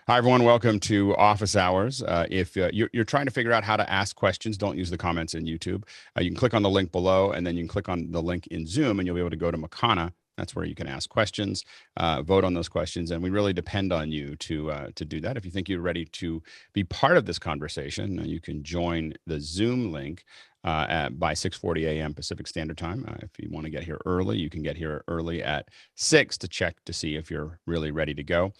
Hi, everyone. Welcome to Office Hours. If you're trying to figure out how to ask questions, don't use the comments in YouTube. You can click on the link below, and then you can click on the link in Zoom, and you'll be able to go to Makana. That's where you can ask questions, vote on those questions, and we really depend on you to do that. If you think you're ready to be part of this conversation, you can join the Zoom link by 6:40 a.m. Pacific Standard Time. If you want to get here early, you can get here early at 6 to check to see if you're really ready to go.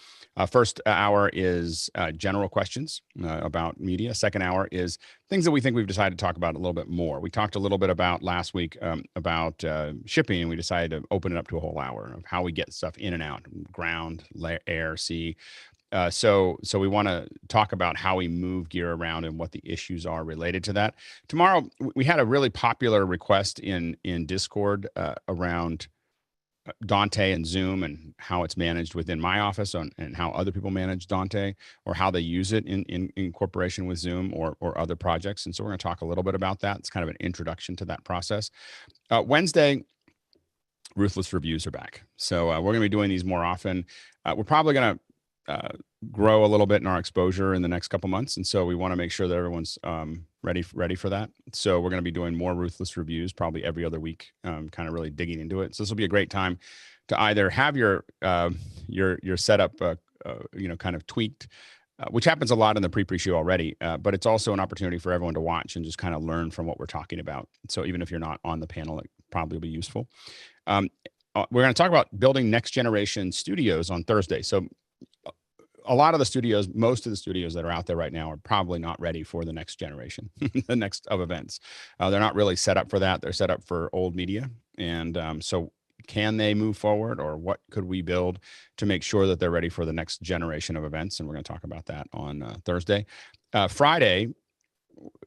First hour is general questions about media. Second hour is things that we think we've decided to talk about a little bit more. We talked a little bit about last week about shipping, and we decided to open it up to a whole hour of how we get stuff in and out, ground, air, sea. So we want to talk about how we move gear around and what the issues are related to that. Tomorrow, we had a really popular request in Discord around Dante and Zoom and how it's managed within my office and how other people manage Dante or how they use it in corporation with Zoom or other projects. And so we're going to talk a little bit about that. It's kind of an introduction to that process. Wednesday, Ruthless Reviews are back. So we're going to be doing these more often. We're probably going to grow a little bit in our exposure in the next couple months. And so we want to make sure that everyone's ready for that. So we're going to be doing more Ruthless Reviews probably every other week, kind of really digging into it. So this will be a great time to either have your setup, kind of tweaked, which happens a lot in the pre-show already, but it's also an opportunity for everyone to watch and just kind of learn from what we're talking about. So even if you're not on the panel, it probably will be useful. We're going to talk about building next generation studios on Thursday. So a lot of the studios, most of the studios that are out there right now are probably not ready for the next generation, the next of events. They're not really set up for that. They're set up for old media. And so can they move forward, or what could we build to make sure that they're ready for the next generation of events? And we're going to talk about that on Thursday. Friday,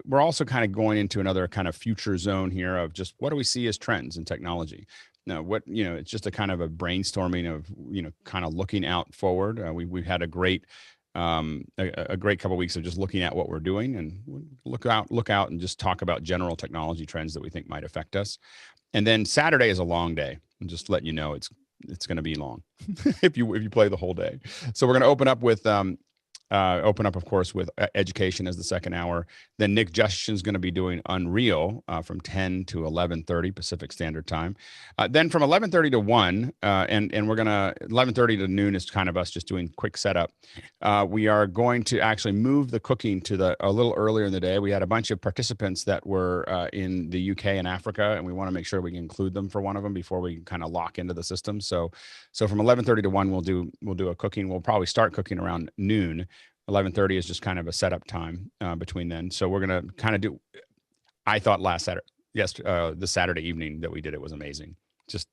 we're also kind of going into another kind of future zone here of just what do we see as trends in technology? Now, it's just a kind of a brainstorming of, kind of looking out forward. We've had a great couple of weeks of just looking at what we're doing and look out and just talk about general technology trends that we think might affect us. And then Saturday is a long day. And just let you know, it's going to be long if you play the whole day. So we're going to open up, of course, with education as the second hour. Then Nick Justin's going to be doing Unreal from 10 to 11:30 Pacific Standard Time. Then from 11:30 to 1, and we're going to 11:30 to noon is kind of us just doing quick setup. We are going to actually move the cooking to a little earlier in the day. We had a bunch of participants that were in the UK and Africa, and we want to make sure we can include them for one of them before we kind of lock into the system. So from 11:30 to 1, we'll do a cooking. We'll probably start cooking around noon. 11:30 is just kind of a setup time between then. So we're going to kind of do, I thought the Saturday evening that we did, it was amazing. Just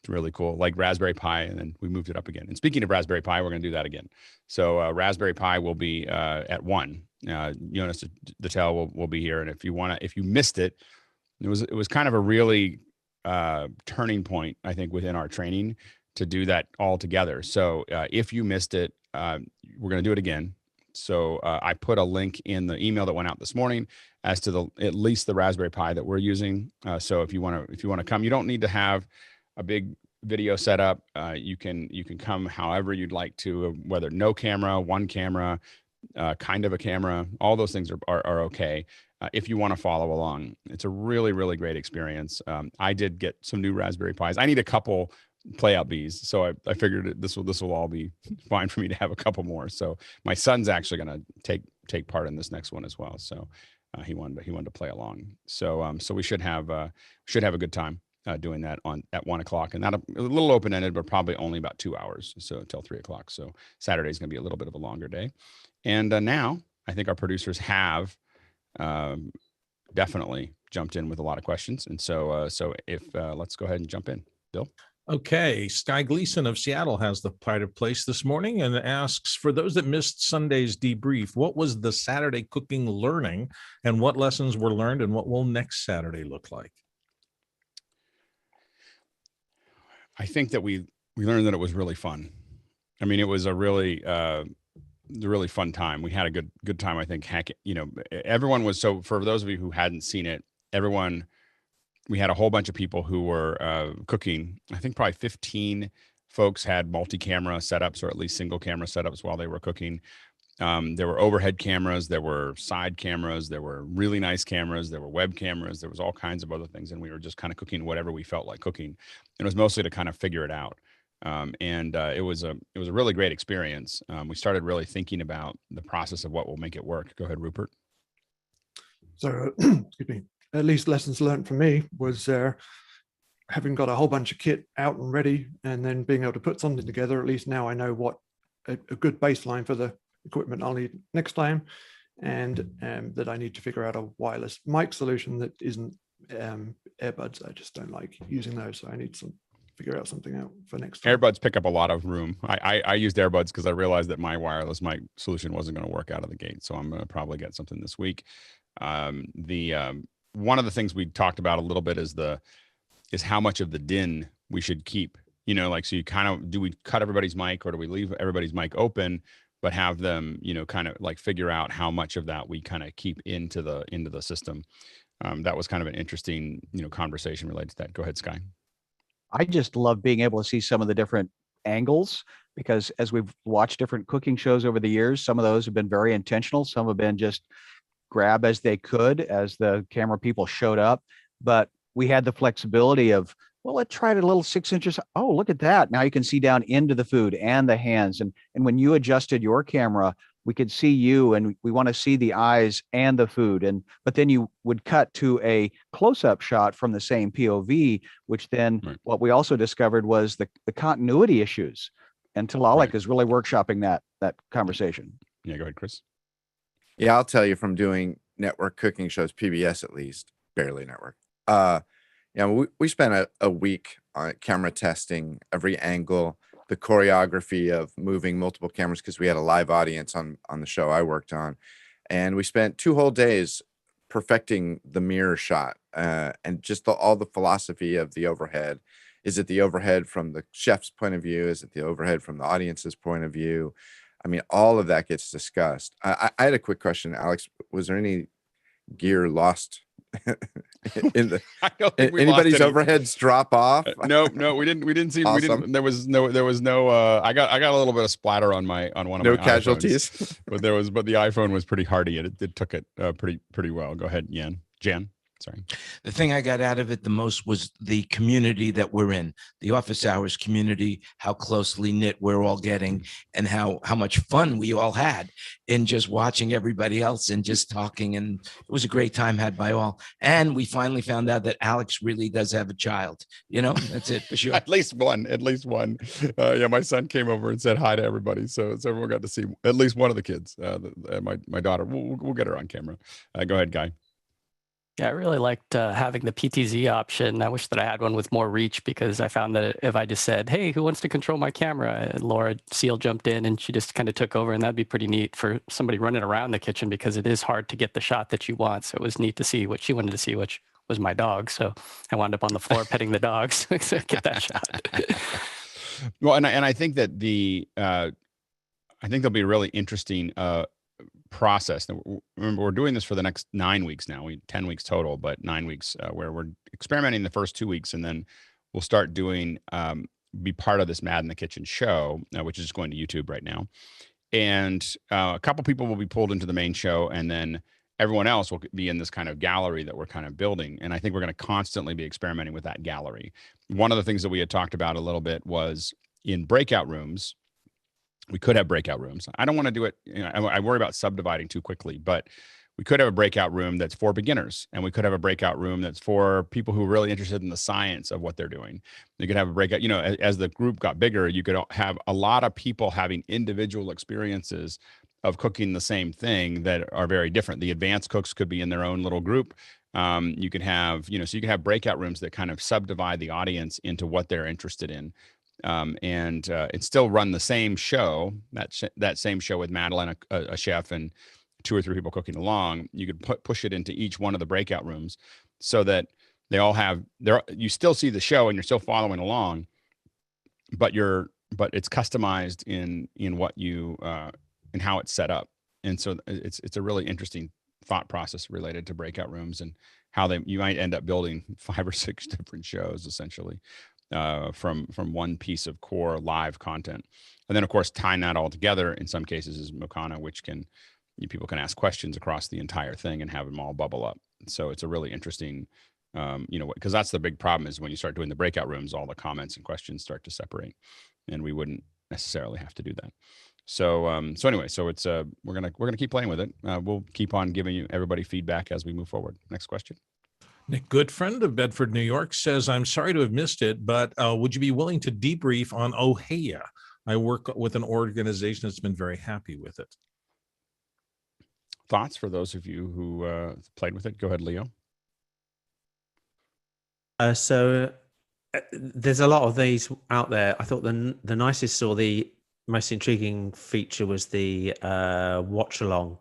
really cool, like Raspberry Pi, and then we moved it up again. And speaking of Raspberry Pi, we're going to do that again. So Raspberry Pi will be at 1. Jonas Dattel will be here. And if you missed it, it was kind of a really turning point, I think, within our training to do that all together. So if you missed it, we're going to do it again. So I put a link in the email that went out this morning as to at least the Raspberry Pi that we're using. So if you want to come, you don't need to have a big video setup. You can come however you'd like to, whether no camera, one camera, kind of a camera, all those things are okay. If you want to follow along, it's a really, really great experience. I did get some new Raspberry Pis. I need a couple playout bees, so I figured this will all be fine for me to have a couple more. So my son's actually going to take part in this next one as well. So he wanted to play along. So we should have a good time doing that at 1 o'clock, and that a little open ended, but probably only about 2 hours, so until 3 o'clock. So Saturday is going to be a little bit of a longer day. And now I think our producers have definitely jumped in with a lot of questions, and so if let's go ahead and jump in, Bill. Okay, Sky Gleason of Seattle has the pride of place this morning and asks, for those that missed Sunday's debrief, what was the Saturday cooking learning, and what lessons were learned, and what will next Saturday look like? I think that we learned that it was really fun. I mean, it was a really fun time. We had a good time. I think everyone was, so for those of you who hadn't seen it, we had a whole bunch of people who were cooking, I think probably 15 folks had multi-camera setups, or at least single camera setups while they were cooking. There were overhead cameras, there were side cameras, there were really nice cameras, there were web cameras, there was all kinds of other things. And we were just kind of cooking whatever we felt like cooking. And it was mostly to kind of figure it out. It was a really great experience. We started really thinking about the process of what will make it work. Go ahead, Rupert. So, excuse me, at least lessons learned for me was having got a whole bunch of kit out and ready, and then being able to put something together. At least now I know what a good baseline for the equipment I'll need next time, and that I need to figure out a wireless mic solution that isn't earbuds. I just don't like using those, so I need to figure out something out for next time. Earbuds pick up a lot of room. I used earbuds because I realized that my wireless mic solution wasn't going to work out of the gate, so I'm going to probably get something this week. One of the things we talked about a little bit is how much of the din we should keep. You know, like, so you kind of, do we cut everybody's mic, or do we leave everybody's mic open, but have them, you know, kind of like figure out how much of that we kind of keep into the system. That was kind of an interesting, you know, conversation related to that. Go ahead, Sky. I just love being able to see some of the different angles, because as we've watched different cooking shows over the years, some of those have been very intentional. Some have been just grab as they could as the camera people showed up. But we had the flexibility of, well, let's try it a little 6 inches. Oh, look at that. Now you can see down into the food and the hands. And when you adjusted your camera, we could see you, and we want to see the eyes and the food. But then you would cut to a close-up shot from the same POV, which then what we also discovered was the continuity issues. And Talalek is really workshopping that conversation. Yeah, go ahead, Chris. Yeah, I'll tell you, from doing network cooking shows, PBS at least, barely network. We spent a week on camera testing every angle, the choreography of moving multiple cameras, because we had a live audience on the show I worked on. And we spent 2 whole days perfecting the mirror shot, and just all the philosophy of the overhead. Is it the overhead from the chef's point of view? Is it the overhead from the audience's point of view? I mean, all of that gets discussed. I had a quick question, Alex. Was there any gear lost in the I don't think we anybody's lost any. overheads drop off? No, we didn't see. Awesome. There was no. I got a little bit of splatter on one of my casualties. iPhones, but the iPhone was pretty hardy, and it took it pretty well. Go ahead, Jan. Sorry. The thing I got out of it the most was the community that we're in, the office hours community, how closely knit we're all getting, and how much fun we all had in just watching everybody else and just talking. And it was a great time had by all. And we finally found out that Alex really does have a child. You know, that's it for sure. At least one. Yeah, my son came over and said hi to everybody. So everyone got to see at least one of the kids. My daughter, we'll get her on camera. Go ahead, Guy. Yeah, I really liked having the PTZ option. I wish that I had one with more reach, because I found that if I just said, hey, who wants to control my camera? And Laura Seal jumped in and she just kind of took over, and that'd be pretty neat for somebody running around the kitchen, because it is hard to get the shot that you want. So it was neat to see what she wanted to see, which was my dog. So I wound up on the floor petting the dogs to get that shot. Well, and I think that I think there'll be a really interesting process. Remember, we're doing this for the next 9 weeks now. 10 weeks total, but 9 weeks where we're experimenting the first 2 weeks, and then we'll start doing be part of this Mad in the Kitchen show, which is going to YouTube right now. And a couple people will be pulled into the main show, and then everyone else will be in this kind of gallery that we're kind of building. And I think we're going to constantly be experimenting with that gallery. One of the things that we had talked about a little bit was in breakout rooms. We could have breakout rooms. I don't want to do it. You know, I worry about subdividing too quickly, but we could have a breakout room that's for beginners, and we could have a breakout room that's for people who are really interested in the science of what they're doing. You could have a breakout, you know, as the group got bigger, you could have a lot of people having individual experiences of cooking the same thing that are very different. The advanced cooks could be in their own little group. You could have, so you could have breakout rooms that kind of subdivide the audience into what they're interested in. And still run the same show, that same show with Madeline, a chef, and 2 or 3 people cooking along. You could push it into each one of the breakout rooms so that they all have you still see the show and you're still following along, but it's customized in what you and how it's set up. And so it's a really interesting thought process related to breakout rooms and how you might end up building 5 or 6 different shows essentially. from one piece of core live content. And then, of course, tying that all together in some cases is Mokana, which people can ask questions across the entire thing and have them all bubble up. So it's a really interesting, because that's the big problem is when you start doing the breakout rooms, all the comments and questions start to separate, and we wouldn't necessarily have to do that. So anyway, it's we're gonna keep playing with it. We'll keep on giving everybody feedback as we move forward. Next question. Nick Goodfriend of Bedford, New York says, I'm sorry to have missed it, but would you be willing to debrief on Ohaya? I work with an organization that's been very happy with it. Thoughts for those of you who played with it? Go ahead, Leo. So there's a lot of these out there. I thought the nicest or the most intriguing feature was the watch along,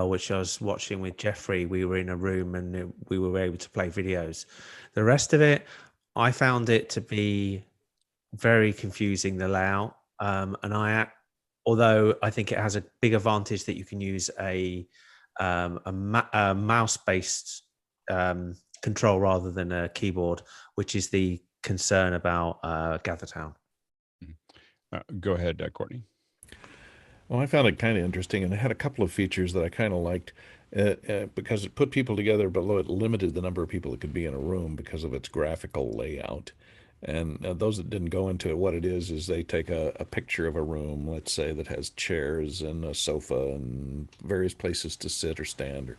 which I was watching with Jeffrey. We were in a room and we were able to play videos. The rest of it, I found it to be very confusing, the layout. Although I think it has a big advantage that you can use a mouse-based control rather than a keyboard, which is the concern about GatherTown. Go ahead, Courtney. Well, I found it kind of interesting, and it had a couple of features that I kind of liked because it put people together, but it limited the number of people that could be in a room because of its graphical layout. And those that didn't go into what it is they take a picture of a room, let's say, that has chairs and a sofa and various places to sit or stand,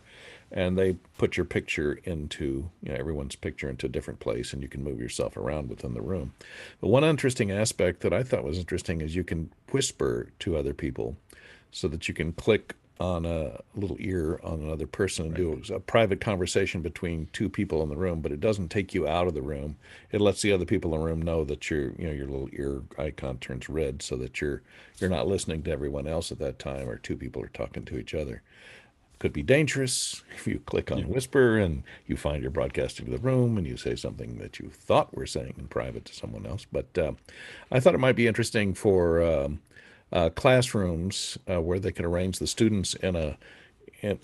and they put your picture into, everyone's picture into a different place, and you can move yourself around within the room. But one interesting aspect that I thought was interesting is you can whisper to other people so that you can click on a little ear on another person and do a private conversation between two people in the room, but it doesn't take you out of the room. It lets the other people in the room know that your little ear icon turns red so that you're not listening to everyone else at that time, or two people are talking to each other. Could be dangerous if you click on whisper and you find you're broadcasting to the room and you say something that you thought were saying in private to someone else. But I thought it might be interesting for classrooms where they can arrange the students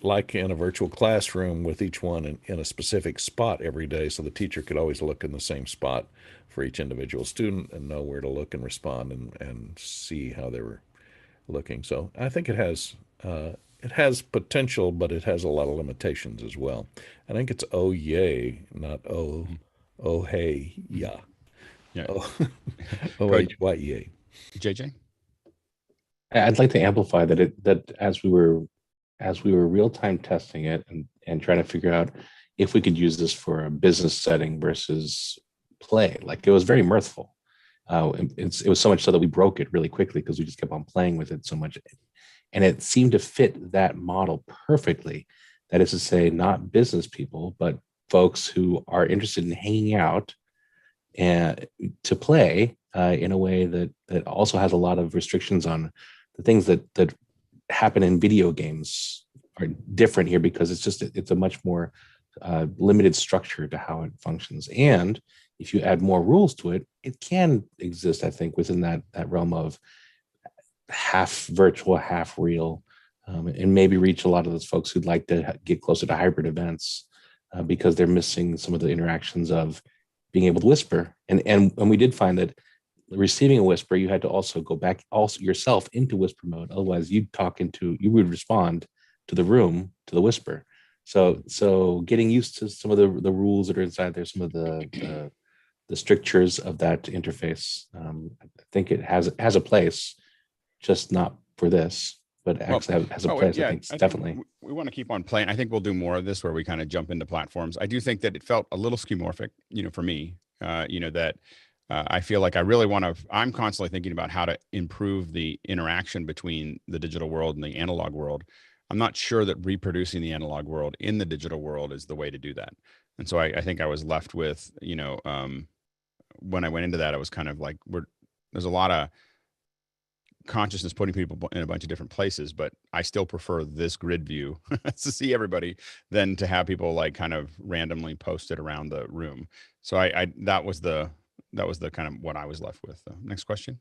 like in a virtual classroom with each one in a specific spot every day, so the teacher could always look in the same spot for each individual student and know where to look and respond and see how they were looking. So I think it has potential, but it has a lot of limitations as well. I think it's oh yay, not oh hey, yeah. Oh yay. JJ? I'd like to amplify that as we were real-time testing it and trying to figure out if we could use this for a business setting versus play. Like, it was very mirthful. It was so much so that we broke it really quickly because we just kept on playing with it so much. And it seemed to fit that model perfectly. That is to say, not business people, but folks who are interested in hanging out and to play in a way that also has a lot of restrictions on the things that happen in video games are different here, because it's a much more limited structure to how it functions. And if you add more rules to it, it can exist, I think, within that realm of half virtual, half real, and maybe reach a lot of those folks who'd like to get closer to hybrid events because they're missing some of the interactions of being able to whisper. And we did find that receiving a whisper, you had to also go back also yourself into whisper mode. Otherwise, you would respond to the room, to the whisper. So getting used to some of the rules that are inside there, some of the strictures of that interface. I think it has a place, just not for this, but actually has a place. I think definitely. We want to keep on playing. I think we'll do more of this where we kind of jump into platforms. I do think that it felt a little skeuomorphic, for me, that I feel like I'm constantly thinking about how to improve the interaction between the digital world and the analog world. I'm not sure that reproducing the analog world in the digital world is the way to do that. And so I think I was left with, when I went into that, I was kind of like, there's a lot of consciousness putting people in a bunch of different places, but I still prefer this grid view to see everybody than to have people like kind of randomly posted around the room. So that was the kind of what I was left with. Next question.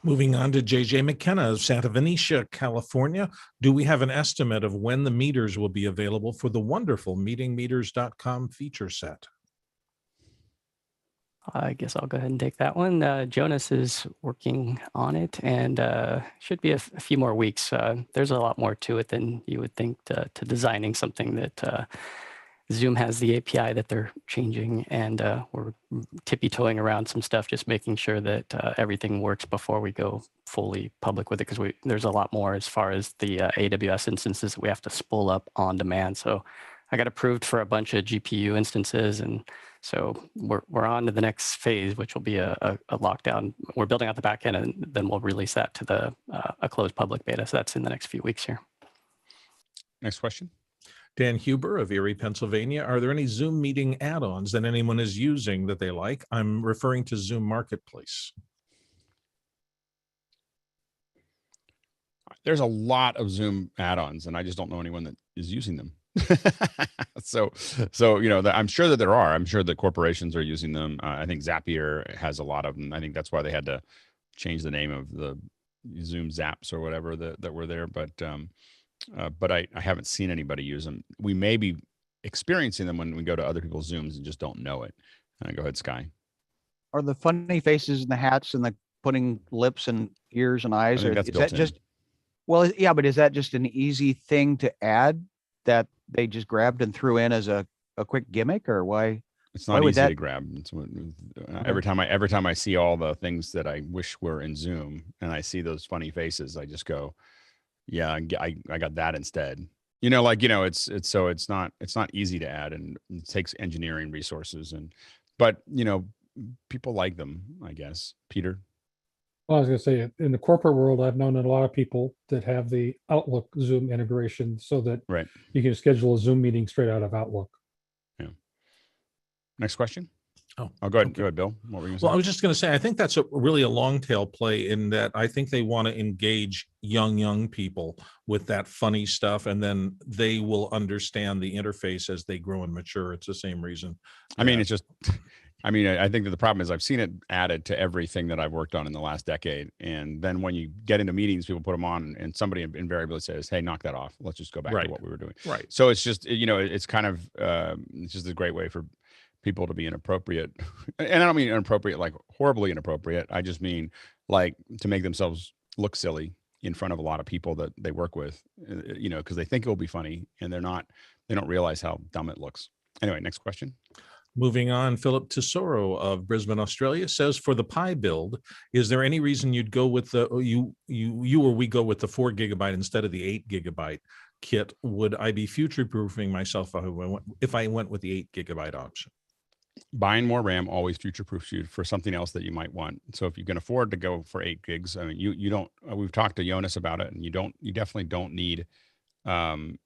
Moving on to JJ McKenna of Santa Venetia, California. Do we have an estimate of when the meters will be available for the wonderful meetingmeters.com feature set? I guess I'll go ahead and take that one. Jonas is working on it and should be a few more weeks. There's a lot more to it than you would think to designing something that Zoom has the API that they're changing, and we're tippy-toeing around some stuff, just making sure that everything works before we go fully public with it, because there's a lot more as far as the AWS instances that we have to spool up on demand. So I got approved for a bunch of GPU instances, and so we're on to the next phase, which will be a lockdown. We're building out the backend, and then we'll release that to a closed public beta. So that's in the next few weeks here. Next question. Dan Huber of Erie, Pennsylvania. Are there any Zoom meeting add-ons that anyone is using that they like? I'm referring to Zoom Marketplace. There's a lot of Zoom add-ons, and I just don't know anyone that is using them. so I'm sure that there are. I'm sure that corporations are using them. I think Zapier has a lot of them. I think that's why they had to change the name of the Zoom Zaps or whatever that were there. But I haven't seen anybody use them. We may be experiencing them when we go to other people's Zooms and just don't know it. Go ahead, Sky. Are the funny faces and the hats and the putting lips and ears and eyes, or is that just, well, yeah, but is that just an easy thing to add that they just grabbed and threw in as a quick gimmick, or why? It's not easy to grab. It's every time I see all the things that I wish were in Zoom and I see those funny faces, I just go, yeah, I got that instead. It's not easy to add, and it takes engineering resources, but people like them, I guess. Peter. Well, I was going to say, in the corporate world, I've known a lot of people that have the Outlook Zoom integration, so that you can schedule a Zoom meeting straight out of Outlook. Yeah. Next question. Oh, go ahead. Okay. Go ahead, Bill. What were you going to say? Well, I was just going to say, I think that's really a long tail play, in that I think they want to engage young people with that funny stuff, and then they will understand the interface as they grow and mature. It's the same reason. I mean, it's just, I think that the problem is I've seen it added to everything that I've worked on in the last decade. And then when you get into meetings, people put them on, and somebody invariably says, hey, knock that off. Let's just go back to what we were doing. Right. So it's just, it's kind of, it's just a great way for people to be inappropriate. And I don't mean inappropriate, like horribly inappropriate. I just mean like to make themselves look silly in front of a lot of people that they work with, because they think it will be funny, and they don't realize how dumb it looks. Anyway, next question. Moving on, Philip Tesoro of Brisbane, Australia says, for the Pi build, is there any reason you'd go with we go with the 4 gigabyte instead of the 8 gigabyte kit? Would I be future-proofing myself if I went with the 8 gigabyte option? Buying more RAM always future-proofs you for something else that you might want. So if you can afford to go for 8 gigs, I mean, you don't. We've talked to Jonas about it, and you definitely don't need 8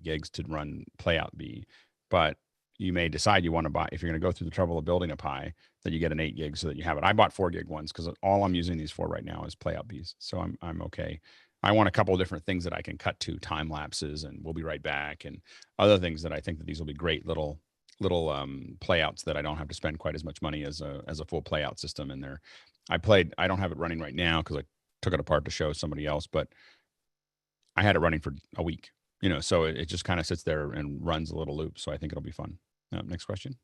gigs to run Playout B, but you may decide you want to buy, if you're going to go through the trouble of building a Pi, that you get an 8 gig so that you have it. I bought 4 gig ones because all I'm using these for right now is Playout Bs, so I'm okay. I want a couple of different things that I can cut to, time lapses, and we'll be right back, and other things that I think that these will be great little playouts that I don't have to spend quite as much money as a full playout system in there. I don't have it running right now because I took it apart to show somebody else, but I had it running for a week, so it just kind of sits there and runs a little loop. So I think it'll be fun. Next question.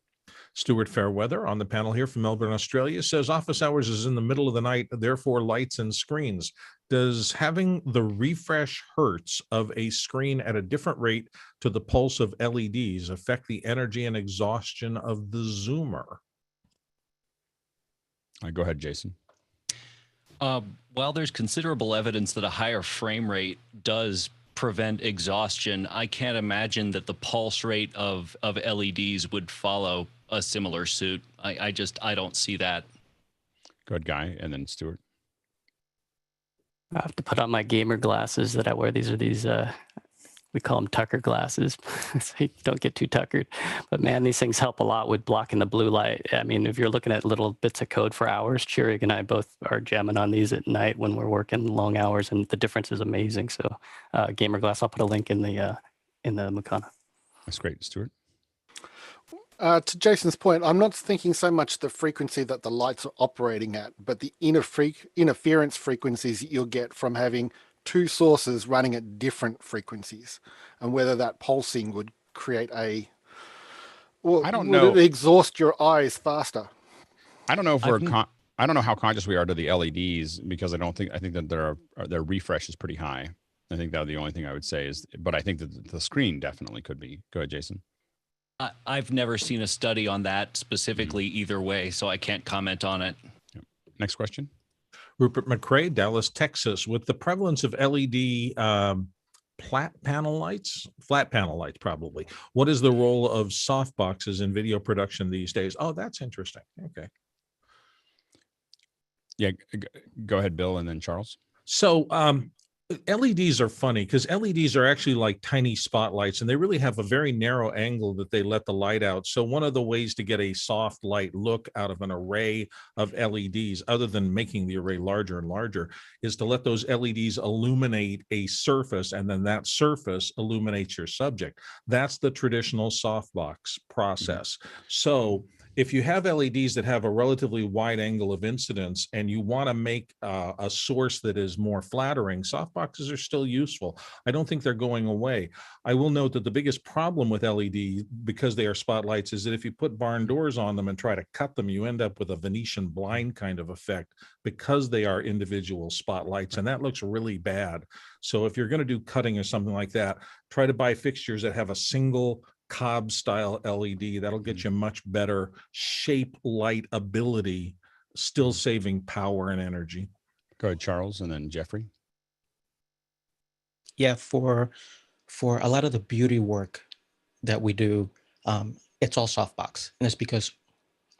Stuart Fairweather on the panel here from Melbourne, Australia says, office hours is in the middle of the night, therefore lights and screens. Does having the refresh hertz of a screen at a different rate to the pulse of LEDs affect the energy and exhaustion of the Zoomer? Go ahead, Jason. While there's considerable evidence that a higher frame rate does prevent exhaustion, I can't imagine that the pulse rate of LEDs would follow a similar suit. I don't see that. Good guy. And then Stuart. I have to put on my gamer glasses that I wear. These are we call them Tucker glasses, so you don't get too tuckered. But man, these things help a lot with blocking the blue light. I mean, if you're looking at little bits of code for hours, Chirig and I both are jamming on these at night when we're working long hours, and the difference is amazing. So gamer glass, I'll put a link in the Makana. That's great. Stuart? To Jason's point, I'm not thinking so much the frequency that the lights are operating at, but the interference frequencies that you'll get from having two sources running at different frequencies, and whether that pulsing would create Well, I don't would know. it exhaust your eyes faster? I don't know if I've n- I don't know how conscious we are to the LEDs because I think that their refresh is pretty high. I think that the only thing I would say is, but I think that the screen definitely could be. Go ahead, Jason. I've never seen a study on that specifically either way, so I can't comment on it. Yep. Next question. Rupert McCrae, Dallas, Texas. With the prevalence of LED flat panel lights, probably. What is the role of softboxes in video production these days? Oh, that's interesting. Okay. Yeah, go ahead, Bill, and then Charles. So LEDs are funny because LEDs are actually like tiny spotlights, and they really have a very narrow angle that they let the light out. So one of the ways to get a soft light look out of an array of LEDs, other than making the array larger and larger, is to let those LEDs illuminate a surface, and then that surface illuminates your subject. That's the traditional softbox process. So if you have LEDs that have a relatively wide angle of incidence and you want to make a source that is more flattering, softboxes are still useful. I don't think they're going away. I will note that the biggest problem with LED, because they are spotlights, is that if you put barn doors on them and try to cut them, you end up with a Venetian blind kind of effect because they are individual spotlights, and that looks really bad. So if you're going to do cutting or something like that, try to buy fixtures that have a single Cobb style LED. That'll get you much better shape light ability, still saving power and energy. Go ahead, Charles, and then Jeffrey. Yeah, for a lot of the beauty work that we do, it's all softbox, and it's because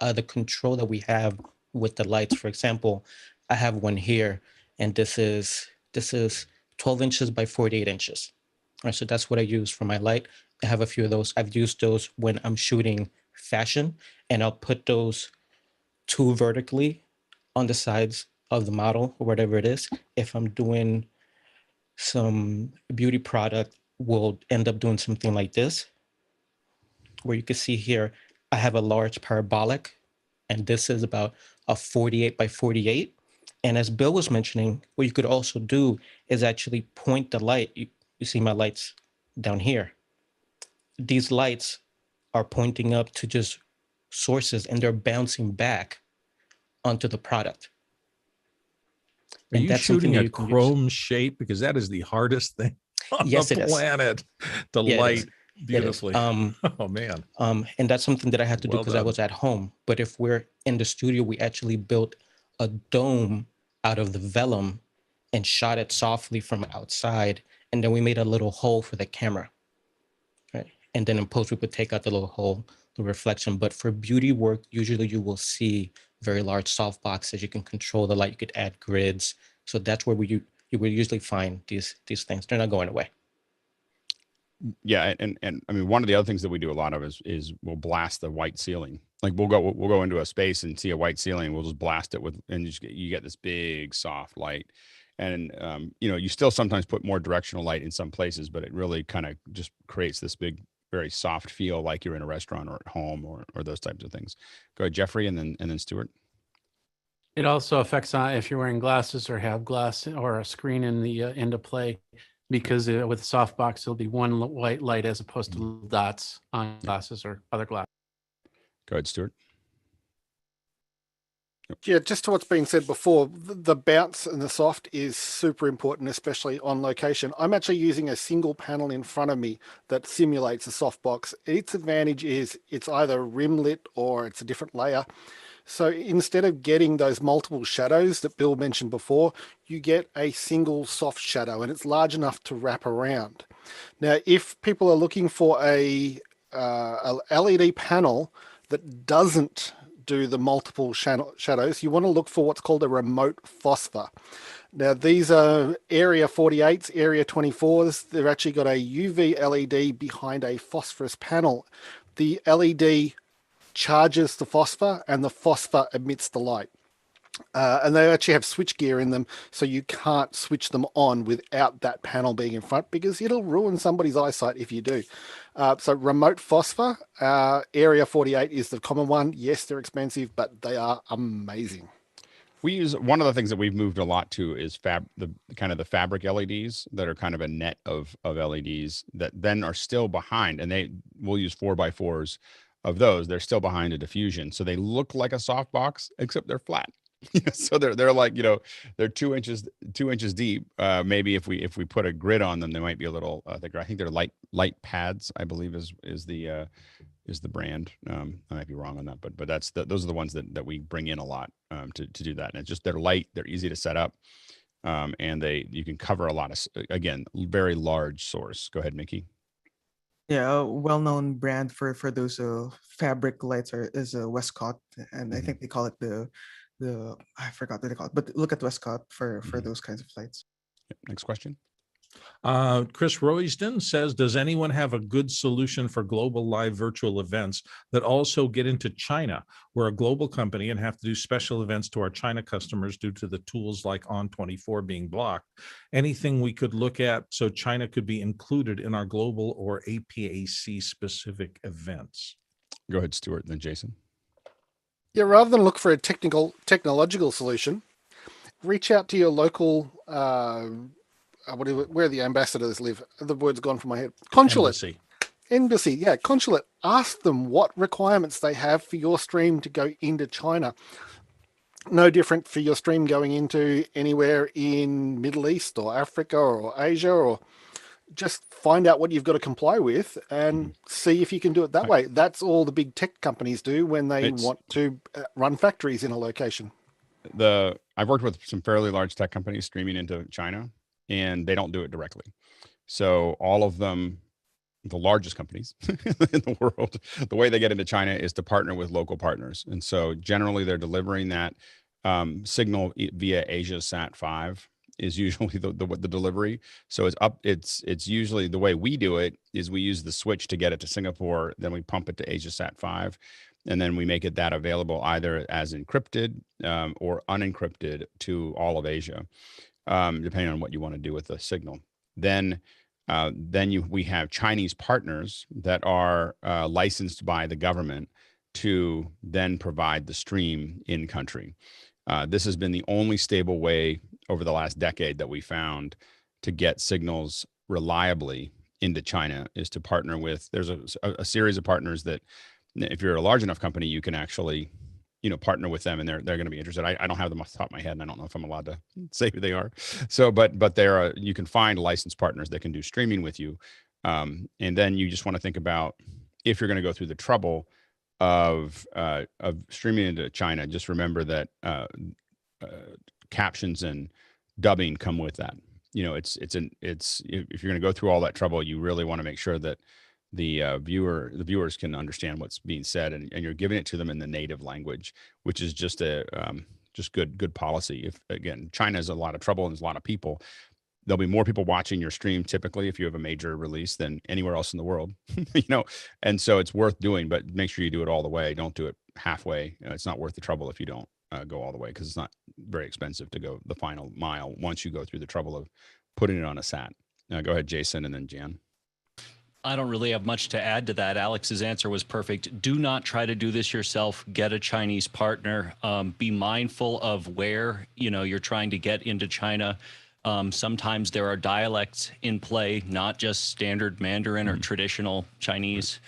the control that we have with the lights. For example, I have one here, and this is 12 inches by 48 inches. All right, so that's what I use for my light. I have a few of those. I've used those when I'm shooting fashion, and I'll put those two vertically on the sides of the model or whatever it is. If I'm doing some beauty product, we'll end up doing something like this, where you can see here, I have a large parabolic, and this is about a 48 by 48. And as Bill was mentioning, what you could also do is actually point the light. You see my lights down here. These lights are pointing up to just sources, and they're bouncing back onto the product. Are you shooting a chrome shape? Because that is the hardest thing on the planet to light beautifully. Oh man. And that's something that I had to do because I was at home. But if we're in the studio, we actually built a dome out of the vellum and shot it softly from outside. And then we made a little hole for the camera. Right. And then in post, we would take out the little hole, the reflection. But for beauty work, usually you will see very large soft boxes. You can control the light. You could add grids. So that's where you will usually find these things. They're not going away. Yeah, and I mean, one of the other things that we do a lot of is we'll blast the white ceiling. Like we'll go into a space and see a white ceiling. We'll just blast it with, and you get this big soft light. And you still sometimes put more directional light in some places, but it really kind of just creates this big, very soft feel, like you're in a restaurant or at home or those types of things. Go ahead, Jeffrey, and then Stuart. It also affects if you're wearing glasses or have glass or a screen in the end of play, because with softbox it'll be one white light as opposed to dots on glasses or other glasses. Go ahead, Stuart. Yeah, just to what's been said before, the bounce and the soft is super important, especially on location. I'm actually using a single panel in front of me that simulates a softbox. Its advantage is it's either rim lit or it's a different layer. So instead of getting those multiple shadows that Bill mentioned before, you get a single soft shadow, and it's large enough to wrap around. Now, if people are looking for a LED panel that doesn't do the multiple shadows, you want to look for what's called a remote phosphor. Now, these are area 48s, area 24s. They've actually got a UV LED behind a phosphorus panel. The LED charges the phosphor, and the phosphor emits the light. And they actually have switch gear in them, so you can't switch them on without that panel being in front, because it'll ruin somebody's eyesight if you do. So remote phosphor, area 48 is the common one. Yes, they're expensive, but they are amazing. We use, one of the things that we've moved a lot to is the fabric LEDs that are kind of a net of LEDs that then are still behind, and we'll use 4x4s of those, they're still behind a diffusion. So they look like a softbox, except they're flat. So they're like, they're 2 inches deep. Maybe if we put a grid on them, they might be a little thicker. I think they're light pads, I believe is the brand. I might be wrong on that, but those are the ones that we bring in a lot to do that. And it's just, they're light, they're easy to set up. And you can cover a lot of, again, very large source. Go ahead, Mickey. Yeah, a well-known brand for those fabric lights is Westcott, and I think they call it the I forgot what they call it, but look at Westcott for those kinds of lights. Next question. Chris Royston says, does anyone have a good solution for global live virtual events that also get into China? We're a global company and have to do special events to our China customers due to the tools like On24 being blocked. Anything we could look at so China could be included in our global or APAC specific events? Go ahead, Stuart, then Jason. Yeah, rather than look for a technological solution, reach out to your local where the ambassadors live. The word's gone from my head. Consulate. Embassy. Yeah, consulate. Ask them what requirements they have for your stream to go into China. No different for your stream going into anywhere in Middle East or Africa or Asia, or just find out what you've got to comply with and see if you can do it that way. That's all the big tech companies do when they want to run factories in a location. I've worked with some fairly large tech companies streaming into China, and they don't do it directly. So all of them, the largest companies in the world, the way they get into China is to partner with local partners. And so generally they're delivering that signal via Asia Sat 5 is usually the delivery. So it's usually, the way we do it is we use the switch to get it to Singapore, then we pump it to Asia Sat 5, and then we make it that available either as encrypted or unencrypted to all of Asia. Depending on what you want to do with the signal. Then we have Chinese partners that are licensed by the government to then provide the stream in country. This has been the only stable way over the last decade that we found to get signals reliably into China, is to partner with, there's a series of partners that if you're a large enough company, you can actually partner with them, and they're going to be interested. I don't have them off the top of my head, and I don't know if I'm allowed to say who they are. So, but you can find licensed partners that can do streaming with you. And then you just want to think about, if you're going to go through the trouble of streaming into China, just remember that captions and dubbing come with that. If you're going to go through all that trouble, you really want to make sure that the viewers can understand what's being said, and you're giving it to them in the native language, which is just good policy. If, again, China is a lot of trouble and there's a lot of people, there'll be more people watching your stream typically if you have a major release than anywhere else in the world, and so it's worth doing, but make sure you do it all the way. Don't do it halfway. It's not worth the trouble if you don't go all the way, because it's not very expensive to go the final mile once you go through the trouble of putting it on a SAT. Go ahead, Jason, and then Jan. I don't really have much to add to that. Alex's answer was perfect. Do not try to do this yourself. Get a Chinese partner. Be mindful of where you're trying to get into China. Sometimes there are dialects in play, not just standard Mandarin or traditional Chinese.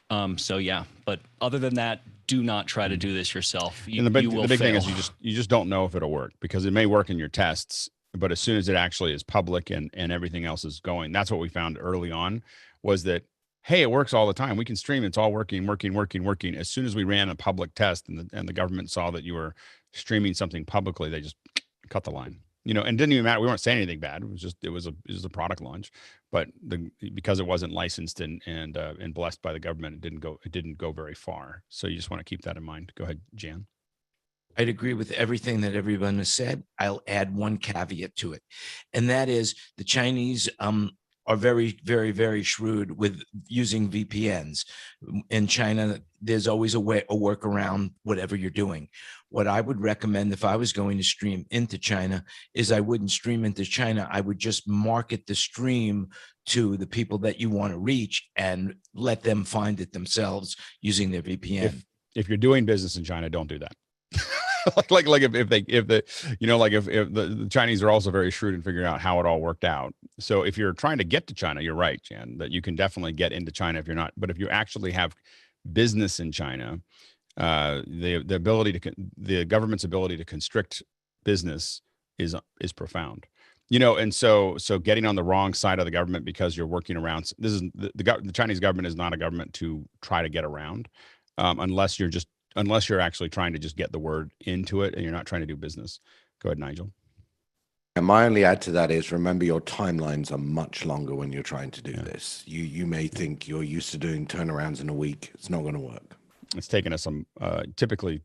But other than that, do not try to do this yourself. And the big thing is you just don't know if it'll work, because it may work in your tests, but as soon as it actually is public and everything else is going, that's what we found early on, was that, hey, it works all the time. We can stream. It's all working. As soon as we ran a public test and the government saw that you were streaming something publicly, they just cut the line. And it didn't even matter. We weren't saying anything bad. It was a product launch, but because it wasn't licensed and blessed by the government, it didn't go very far. So you just want to keep that in mind. Go ahead, Jan. I'd agree with everything that everyone has said. I'll add one caveat to it, and that is the Chinese are very, very, very shrewd with using VPNs. In China, there's always a workaround whatever you're doing. What I would recommend if I was going to stream into China is I wouldn't stream into China. I would just market the stream to the people that you want to reach and let them find it themselves using their VPN. If you're doing business in China, don't do that. like if the Chinese are also very shrewd in figuring out how it all worked out. So if you're trying to get to China, you're right, Jan, that you can definitely get into China if you're not. But if you actually have business in China, the government's ability to constrict business is profound. And so getting on the wrong side of the government because you're working around, this is the Chinese government is not a government to try to get around, unless you're actually trying to just get the word into it and you're not trying to do business. Go ahead, Nigel. And my only add to that is, remember, your timelines are much longer when you're trying to do this. You may think you're used to doing turnarounds in a week. It's not going to work. It's taken us some typically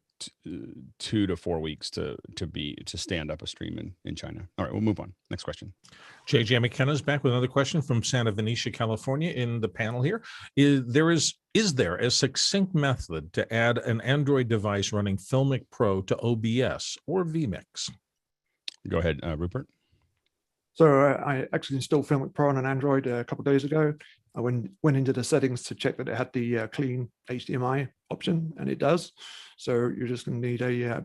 2 to 4 weeks to stand up a stream in China. All right, we'll move on. Next question. JJ McKenna is back with another question from Santa Venetia, California, in the panel here. Is there a succinct method to add an Android device running Filmic Pro to OBS or vMix? Go ahead, Rupert. So I actually installed Filmic Pro on an Android a couple of days ago. I went into the settings to check that it had the clean HDMI option, and it does. So you're just going to need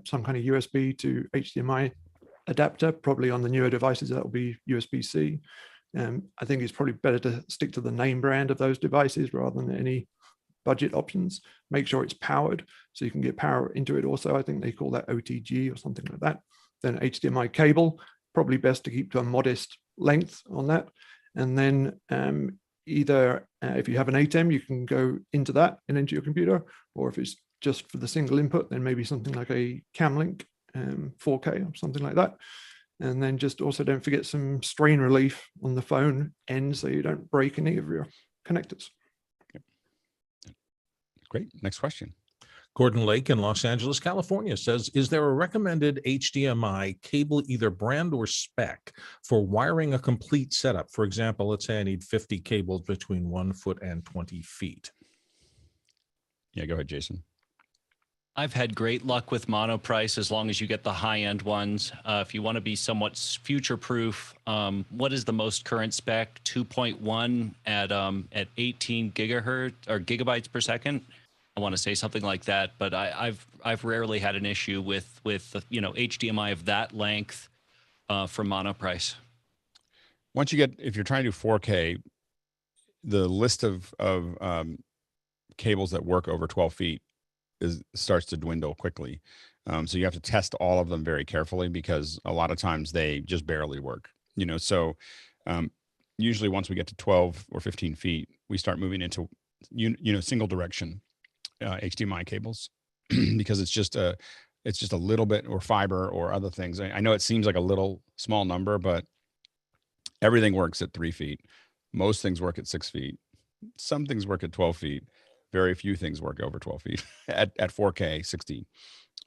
some kind of USB to HDMI adapter. Probably on the newer devices, that will be USB-C. I think it's probably better to stick to the name brand of those devices rather than any budget options. Make sure it's powered, so you can get power into it also. I think they call that OTG or something like that. Then HDMI cable, probably best to keep to a modest length on that. And then either if you have an ATEM, you can go into that and into your computer, or if it's just for the single input, then maybe something like a Camlink 4K or something like that. And then just also don't forget some strain relief on the phone end so you don't break any of your connectors. Great. Next question. Gordon Lake in Los Angeles, California says, is there a recommended HDMI cable, either brand or spec, for wiring a complete setup? For example, let's say I need 50 cables between 1 foot and 20 feet. Yeah, go ahead, Jason. I've had great luck with Monoprice as long as you get the high-end ones. If you want to be somewhat future-proof, what is the most current spec? 2.1 at 18 gigahertz or gigabytes per second. I want to say something like that, but I've rarely had an issue with HDMI of that length from Monoprice. Once you get, if you're trying to do 4K, the list of cables that work over 12 feet starts to dwindle quickly. So you have to test all of them very carefully because a lot of times they just barely work. So usually once we get to 12 or 15 feet, we start moving into single direction HDMI cables because it's just a little bit, or fiber or other things. I know it seems like a little small number, but everything works at 3 feet. Most things work at 6 feet. Some things work at 12 feet. Very few things work over 12 feet at 4K 60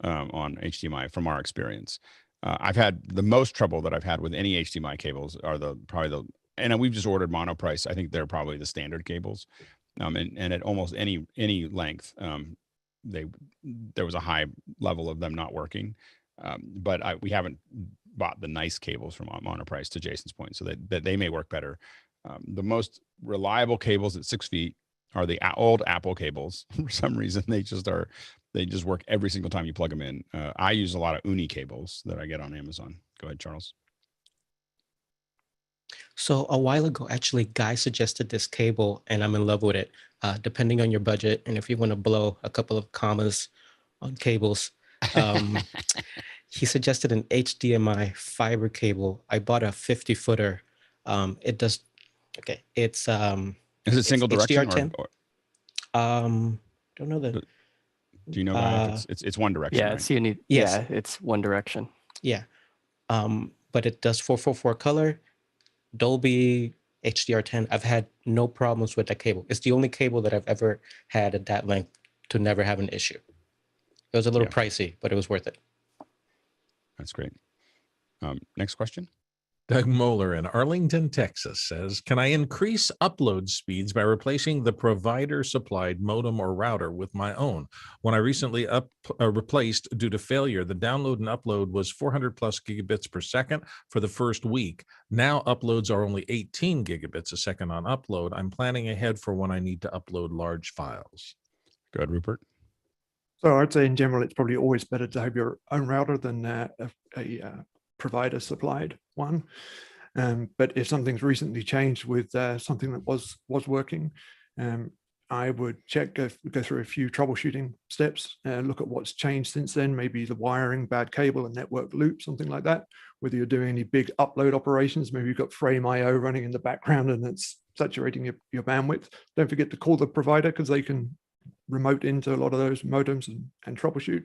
on HDMI from our experience. I've had the most trouble that I've had with any HDMI cables are and we've just ordered Monoprice. I think they're probably the standard cables. And at almost any length, there was a high level of them not working. But we haven't bought the nice cables from Monoprice, to Jason's point, so that they may work better. The most reliable cables at 6 feet are the old Apple cables. For some reason, they just work every single time you plug them in. I use a lot of Uni cables that I get on Amazon. Go ahead, Charles. So a while ago, actually, Guy suggested this cable, and I'm in love with it. Depending on your budget, and if you want to blow a couple of commas on cables, he suggested an HDMI fiber cable. I bought a 50-footer. It does. Okay, it's is it single direction HDR10? or don't know the. Do you know if it's one direction? Yeah, right? it's unique. Yes. Yeah, it's one direction. Yeah, but it does 444 color, Dolby, HDR10. I've had no problems with that cable. It's the only cable that I've ever had at that length to never have an issue. It was a little pricey, but it was worth it. That's great. Next question. Doug Moeller in Arlington, Texas says, can I increase upload speeds by replacing the provider supplied modem or router with my own? When I recently replaced due to failure, the download and upload was 400 plus gigabits per second for the first week. Now uploads are only 18 gigabits a second on upload. I'm planning ahead for when I need to upload large files. Go ahead, Rupert. So I'd say in general, it's probably always better to have your own router than a provider supplied one. But if something's recently changed with something that was working, I would go through a few troubleshooting steps and look at what's changed since then, maybe the wiring, bad cable, a network loop, something like that. Whether you're doing any big upload operations, maybe you've got Frame IO running in the background and it's saturating your bandwidth. Don't forget to call the provider because they can remote into a lot of those modems and troubleshoot.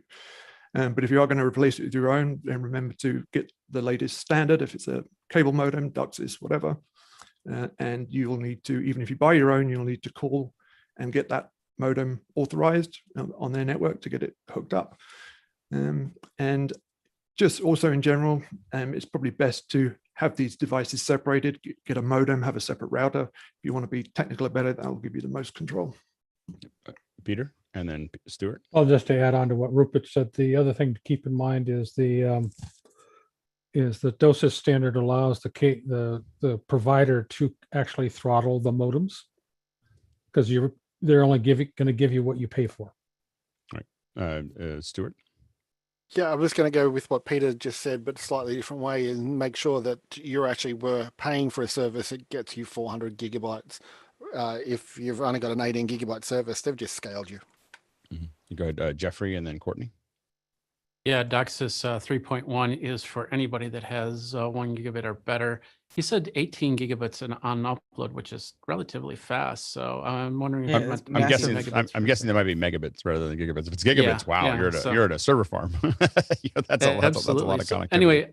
But if you are going to replace it with your own, then remember to get the latest standard. If it's a cable modem, DOCSIS, whatever. And you'll need to, even if you buy your own, you'll need to call and get that modem authorized on their network to get it hooked up. And just also in general, it's probably best to have these devices separated, get a modem, have a separate router. If you want to be technical about it, that'll give you the most control. Peter, and then Stuart. Well, just to add on to what Rupert said, the other thing to keep in mind is the DOCSIS standard allows the provider to actually throttle the modems because they're only going to give you what you pay for. All right, Stuart. Yeah, I'm just going to go with what Peter just said, but slightly different way, and make sure that you actually were paying for a service that gets you 400 gigabytes. If you've only got an 18 gigabyte service, they've just scaled you. Mm-hmm. You go ahead, Jeffrey, and then Courtney. Yeah, DOCSIS 3.1 is for anybody that has 1 gigabit or better. He said 18 gigabits on upload, which is relatively fast. So I'm wondering if I'm guessing there might be megabits rather than gigabits. If it's gigabits, wow, yeah, you're at a server farm. That's a lot of connectivity. Anyway,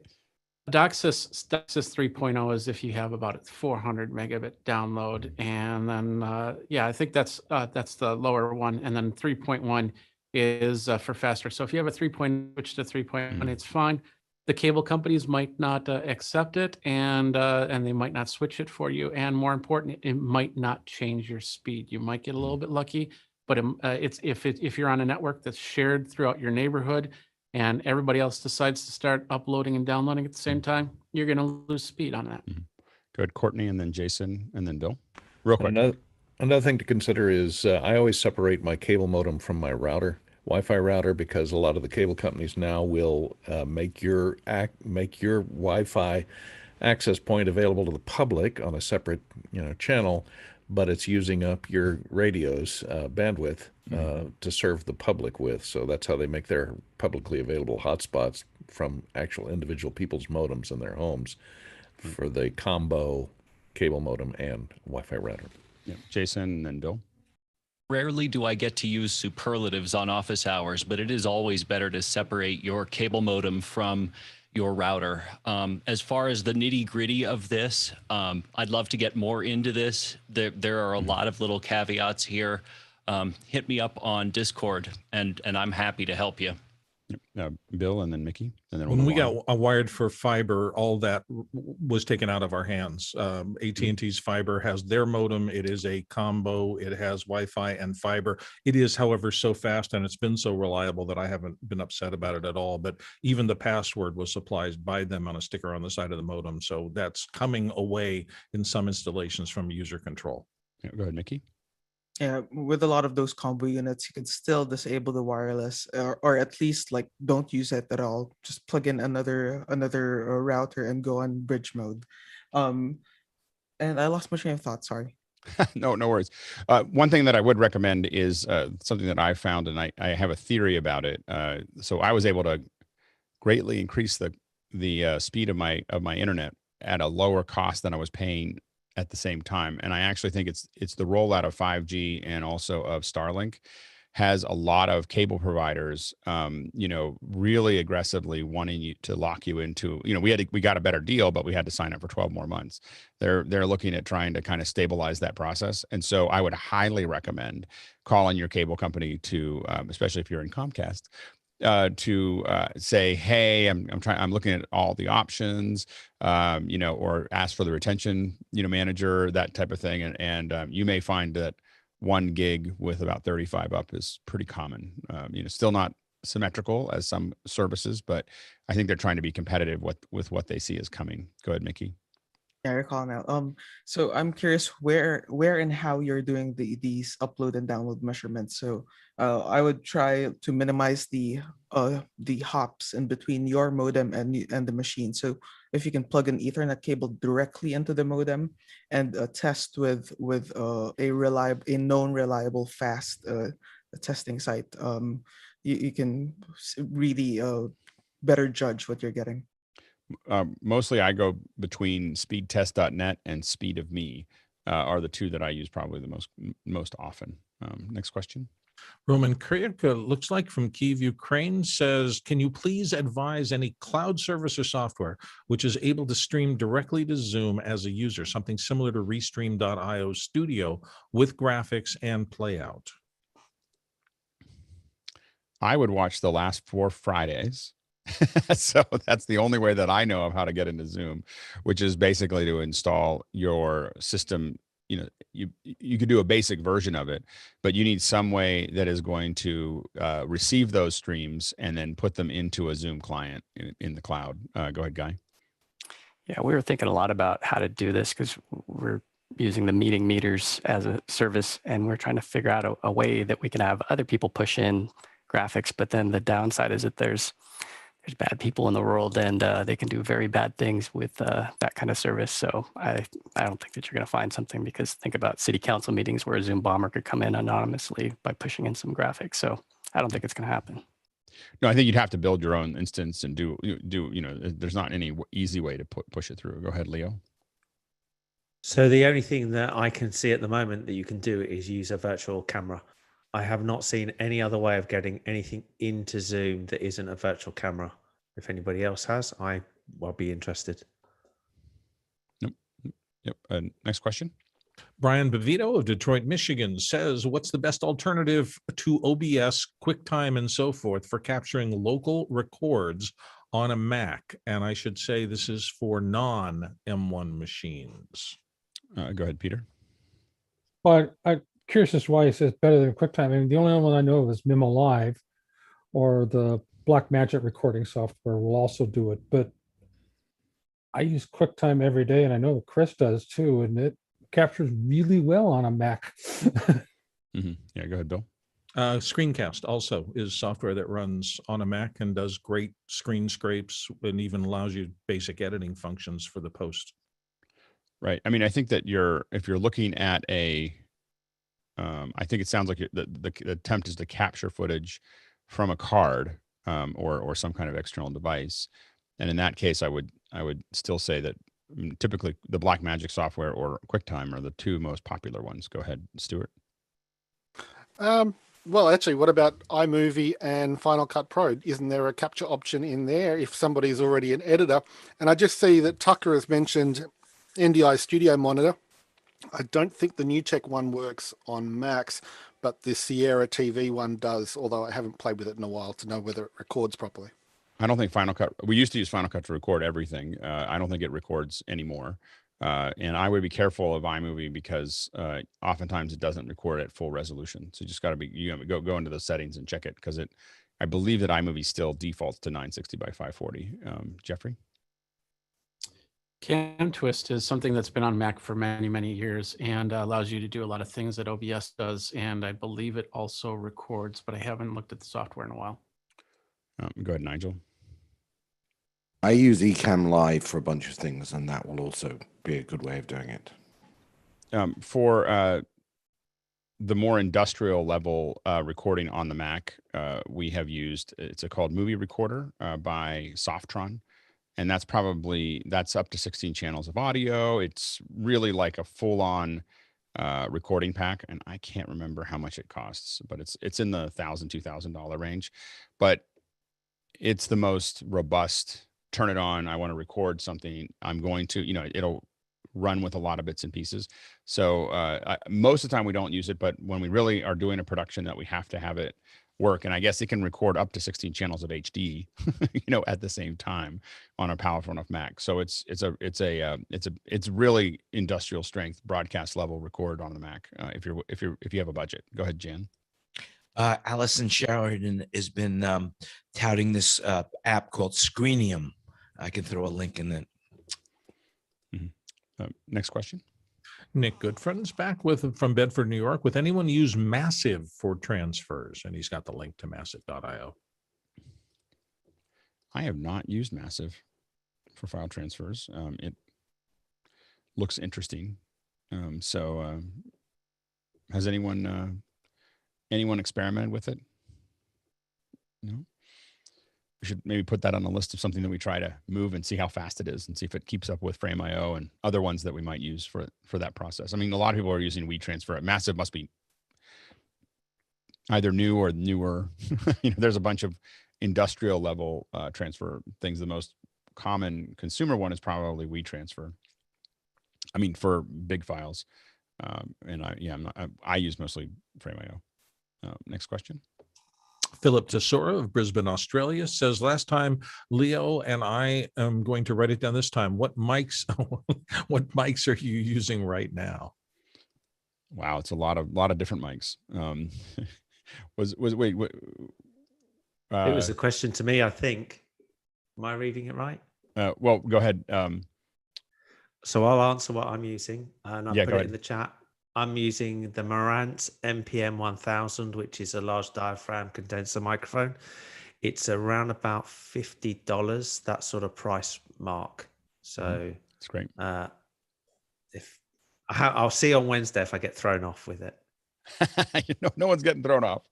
DOCSIS 3.0 is if you have about a 400 megabit download, and then I think that's the lower one, and then 3.1 is for faster. So if you have a 3.0 switch to 3.1, it's fine. The cable companies might not accept it, and they might not switch it for you. And more important, it might not change your speed. You might get a little bit lucky, but it's if you're on a network that's shared throughout your neighborhood, and everybody else decides to start uploading and downloading at the same time, you're going to lose speed on that. Good, Courtney, and then Jason, and then Bill. Real quick. Another thing to consider is I always separate my cable modem from my Wi-Fi router, because a lot of the cable companies now will make your Wi-Fi access point available to the public on a separate channel, but it's using up your radio's bandwidth to serve the public with. So that's how they make their publicly available hotspots from actual individual people's modems in their homes for the combo cable modem and Wi-Fi router. Yeah. Jason and then Bill. Rarely do I get to use superlatives on office hours, but it is always better to separate your cable modem from your router. As far as the nitty gritty of this, I'd love to get more into this. There are a lot of little caveats here. Hit me up on Discord, and I'm happy to help you. Bill, and then Mickey, and then when we got wired for fiber, all that was taken out of our hands. AT&T's fiber has their modem. It is a combo. It has Wi-Fi and fiber. It is, however, so fast, and it's been so reliable that I haven't been upset about it at all. But even the password was supplied by them on a sticker on the side of the modem. So that's coming away in some installations from user control. Yeah, go ahead, Mickey. Yeah, with a lot of those combo units, you can still disable the wireless, or at least like don't use it at all. Just plug in another router and go on bridge mode. And I lost my train of thought. Sorry. No worries. One thing that I would recommend is something that I found, and I have a theory about it. So I was able to greatly increase the speed of my internet at a lower cost than I was paying at the same time. And I actually think it's the rollout of 5G and also of Starlink has a lot of cable providers, really aggressively wanting you to lock you into, we got a better deal, but we had to sign up for 12 more months. They're looking at trying to kind of stabilize that process. And so I would highly recommend calling your cable company to, especially if you're in Comcast, to say, hey, I'm looking at all the options, or ask for the retention, manager, that type of thing. And you may find that 1 gig with about 35 up is pretty common. Still not symmetrical as some services, but I think they're trying to be competitive with what they see is coming. Go ahead, Mickey. Yeah, I recall now. So I'm curious where and how you're doing these upload and download measurements. So I would try to minimize the hops in between your modem and the machine. So if you can plug an Ethernet cable directly into the modem and test with a known reliable fast testing site, you can really better judge what you're getting. Mostly I go between speedtest.net and Speed of Me are the two that I use probably the most often. Next question. Roman Kryka, looks like from Kyiv, Ukraine, says, can you please advise any cloud service or software which is able to stream directly to Zoom as a user, something similar to Restream.io Studio with graphics and playout? I would watch the last 4 Fridays. So that's the only way that I know of how to get into Zoom, which is basically to install your system. You know, you could do a basic version of it, but you need some way that is going to receive those streams and then put them into a Zoom client in the cloud. Go ahead, Guy. Yeah, we were thinking a lot about how to do this because we're using the Meetingmeters as a service, and we're trying to figure out a way that we can have other people push in graphics. But then the downside is that there's bad people in the world, and they can do very bad things with that kind of service. So I don't think that you're going to find something, because think about city council meetings where a Zoom bomber could come in anonymously by pushing in some graphics. So I don't think it's going to happen. No, I think you'd have to build your own instance and do there's not any easy way to push it through. Go ahead, Leo. So the only thing that I can see at the moment that you can do is use a virtual camera. I have not seen any other way of getting anything into Zoom that isn't a virtual camera. If anybody else has, I'll be interested. Yep. Next question. Brian Bevito of Detroit, Michigan says, what's the best alternative to OBS, QuickTime, and so forth for capturing local records on a Mac? And I should say this is for non-M1 machines. Go ahead, Peter. Well, I'm curious as to why he says better than QuickTime. I mean, the only one I know of is Mimo Live, or the Blackmagic recording software will also do it. But I use QuickTime every day, and I know Chris does too, and it captures really well on a Mac. Mm-hmm. Yeah, go ahead, Bill. Screencast also is software that runs on a Mac and does great screen scrapes and even allows you basic editing functions for the post. Right. I mean, I think that if you're looking at I think it sounds like the attempt is to capture footage from a card or some kind of external device. And in that case, I would still say that typically the Blackmagic software or QuickTime are the two most popular ones. Go ahead, Stuart. Well, actually, what about iMovie and Final Cut Pro? Isn't there a capture option in there if somebody's already an editor? And I just see that Tucker has mentioned NDI Studio Monitor. I don't think the NewTek one works on Macs, but the Sierra TV one does, although I haven't played with it in a while to know whether it records properly. I don't think Final Cut, we used to use Final Cut to record everything. I don't think it records anymore. And I would be careful of iMovie because oftentimes it doesn't record at full resolution. So you just got to go into the settings and check it, because I believe that iMovie still defaults to 960 by 540. Jeffrey? Cam Twist is something that's been on Mac for many, many years and allows you to do a lot of things that OBS does. And I believe it also records, but I haven't looked at the software in a while. Go ahead, Nigel. I use Ecamm Live for a bunch of things, and that will also be a good way of doing it. For the more industrial level recording on the Mac, we have used, it's called Movie Recorder by Softron. And that's up to 16 channels of audio. It's really like a full-on recording pack, and I can't remember how much it costs, but it's in the $1,000, $2,000 range. But it's the most robust. Turn it on. I want to record something. I'm going to, it'll run with a lot of bits and pieces. So most of the time we don't use it, but when we really are doing a production that we have to have it work, and I guess it can record up to 16 channels of HD, at the same time on a powerful enough Mac. So it's really industrial strength broadcast level record on the Mac if you have a budget. Go ahead, Jan. Allison Sheridan has been touting this app called Screenium. I can throw a link in it. Next question. Nick Goodfriend's back from Bedford, New York. With anyone use Massive for transfers? And he's got the link to massive.io. I have not used Massive for file transfers. It looks interesting. Has anyone experimented with it? No. We should maybe put that on the list of something that we try to move and see how fast it is and see if it keeps up with Frame.io and other ones that we might use for that process. I mean, a lot of people are using WeTransfer. Massive must be either new or newer. There's a bunch of industrial level transfer things. The most common consumer one is probably WeTransfer. I mean, for big files. I use mostly Frame.io. Next question. Philip Tesora of Brisbane, Australia says, last time Leo and I am going to write it down this time. What mics are you using right now? Wow, it's a lot of different mics. Wait, it was a question to me, I think. Am I reading it right? Well, go ahead. So I'll answer what I'm using, and I'll put it ahead. in the chat. I'm using the Marantz MPM 1000, which is a large diaphragm condenser microphone. It's around about $50, that sort of price mark. So it's great. I'll see on Wednesday if I get thrown off with it. No one's getting thrown off.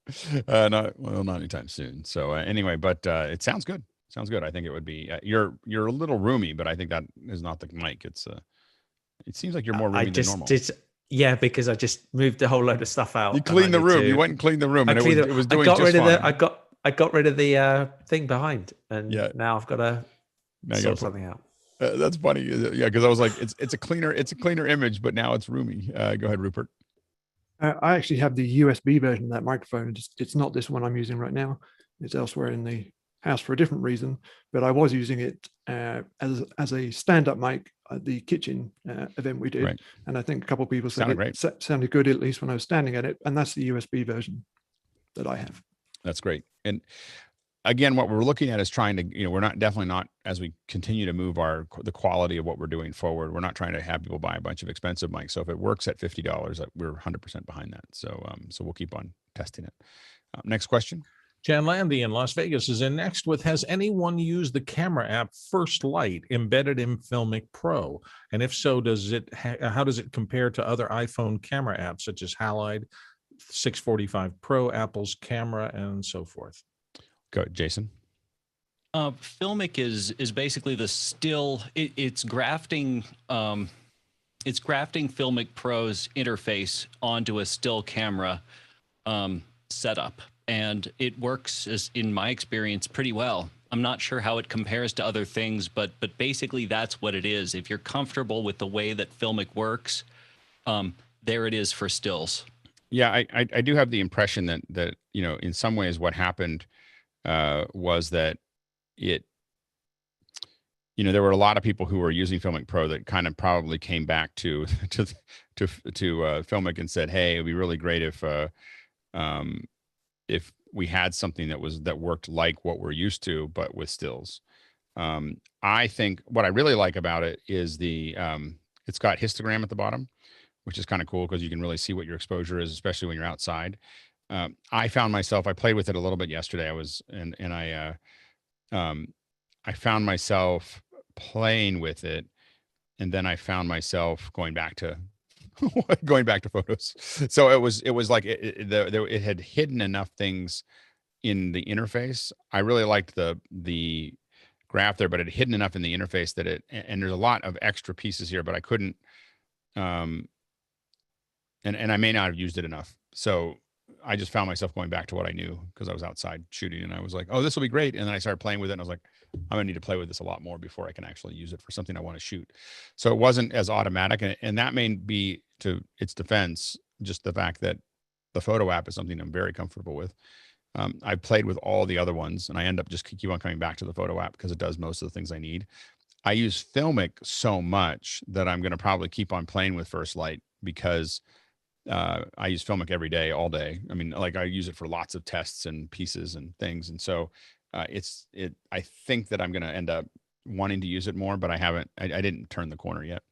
Not anytime soon. So anyway, but it sounds good. Sounds good. I think it would be. You're a little roomy, but I think that is not the mic. It seems like you're more roomy than normal. Yeah, because I just moved a whole load of stuff out. You cleaned the room. You went and cleaned the room, and it was doing just fine. I got rid of the thing behind, and now I've got to sort something out. That's funny. Yeah, because I was like, it's a cleaner image, but now it's roomy. Go ahead, Rupert. I actually have the USB version of that microphone. It's not this one I'm using right now. It's elsewhere in the house for a different reason, but I was using it as a stand-up mic at the kitchen event we did, right. And I think a couple of people said it sounded good, at least when I was standing at it, and that's the USB version that I have. That's great. And again, what we're looking at is trying to, we're definitely not, as we continue to move the quality of what we're doing forward, we're not trying to have people buy a bunch of expensive mics. So if it works at $50, we're 100% behind that. So we'll keep on testing it. Next question. Jan Landy in Las Vegas is in next with, has anyone used the camera app First Light embedded in Filmic Pro? And if so, how does it compare to other iPhone camera apps such as Halide, 645 Pro, Apple's camera, and so forth? Go, Jason. Filmic is basically the still. It's grafting. It's grafting Filmic Pro's interface onto a still camera setup. And it works, as in my experience, pretty well. I'm not sure how it compares to other things, but basically that's what it is. If you're comfortable with the way that Filmic works, there it is for stills. Yeah, I do have the impression that in some ways what happened was that there were a lot of people who were using Filmic Pro that kind of probably came back to Filmic and said, hey, it'd be really great if we had something that worked like what we're used to, but with stills. I think what I really like about it is it's got histogram at the bottom, which is kind of cool because you can really see what your exposure is, especially when you're outside. I found myself, I played with it a little bit yesterday. I found myself playing with it, and then I found myself going back to photos. So it was like it had hidden enough things in the interface. I really liked the graph there, but it had hidden enough in the interface that and there's a lot of extra pieces here, but I couldn't, and I may not have used it enough. So I just found myself going back to what I knew because I was outside shooting, and I was like, oh, this will be great. And then I started playing with it, and I was like, I'm gonna need to play with this a lot more before I can actually use it for something I want to shoot. So it wasn't as automatic, and that may be, to its defense, just the fact that the photo app is something I'm very comfortable with. I've played with all the other ones, and I end up just keep on coming back to the photo app because it does most of the things I need. I use Filmic so much that I'm going to probably keep on playing with First Light because I use Filmic every day, all day. I mean, like I use it for lots of tests and pieces and things. And so I think that I'm going to end up wanting to use it more, but I didn't turn the corner yet.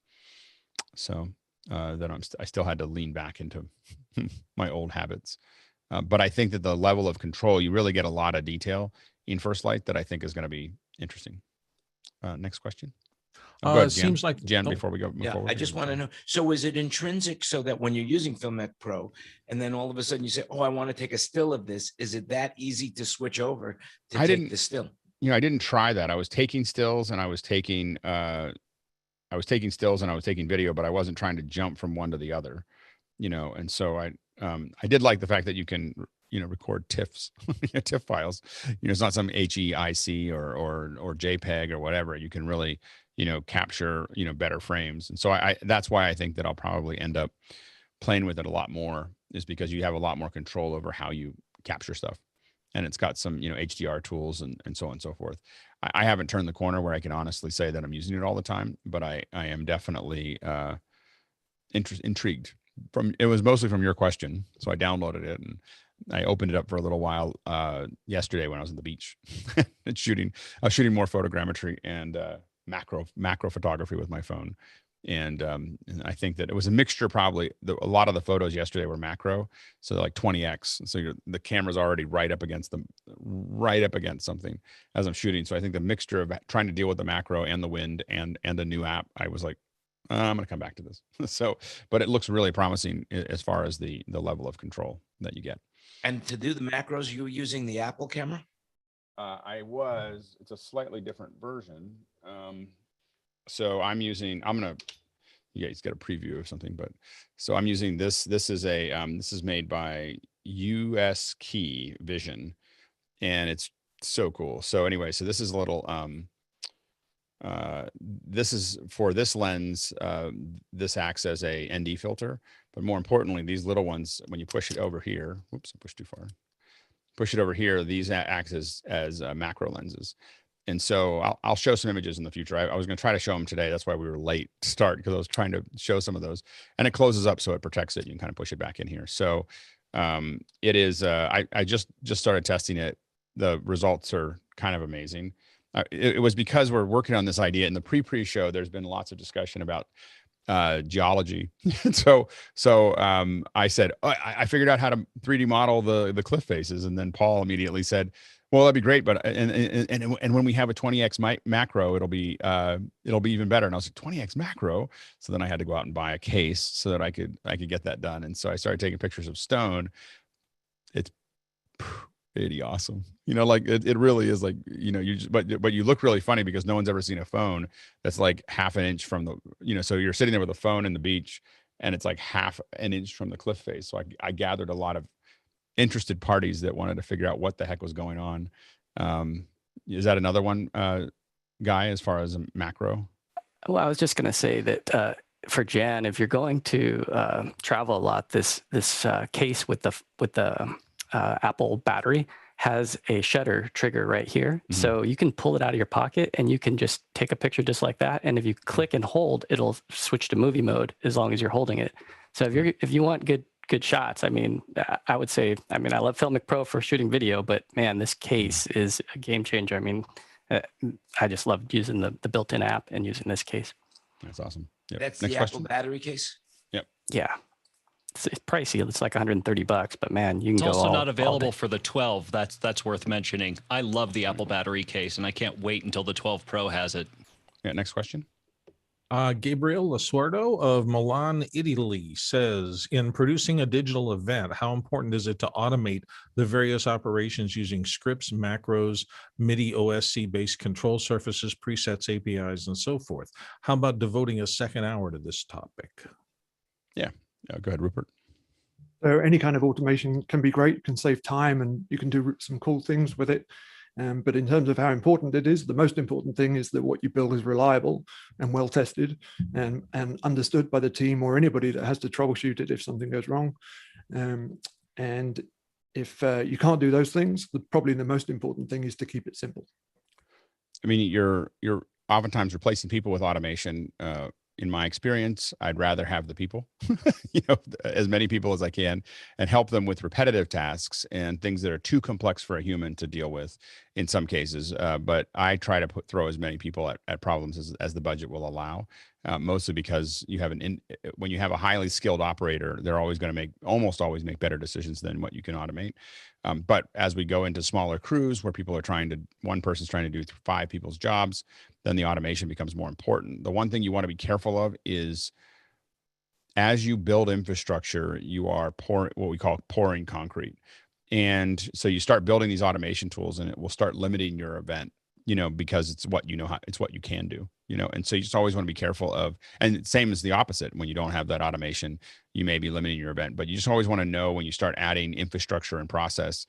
So that I still had to lean back into my old habits. But I think that the level of control, you really get a lot of detail in First Light that I think is going to be interesting. Next question. Go ahead, It seems like Jen, before we go. Yeah, forward I just here. want to know. So is it intrinsic so that when you're using Filmic Pro and then all of a sudden you say, oh, I want to take a still of this, is it that easy to switch over to take the still? I didn't try that. I was taking stills and I was taking stills and I was taking video, but I wasn't trying to jump from one to the other, and so I did like the fact that you can record TIFFs, TIFF files. It's not some HEIC or JPEG or whatever. You can really capture better frames, and so I that's why I think that I'll probably end up playing with it a lot more, is because you have a lot more control over how you capture stuff, and it's got some HDR tools and so on and so forth. I haven't turned the corner where I can honestly say that I'm using it all the time, but I am definitely intrigued. It was mostly from your question, so I downloaded it and I opened it up for a little while yesterday when I was on the beach and shooting. I was shooting more photogrammetry and macro photography with my phone, and I think that it was a mixture. Probably a lot of the photos yesterday were macro, so like 20x. So the camera's already right up against something as I'm shooting. So I think the mixture of trying to deal with the macro and the wind and the new app, I was like, I'm going to come back to this. So, but it looks really promising as far as the level of control that you get. And to do the macros, you were using the Apple camera? It's a slightly different version. So you guys get a preview of something, but so I'm using this. This is made by US Key Vision, and it's so cool. So anyway, so this is a little, this is for this lens. This acts as a ND filter, but more importantly, these little ones, when you push it over here, whoops, I pushed too far. Push it over here. These act as macro lenses. And so I'll show some images in the future. I was going to try to show them today. That's why we were late to start, because I was trying to show some of those, and it closes up so it protects it. You can kind of push it back in here. So it is, I just started testing it. The results are kind of amazing. It was because we're working on this idea in the pre-show. There's been lots of discussion about geology. so I said, I figured out how to 3D model the cliff faces. And then Paul immediately said, well, that'd be great. But, and when we have a 20X macro, it'll be even better. And I was like, 20X macro. So then I had to go out and buy a case so that I could get that done. And so I started taking pictures of stone. It's pretty awesome. Like it really is, like, but you look really funny because no one's ever seen a phone that's like half an inch from the, so you're sitting there with a phone in the beach and it's like half an inch from the cliff face. So I gathered a lot of interested parties that wanted to figure out what the heck was going on. Is that another one, Guy, as far as a macro? Well, I was just going to say that for Jan, if you're going to travel a lot, this case with the Apple battery has a shutter trigger right here. Mm-hmm. So you can pull it out of your pocket and you can just take a picture just like that. And if you click and hold, it'll switch to movie mode as long as you're holding it. So if you want good shots, I mean, I would say, I love Filmic Pro for shooting video, but man, this case is a game changer. I mean, I just love using the built-in app and using this case. That's awesome. Yep. That's Next the question. Apple battery case? Yep. Yeah. It's pricey. It's like $130, but man, you can go. It's also all, not available for the 12. That's worth mentioning. I love the Apple battery case, and I can't wait until the 12 Pro has it. Yeah. Next question. Gabriel Lasuardo of Milan, Italy says, in producing a digital event, how important is it to automate the various operations using scripts, macros, MIDI OSC-based control surfaces, presets, APIs, and so forth? How about devoting a second hour to this topic? Yeah. Go ahead, Rupert. So any kind of automation can be great, can save time, and you can do some cool things with it. But in terms of how important it is, the most important thing is that what you build is reliable and well tested and understood by the team or anybody that has to troubleshoot it if something goes wrong. And if you can't do those things, probably the most important thing is to keep it simple. I mean, you're oftentimes replacing people with automation. In my experience, I'd rather have the people, as many people as I can, and help them with repetitive tasks and things that are too complex for a human to deal with in some cases. But I try to throw as many people at problems as the budget will allow. mostly because you have when you have a highly skilled operator, they're always going to almost always make better decisions than what you can automate. But as we go into smaller crews where one person's trying to do 5 people's jobs, then the automation becomes more important. The one thing you want to be careful of is as you build infrastructure, you are what we call pouring concrete. And so you start building these automation tools and it will start limiting your event, because it's what it's what you can do, and so you just always want to be careful of, and same as the opposite. When you don't have that automation, you may be limiting your event, but you just always want to know when you start adding infrastructure and process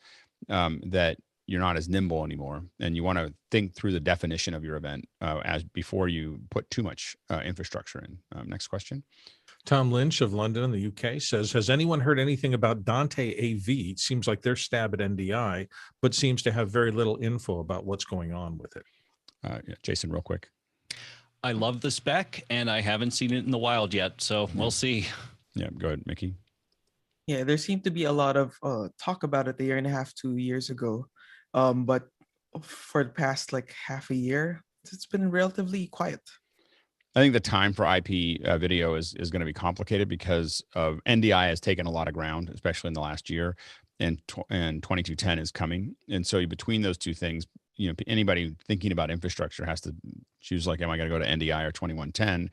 that you're not as nimble anymore. And you want to think through the definition of your event before you put too much infrastructure in. Next question. Tom Lynch of London in the UK says, has anyone heard anything about Dante AV? It seems like they're stab at NDI, but seems to have very little info about what's going on with it. Yeah, Jason, real quick. I love the spec and I haven't seen it in the wild yet, so we'll see. Yeah, go ahead, Mickey. Yeah, there seemed to be a lot of talk about it a year and a half, 2 years ago. But for the past like half a year, it's been relatively quiet. I think the time for IP video is going to be complicated because of NDI has taken a lot of ground, especially in the last year, and 2210 is coming. And so between those two things, anybody thinking about infrastructure has to choose, like, am I going to go to NDI or 2110?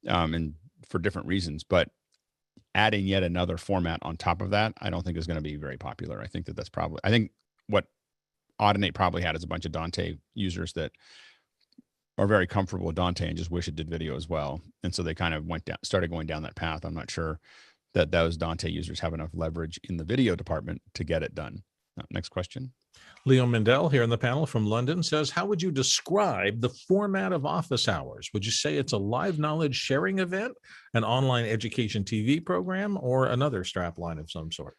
And for different reasons. But adding yet another format on top of that, I don't think is going to be very popular. I think I think what Audinate probably had is a bunch of Dante users that are very comfortable with Dante and just wish it did video as well. And so they kind of started going down that path. I'm not sure that those Dante users have enough leverage in the video department to get it done. Next question. Leo Mendel here in the panel from London says, how would you describe the format of office hours? Would you say it's a live knowledge sharing event, an online education TV program, or another strap line of some sort?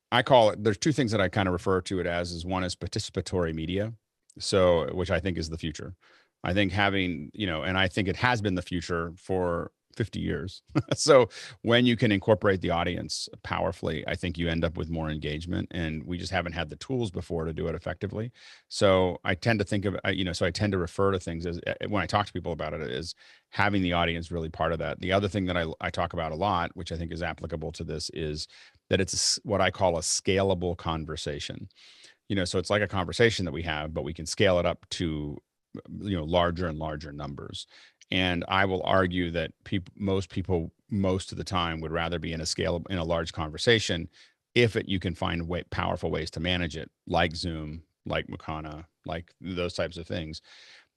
I call it, there's two things that I kind of refer to it as. One is participatory media. So, which I think is the future. I think having, and I think it has been the future for 50 years. So when you can incorporate the audience powerfully, I think you end up with more engagement, and we just haven't had the tools before to do it effectively. So I tend to think of, so I tend to refer to things as, when I talk to people about it, is having the audience really part of that. The other thing that I talk about a lot, which I think is applicable to this, is that it's what I call a scalable conversation. So it's like a conversation that we have, but we can scale it up to, larger and larger numbers. And I will argue that most people, most of the time, would rather be in a large conversation if you can find powerful ways to manage it, like Zoom, like Makana, like those types of things.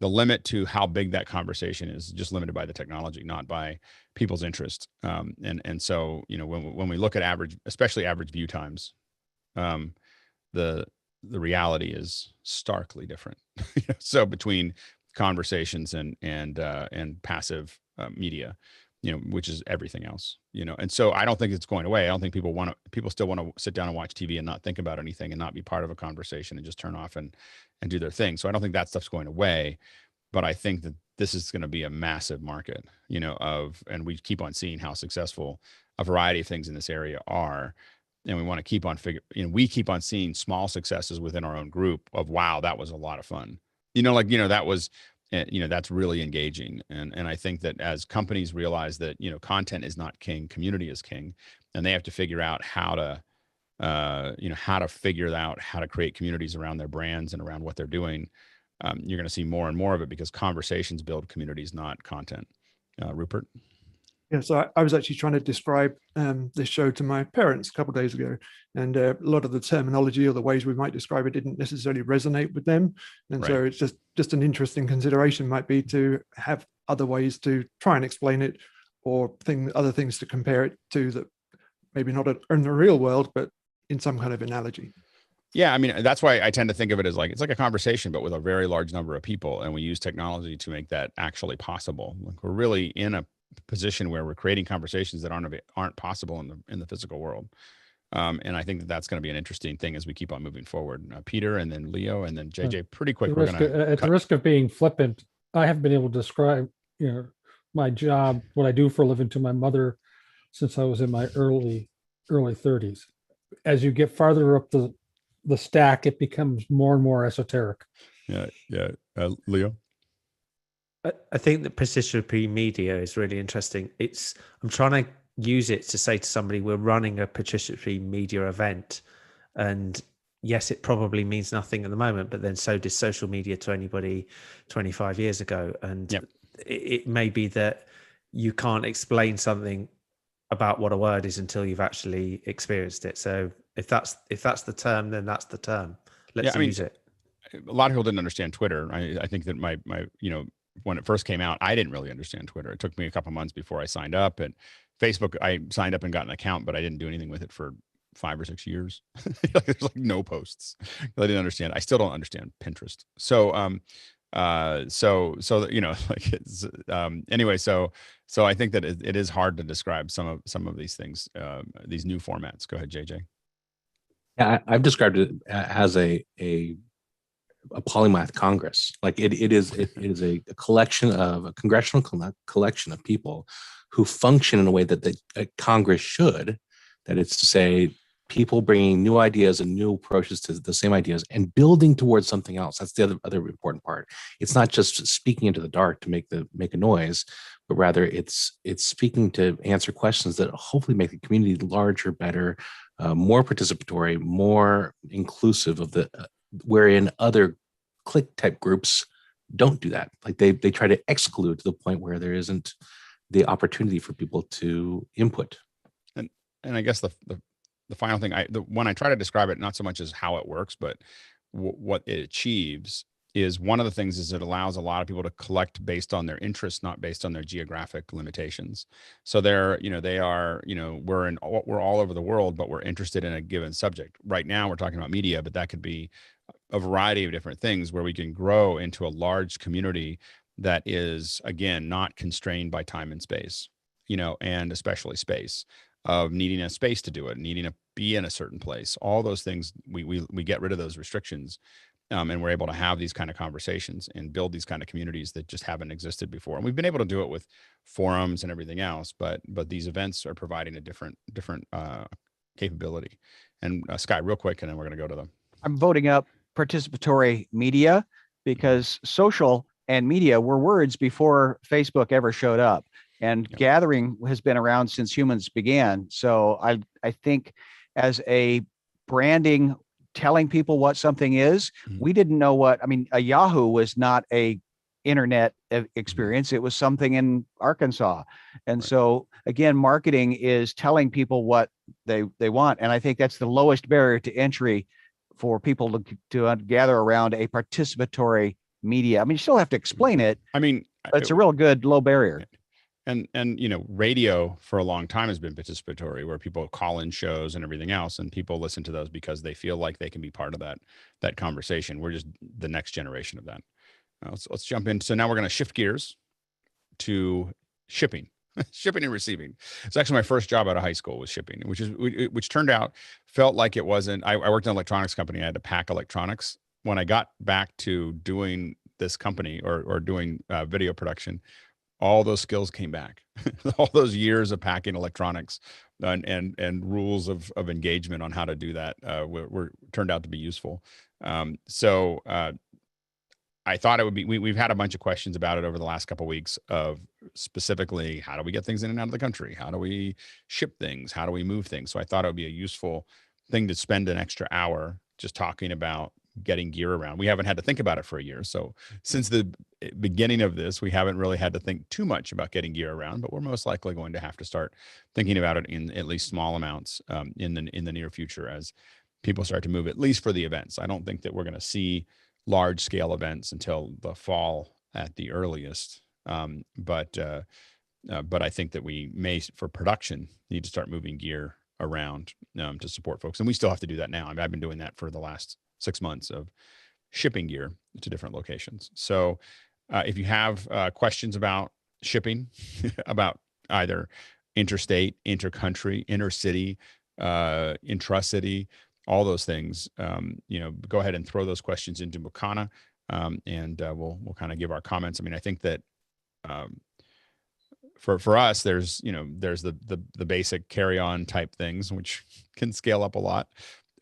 The limit to how big that conversation is just limited by the technology, not by people's interest. And so, when we look at especially average view times, the reality is starkly different. So between conversations and passive media, which is everything else, and so I don't think it's going away. I don't think people still want to sit down and watch TV and not think about anything and not be part of a conversation and just turn off and do their thing. So I don't think that stuff's going away, but I think that this is going to be a massive market, and we keep on seeing how successful a variety of things in this area are. And we want to keep on we keep on seeing small successes within our own group of, wow, that was a lot of fun. That was, that's really engaging. And I think that as companies realize that, content is not king, community is king, and they have to figure out how to figure out how to create communities around their brands and around what they're doing. You're going to see more and more of it because conversations build communities, not content. Rupert? Yeah, so I was actually trying to describe this show to my parents a couple of days ago, and a lot of the terminology or the ways we might describe it didn't necessarily resonate with them. And so it's just an interesting consideration might be to have other ways to try and explain it, or other things to compare it to that maybe not in the real world, but in some kind of analogy. Yeah, I mean, that's why I tend to think of it as it's like a conversation, but with a very large number of people, and we use technology to make that actually possible. Like, we're really in a position where we're creating conversations that aren't possible in the physical world, and I think that that's going to be an interesting thing as we keep on moving forward. Peter, and then Leo, and then JJ. Pretty quick, At the risk of being flippant, I have been able to describe my job, what I do for a living, to my mother since I was in my early 30s. As you get farther up the stack, it becomes more and more esoteric. Yeah. Leo? I think that participatory media is really interesting. I'm trying to use it to say to somebody, we're running a participatory media event, and yes, it probably means nothing at the moment, but then so did social media to anybody 25 years ago. And it may be that you can't explain something about what a word is until you've actually experienced it. So if that's the term, then that's the term. Let's use it. A lot of people didn't understand Twitter. I think that my when it first came out, I didn't really understand Twitter. It took me a couple months before I signed up. And Facebook, I signed up and got an account, but I didn't do anything with it for 5 or 6 years. There's like no posts. I didn't understand. I still don't understand Pinterest. So like it's, anyway, so I think that it is hard to describe some of these things, these new formats. Go ahead, JJ. Yeah, I've described it as a polymath Congress. Like it is a collection of a congressional collection of people who function in a way that a Congress should. That it's to say, people bringing new ideas and new approaches to the same ideas and building towards something else. That's the other important part. It's not just speaking into the dark to make a noise, but rather it's speaking to answer questions that hopefully make the community larger, better, more participatory, more inclusive of the wherein other click type groups don't do that. Like they try to exclude to the point where there isn't the opportunity for people to input. And I guess the final thing, when I try to describe it, not so much as how it works, but what it achieves is, one of the things is it allows a lot of people to collect based on their interests, not based on their geographic limitations. So we're all over the world, but we're interested in a given subject. Right now we're talking about media, but that could be a variety of different things where we can grow into a large community that is, again, not constrained by time and space, and especially space, of needing a space to do it, needing to be in a certain place. All those things, we get rid of those restrictions, and we're able to have these kind of conversations and build these kind of communities that just haven't existed before. And we've been able to do it with forums and everything else, but these events are providing a different capability. And Sky, real quick, and then we're going to go to them. I'm voting up participatory media, because social and media were words before Facebook ever showed up. And gathering has been around since humans began. So I think as a branding, telling people what something is, we didn't know a Yahoo was not a internet experience. It was something in Arkansas. And so again, marketing is telling people what they want. And I think that's the lowest barrier to entry for people to gather around a participatory media. You still have to explain it. But it's a real good low barrier. And radio for a long time has been participatory, where people call in shows and everything else, and people listen to those because they feel like they can be part of that conversation. We're just the next generation of that. Let's jump in. So now we're going to shift gears to shipping. Shipping and receiving. It's actually my first job out of high school was shipping, which turned out, felt like it wasn't. I worked in an electronics company. I had to pack electronics. When I got back to doing this company or doing video production, all those skills came back. All those years of packing electronics and rules of engagement on how to do that were turned out to be useful. So I thought it would be, we've had a bunch of questions about it over the last couple of weeks, of specifically, how do we get things in and out of the country? How do we ship things? How do we move things? So I thought it would be a useful thing to spend an extra hour just talking about getting gear around. We haven't had to think about it for a year. So since the beginning of this, we haven't really had to think too much about getting gear around, but we're most likely going to have to start thinking about it in at least small amounts in the near future as people start to move, at least for the events. I don't think that we're going to see large scale events until the fall at the earliest. But I think that we may, for production, need to start moving gear around to support folks. And we still have to do that now. I've been doing that for the last 6 months of shipping gear to different locations. So if you have questions about shipping, about either interstate, intercountry, intercity, intracity, all those things, go ahead and throw those questions into Makana, and we'll kind of give our comments. I think that for us, there's the basic carry-on type things, which can scale up a lot,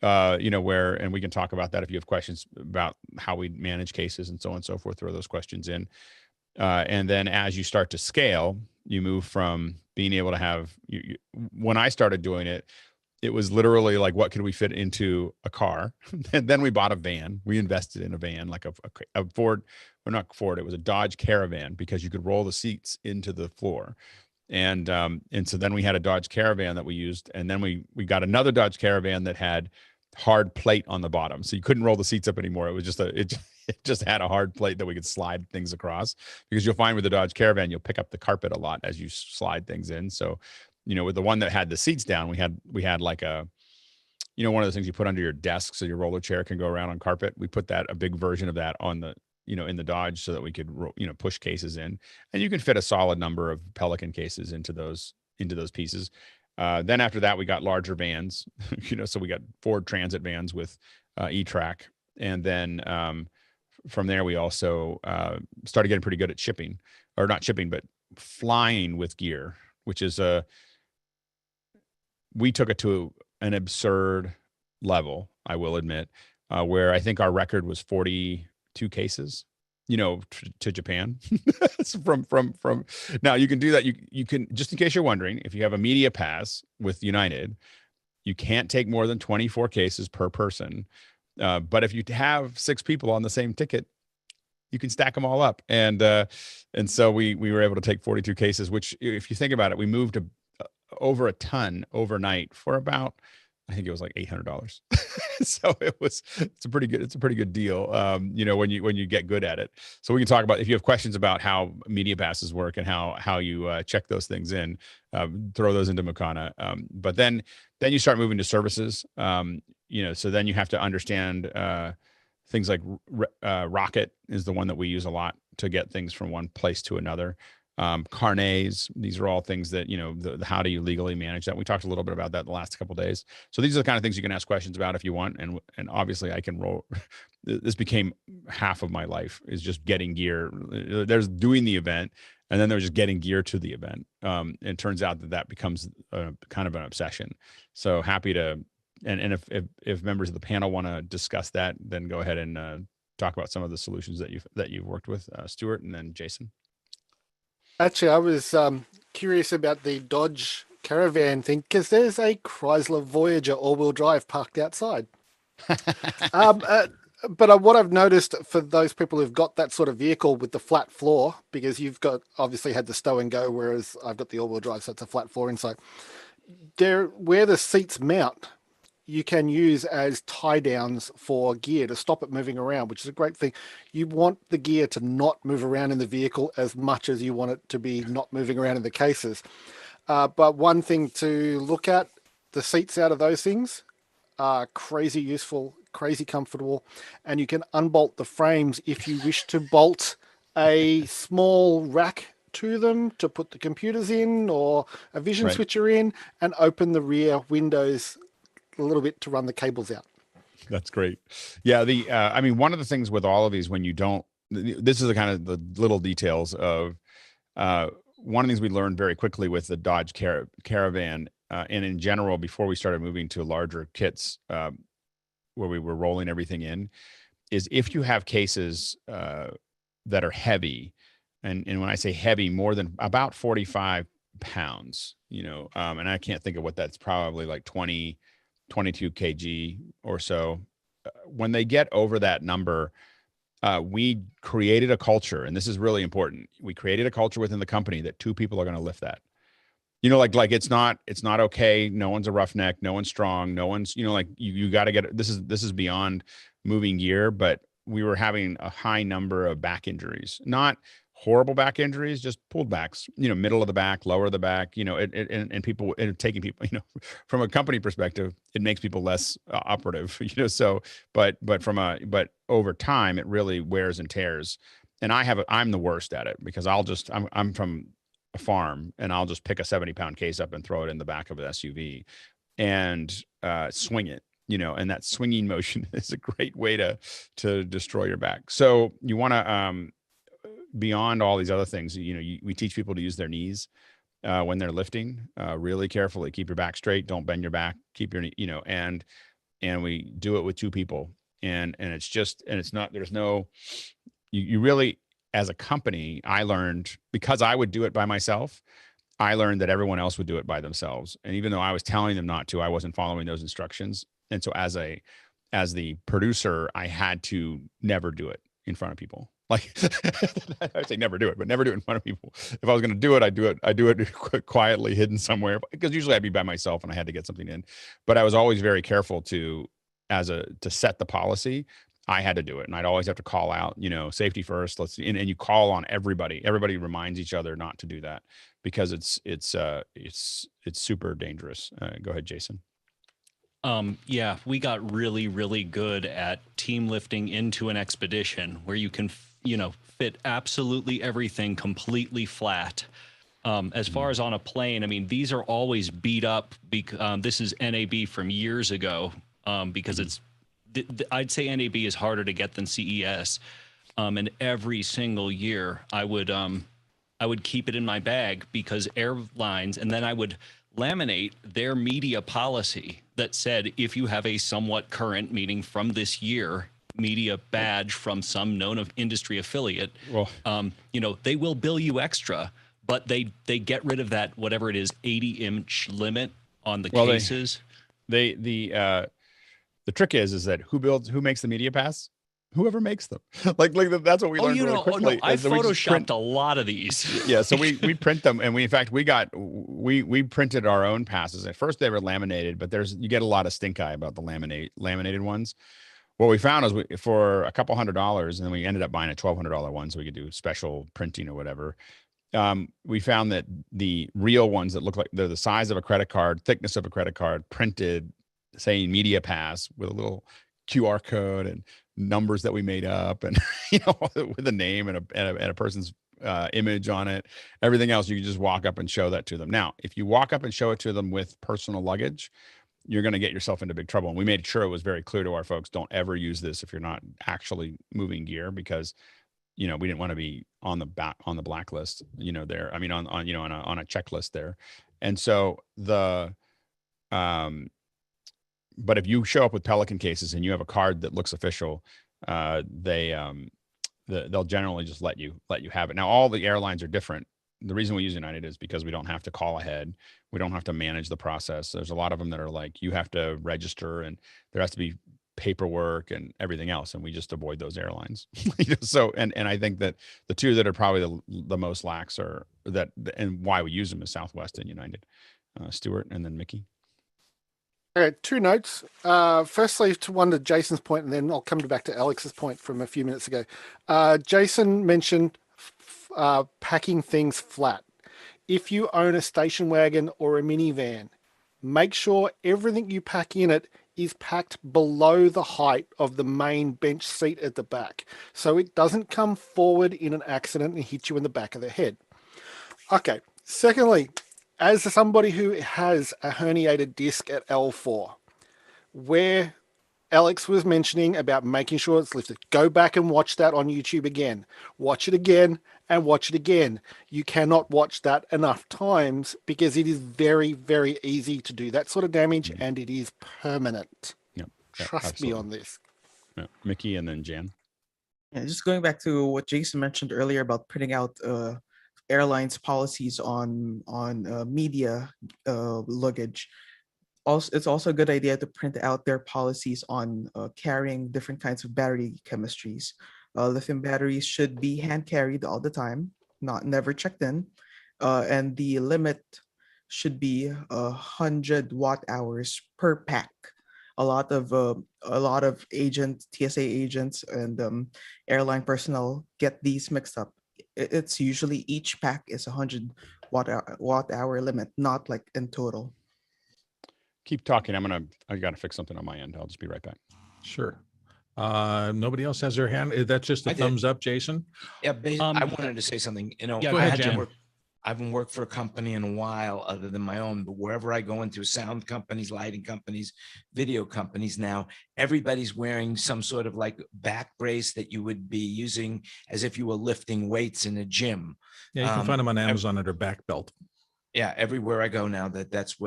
and we can talk about that if you have questions about how we manage cases and so on and so forth. Throw those questions in. And then as you start to scale, you move from being able to have, when I started doing it, it was literally like, what could we fit into a car? And then we bought a van. We invested in a van, like a Ford, or not Ford, it was a Dodge Caravan, because you could roll the seats into the floor. And so then we had a Dodge Caravan that we used. And then we got another Dodge Caravan that had hard plate on the bottom. So you couldn't roll the seats up anymore. It was just it just had a hard plate that we could slide things across, because you'll find with the Dodge Caravan, you'll pick up the carpet a lot as you slide things in. So, with the one that had the seats down, we had like a, one of those things you put under your desk so your roller chair can go around on carpet. We put a big version of that on the, in the Dodge, so that we could, push cases in, and you can fit a solid number of Pelican cases into those pieces. Then after that, we got larger vans, so we got Ford Transit vans with E-Track. And then from there, we also started getting pretty good at shipping, or not shipping, but flying with gear, which is we took it to an absurd level, I will admit, where I think our record was 42 cases, to Japan. from now, you can do that. You can, just in case you're wondering, if you have a media pass with United, you can't take more than 24 cases per person. But if you have 6 people on the same ticket, you can stack them all up. And so we were able to take 42 cases, which, if you think about it, we moved over a ton overnight for about, I think it was like $800. So it's a pretty good deal. When you get good at it. So we can talk about, if you have questions about how media passes work and how you check those things in, throw those into Makana. But then you start moving to services. So then you have to understand things like Rocket is the one that we use a lot to get things from one place to another. Carnets, these are all things that, the how do you legally manage that? We talked a little bit about that the last couple of days. So these are the kind of things you can ask questions about if you want. And obviously I can roll. This became half of my life, is just getting gear. There's doing the event, and then there's just getting gear to the event. It turns out that becomes kind of an obsession. So happy to, and if members of the panel want to discuss that, then go ahead and talk about some of the solutions that you've worked with, Stuart, and then Jason. Actually, I was curious about the Dodge Caravan thing, because there's a Chrysler Voyager all-wheel drive parked outside. But what I've noticed for those people who've got that sort of vehicle with the flat floor, because you've got obviously had the stow and go, whereas I've got the all-wheel drive, so it's a flat floor inside. Where the seats mount, you can use as tie downs for gear to stop it moving around, which is a great thing. You want the gear to not move around in the vehicle as much as you want it to be not moving around in the cases. But one thing to look at, the seats out of those things are crazy useful, crazy comfortable, and you can unbolt the frames if you wish to bolt a small rack to them to put the computers in, or a vision switcher in, and open the rear windows a little bit to run the cables out. That's great. Yeah. One of the things with all of these, when you don't, this is the kind of the little details of, one of the things we learned very quickly with the Dodge Caravan, and in general, before we started moving to larger kits, where we were rolling everything in, is if you have cases, that are heavy, and when I say heavy, more than about 45 pounds, and I can't think of what that's, probably like 22 kg or so. When they get over that number, we created a culture, and this is really important. We created a culture within the company that 2 people are going to lift that. Like it's not okay. No one's a roughneck. No one's strong. No one's, you got to get, this is beyond moving gear, but we were having a high number of back injuries, not horrible back injuries, just pulled backs, middle of the back, lower of the back, and people, and taking people, from a company perspective, it makes people less operative, but over time, it really wears and tears. And I'm the worst at it, because I'm from a farm, and I'll just pick a 70-pound case up and throw it in the back of an SUV and swing it, and that swinging motion is a great way to destroy your back. So you want to, beyond all these other things, we teach people to use their knees when they're lifting, really carefully. Keep your back straight. Don't bend your back. Keep your knee, and we do it with 2 people. And it's just, and it's not, there's no, you really, as a company, I learned, because I would do it by myself, I learned that everyone else would do it by themselves. And even though I was telling them not to, I wasn't following those instructions. And so as the producer, I had to never do it in front of people. Like I say never do it, but never do it in front of people. If I was going to do it, I do it quietly, hidden somewhere, because usually I'd be by myself and I had to get something in. But I was always very careful to set the policy. I had to do it, and I'd always have to call out, safety first. And you call on everybody. Everybody reminds each other not to do that, because it's super dangerous. Go ahead, Jason. Yeah, we got really, really good at team lifting into an expedition where you can, fit absolutely everything completely flat. As far as on a plane, I mean, these are always beat up. This is NAB from years ago, because I'd say NAB is harder to get than CES. And every single year I would keep it in my bag, because airlines, and then I would laminate their media policy that said, if you have a somewhat current, meaning from this year, media badge from some known industry affiliate, well, they will bill you extra, but they get rid of that, whatever it is, 80-inch limit on the cases. The trick is that who makes the media pass? Whoever makes them. like that's what we learned really quickly. I photoshopped a lot of these. Yeah, so we print them, and we printed our own passes. At first they were laminated, but you get a lot of stink eye about the laminated ones. What we found is for a couple $100, and then we ended up buying a $1,200 one so we could do special printing or whatever. We found that the real ones that look like they're the size of a credit card, thickness of a credit card, printed saying media pass with a little QR code and numbers that we made up, and with a name and a person's image on it. Everything else, you can just walk up and show that to them. Now, if you walk up and show it to them with personal luggage, you're going to get yourself into big trouble. And we made sure it was very clear to our folks, don't ever use this if you're not actually moving gear, because we didn't want to be on the blacklist, on a checklist there. And so but if you show up with Pelican cases and you have a card that looks official, they'll generally just let you have it. Now, all the airlines are different. The reason we use United is because we don't have to call ahead. We don't have to manage the process. There's a lot of them that are like, you have to register and there has to be paperwork and everything else. And we just avoid those airlines. So, and I think that the two that are probably the most lax are that, and why we use them is Southwest and United. Stuart and then Mickey. All right, two notes. Firstly, to Jason's point, and then I'll come back to Alex's point from a few minutes ago. Jason mentioned packing things flat. If you own a station wagon or a minivan, make sure everything you pack in it is packed below the height of the main bench seat at the back, so it doesn't come forward in an accident and hit you in the back of the head. Okay, secondly, as somebody who has a herniated disc at L4, where Alex was mentioning about making sure it's lifted, go back and watch that on YouTube again. Watch it again and watch it again. You cannot watch that enough times because it is very, very easy to do that sort of damage, and it is permanent. Trust me on this. Yeah. Mickey and then Jan. Yeah, just going back to what Jason mentioned earlier about printing out airlines policies on media luggage. Also, it's also a good idea to print out their policies on carrying different kinds of battery chemistries. Lithium batteries should be hand carried all the time, never checked in, and the limit should be 100 watt hours per pack. A lot of TSA agents and airline personnel get these mixed up. It's usually each pack is 100 watt hour limit, not like in total. Keep talking. I got to fix something on my end. I'll just be right back. Sure. Nobody else has their hand. That's just a thumbs up, Jason. Yeah. I wanted to say something. Go ahead, Jan. I haven't worked for a company in a while other than my own, but wherever I go into, sound companies, lighting companies, video companies now, everybody's wearing some sort of like back brace that you would be using as if you were lifting weights in a gym. Yeah, you can find them on Amazon under back belt. Yeah, everywhere I go now, that's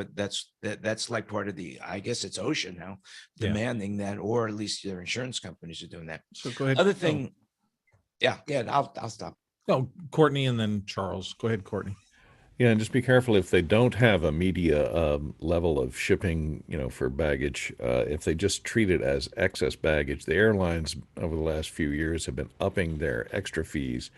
like part of the, I guess it's OSHA now demanding that, or at least their insurance companies are doing that. So go ahead. Other thing, Yeah, I'll stop. Oh, Courtney and then Charles. Go ahead, Courtney. Yeah, and just be careful if they don't have a media level of shipping, for baggage. If they just treat it as excess baggage, the airlines over the last few years have been upping their extra fees,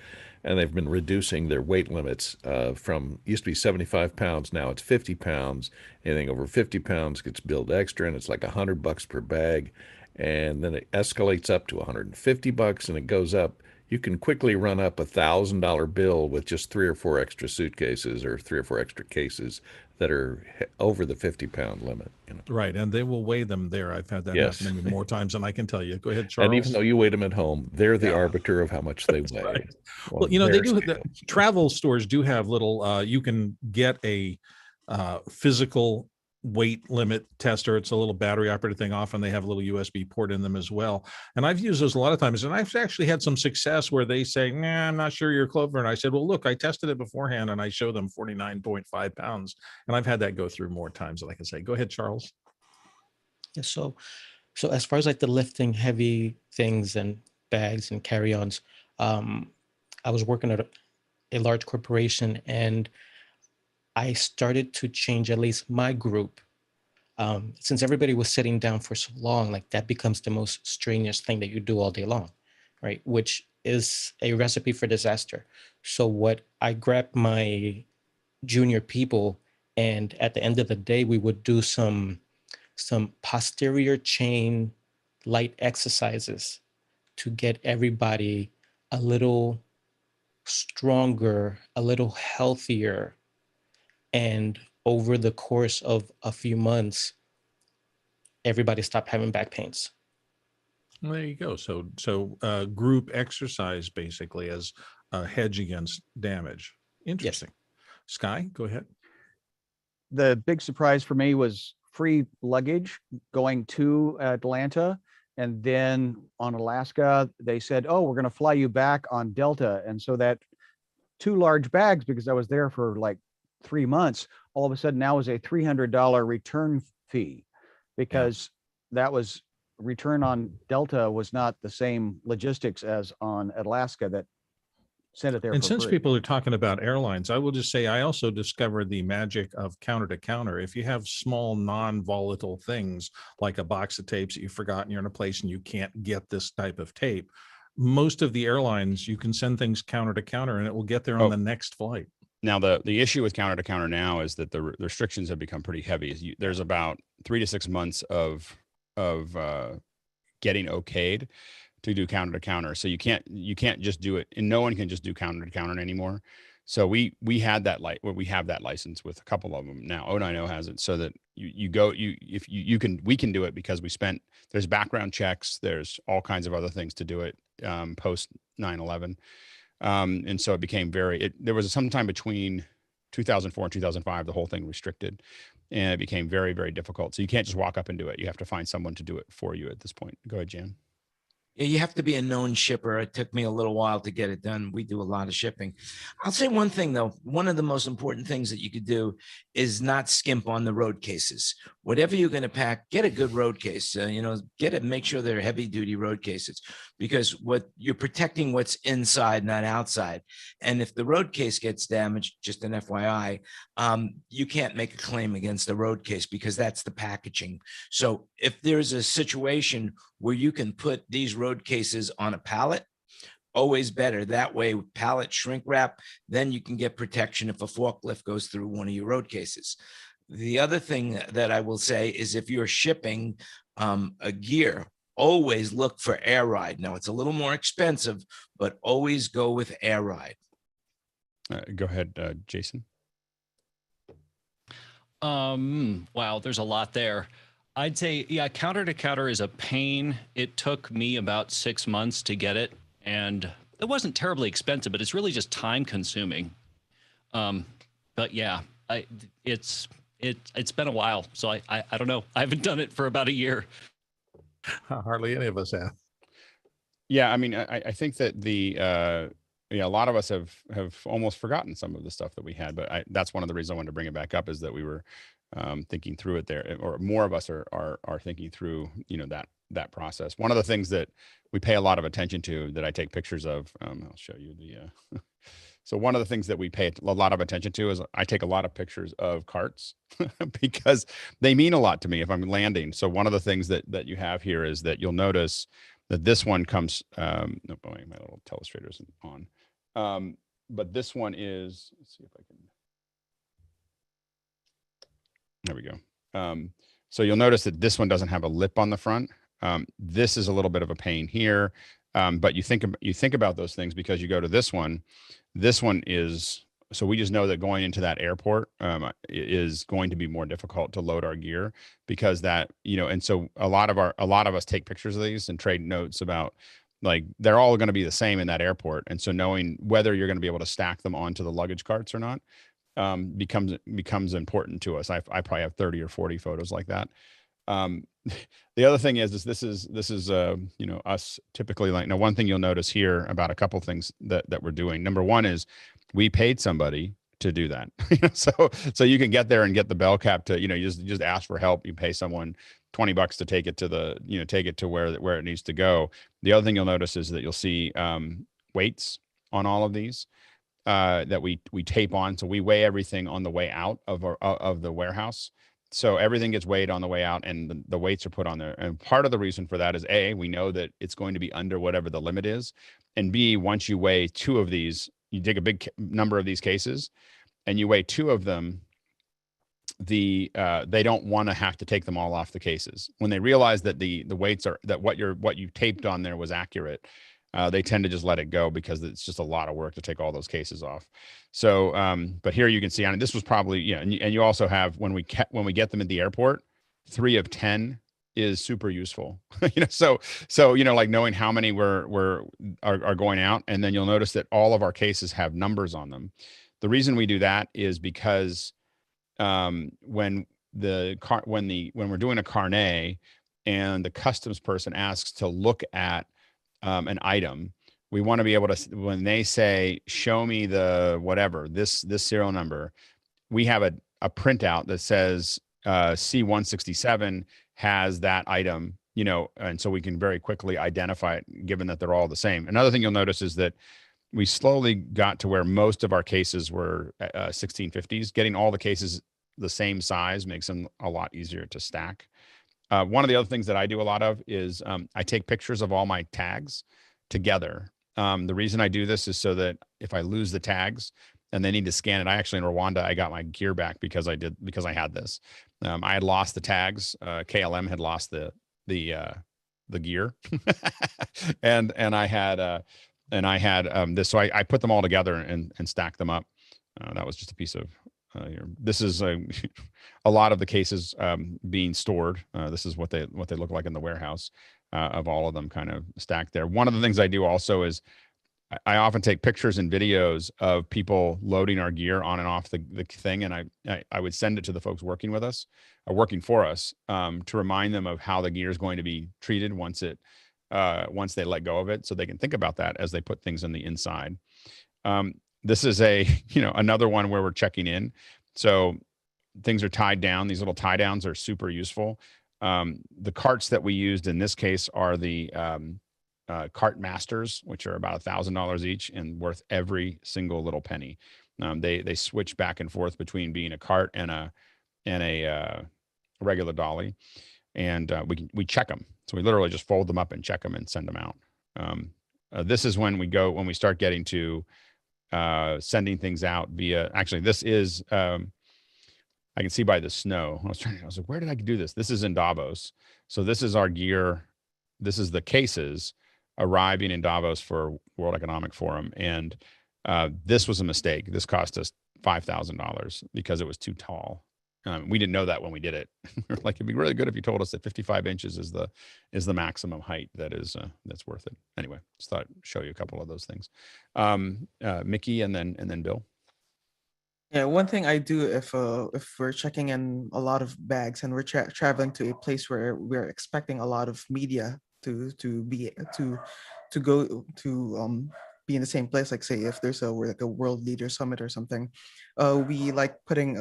and they've been reducing their weight limits from used to be 75 pounds, now it's 50 pounds. Anything over 50 pounds gets billed extra, and it's like $100 per bag, and then it escalates up to $150, and it goes up. You can quickly run up $1,000 bill with just 3 or 4 extra suitcases or 3 or 4 extra cases that are over the 50-pound limit. Right, and they will weigh them there. I've had that Yes. happen to me more times than I can tell you. Go ahead, Charles. And even though you weigh them at home, they're the arbiter of how much they weigh. Right. on Well, they their do. scale. The travel stores do have little. You can get a physical weight limit tester. It's a little battery operated thing. Often they have a little USB port in them as well. And I've used those a lot of times. And I've actually had some success where they say, nah, I'm not sure you're clover. And I said, well, look, I tested it beforehand and I show them 49.5 pounds. And I've had that go through more times than I can say. Go ahead, Charles. Yeah, so as far as like the lifting heavy things and bags and carry-ons, I was working at a large corporation, and I started to change at least my group. Since everybody was sitting down for so long, like that becomes the most strenuous thing that you do all day long, right? Which is a recipe for disaster. So what I grabbed my junior people, and at the end of the day, we would do some posterior chain light exercises to get everybody a little stronger, a little healthier. And over the course of a few months, everybody stopped having back pains. Well, there you go. So group exercise basically as a hedge against damage. Interesting. Yes. Sky, go ahead. The big surprise for me was free luggage going to Atlanta. And then on Alaska, they said, oh, we're going to fly you back on Delta. And so that 2 large bags, because I was there for like 3 months, all of a sudden now is a $300 return fee, because that was return on Delta was not the same logistics as on Alaska that sent it there. And for since free. people are talking about airlines, I will just say I also discovered the magic of counter to counter. If you have small non-volatile things like a box of tapes that you forgot and you're in a place and you can't get this type of tape, most of the airlines, you can send things counter to counter and it will get there on the next flight. Now, the issue with counter to counter now is that the restrictions have become pretty heavy. There's about 3 to 6 months of getting okayed to do counter to counter. So you can't just do it, and no one can just do counter to counter anymore. So we have that license with a couple of them now. 090 has it, so that we can do it because there's background checks, there's all kinds of other things to do it post 9/11. And so it became there was some time between 2004 and 2005, the whole thing restricted, and it became very, very difficult. So you can't just walk up and do it. You have to find someone to do it for you at this point. Go ahead, Jan. Yeah, you have to be a known shipper. It took me a little while to get it done. We do a lot of shipping. I'll say one thing, though. One of the most important things that you could do is not skimp on the road cases. Whatever you're going to pack, get a good road case. Make sure they're heavy duty road cases, because what you're protecting what's inside, not outside. And if the road case gets damaged, just an FYI, you can't make a claim against the road case because that's the packaging. So if there's a situation where you can put these road cases on a pallet, always better. That way, pallet shrink wrap, then you can get protection if a forklift goes through one of your road cases. The other thing that I will say is if you're shipping a gear, always look for air ride. Now, it's a little more expensive, but always go with air ride. Go ahead, Jason. Wow, there's a lot there. I'd say, yeah, counter to counter is a pain. It took me about 6 months to get it, and it wasn't terribly expensive, but it's really just time consuming. But yeah, it's been a while, so I don't know. I haven't done it for about a year. Hardly any of us have. Yeah, I mean, I think that a lot of us have almost forgotten some of the stuff that we had, but that's one of the reasons I wanted to bring it back up, is that we were thinking through it there, or more of us are thinking through, that process. One of the things that we pay a lot of attention to that I take pictures of, I'll show you the, so one of the things that we pay a lot of attention to is I take a lot of pictures of carts because they mean a lot to me if I'm landing. So one of the things that you have here is that you'll notice that this one comes, no, boy, my little telestrator isn't on. But this one is, let's see if I can, there we go. So you'll notice that this one doesn't have a lip on the front. This is a little bit of a pain here, but you think about those things because you go to this one. This one is, so we just know that going into that airport is going to be more difficult to load our gear because that, and so a lot of us take pictures of these and trade notes about, like, they're all going to be the same in that airport. And so knowing whether you're going to be able to stack them onto the luggage carts or not becomes important to us. I probably have 30 or 40 photos like that. The other thing is this is us typically, like, now one thing you'll notice here about a couple things that we're doing. Number one is we paid somebody to do that. So you can get there and get the bell cap to, you just ask for help. You pay someone $20 to take it to the, take it to where it needs to go. The other thing you'll notice is that you'll see weights on all of these that we tape on. So we weigh everything on the way out of the warehouse. So everything gets weighed on the way out and the weights are put on there. And part of the reason for that is A, we know that it's going to be under whatever the limit is. And B, once you weigh 2 of these, you take a big number of these cases and you weigh 2 of them, they don't want to have to take them all off the cases. When they realize that the weights are, that what you taped on there was accurate, they tend to just let it go because it's just a lot of work to take all those cases off. So, but here you can see on it, this was probably, and you also have, when we get them at the airport, 3 of 10 is super useful. So like knowing how many are going out, and then you'll notice that all of our cases have numbers on them. The reason we do that is because when we're doing a carnet and the customs person asks to look at an item, we want to be able to, when they say, show me the whatever, this serial number, we have a printout that says C167 has that item, and so we can very quickly identify it given that they're all the same. Another thing you'll notice is that we slowly got to where most of our cases were 1650s. Getting all the cases the same size makes them a lot easier to stack. One of the other things that I do a lot of is I take pictures of all my tags together. The reason I do this is so that if I lose the tags and they need to scan it, I actually, in Rwanda, I got my gear back because I had this. I had lost the tags. KLM had lost the gear, and I had this. So I put them all together and stacked them up. That was just a piece of. This is a lot of the cases being stored. This is what they look like in the warehouse of all of them kind of stacked there. One of the things I do also is I often take pictures and videos of people loading our gear on and off the thing, and I would send it to the folks working with us, or working for us, to remind them of how the gear is going to be treated once they let go of it, so they can think about that as they put things on the inside. This is another one where we're checking in. So things are tied down. These little tie downs are super useful. The carts that we used in this case are the cart masters, which are about $1,000 each and worth every single little penny. They switch back and forth between being a cart and a regular dolly, and we check them. So we literally just fold them up and check them and send them out. This is when we start getting to sending things out via, actually, this is, I can see by the snow. I was like, where did I do this? This is in Davos. So this is our gear. This is the cases arriving in Davos for World Economic Forum. And this was a mistake. This cost us $5,000 because it was too tall. We didn't know that when we did it. Like, it'd be really good if you told us that 55 inches is the maximum height that's worth it. Anyway, just thought I'd show you a couple of those things. Mickey and then Bill. Yeah, one thing I do if we're checking in a lot of bags and we're traveling to a place where we're expecting a lot of media to be in the same place, like say if there's a world leader summit or something, we like putting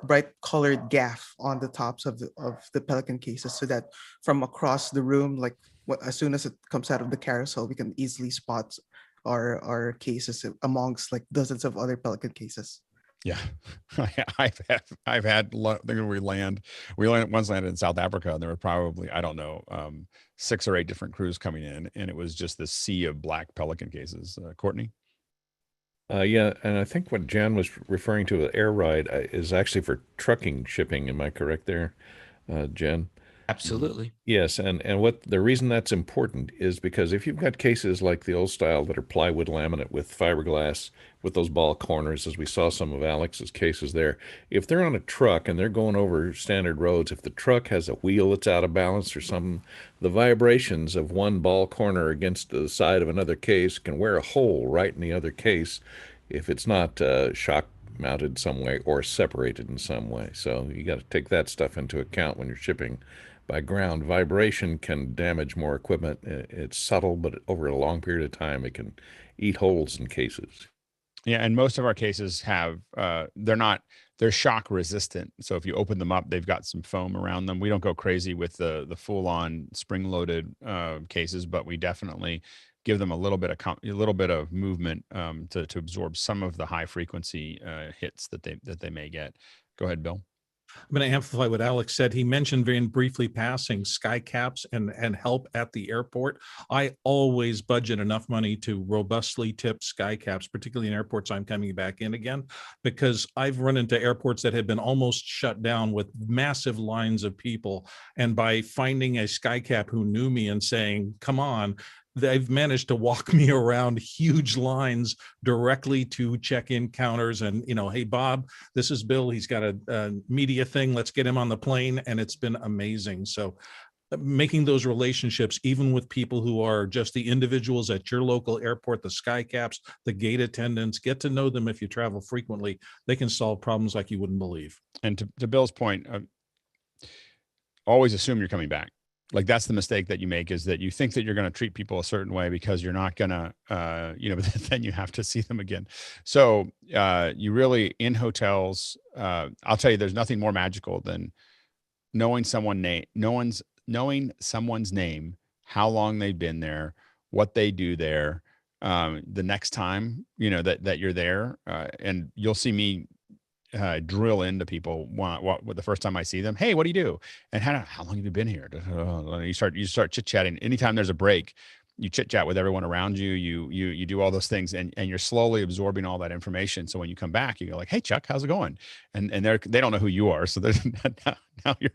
bright colored gaff on the tops of the Pelican cases, so that from across the room, like as soon as it comes out of the carousel, we can easily spot our cases amongst like dozens of other Pelican cases. Yeah, I've had we once landed in South Africa, and there were probably, I don't know, 6 or 8 different crews coming in, and it was just this sea of black Pelican cases. Courtney? Yeah, and I think what Jan was referring to, air ride, is actually for trucking shipping. Am I correct there, Jen? Absolutely. Yes, and what the reason that's important is because if you've got cases like the old style that are plywood laminate with fiberglass with those ball corners, as we saw some of Alex's cases there, if they're on a truck and they're going over standard roads, if the truck has a wheel that's out of balance or something, the vibrations of one ball corner against the side of another case can wear a hole right in the other case if it's not shock mounted some way or separated in some way. So you got to take that stuff into account when you're shipping by ground. Vibration can damage more equipment. It's subtle, but over a long period of time, it can eat holes in cases. Yeah, and most of our cases have they're shock resistant. So if you open them up, they've got some foam around them. We don't go crazy with the full on spring loaded cases, but we definitely give them a little bit of movement to absorb some of the high frequency hits that they may get. Go ahead, Bill. I'm going to amplify what Alex said. He mentioned very briefly passing sky caps and help at the airport. I always budget enough money to robustly tip sky caps, particularly in airports I'm coming back in again, because I've run into airports that have been almost shut down with massive lines of people. And by finding a sky cap who knew me and saying, come on, they've managed to walk me around huge lines directly to check-in counters and, hey, Bob, this is Bill. He's got a media thing. Let's get him on the plane. And it's been amazing. So making those relationships, even with people who are just the individuals at your local airport, the sky caps, the gate attendants, get to know them. If you travel frequently, they can solve problems like you wouldn't believe. And to Bill's point, always assume you're coming back. Like that's the mistake that you make, is that you think that you're going to treat people a certain way because you're not going to, but then you have to see them again. So you really, in hotels, I'll tell you, there's nothing more magical than knowing someone's name, how long they've been there, what they do there, the next time, that you're there, and you'll see me drill into people what the first time I see them. Hey, what do you do? And how long have you been here? You start chit chatting. Anytime there's a break, you chit chat with everyone around you. You do all those things, and you're slowly absorbing all that information. So when you come back, you go like, "Hey, Chuck, how's it going?" And they don't know who you are, so now you're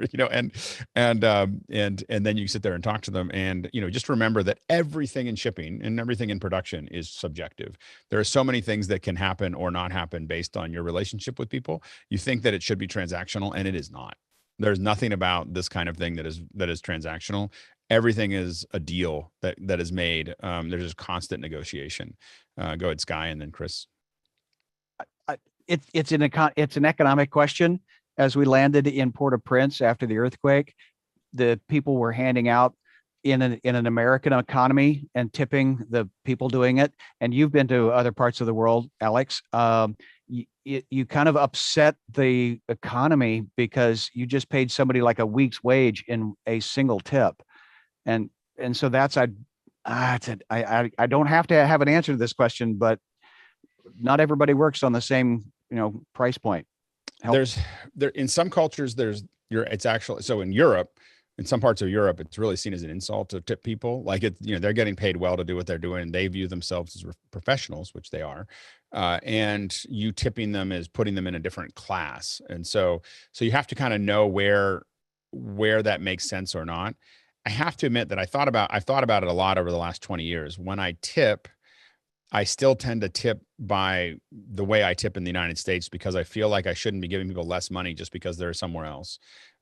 and then you sit there and talk to them, and just remember that everything in shipping and everything in production is subjective. There are so many things that can happen or not happen based on your relationship with people. You think that it should be transactional, and it is not. There's nothing about this kind of thing that is transactional. Everything is a deal that is made. There's just constant negotiation. Go ahead, Sky, and then Chris. It's an economic question. As we landed in Port-au-Prince after the earthquake, the people were handing out in an American economy and tipping the people doing it. And you've been to other parts of the world, Alex. You kind of upset the economy because you just paid somebody like a week's wage in a single tip. And so that's I don't have to have an answer to this question, but not everybody works on the same price point. There in some cultures it's actually, so in Europe, in some parts of Europe, it's really seen as an insult to tip people. Like they're getting paid well to do what they're doing, and they view themselves as professionals, which they are. And you tipping them is putting them in a different class. And so you have to kind of know where that makes sense or not. I have to admit that I've thought about it a lot over the last 20 years. When I tip, I still tend to tip by the way I tip in the United States, because I feel like I shouldn't be giving people less money just because they're somewhere else.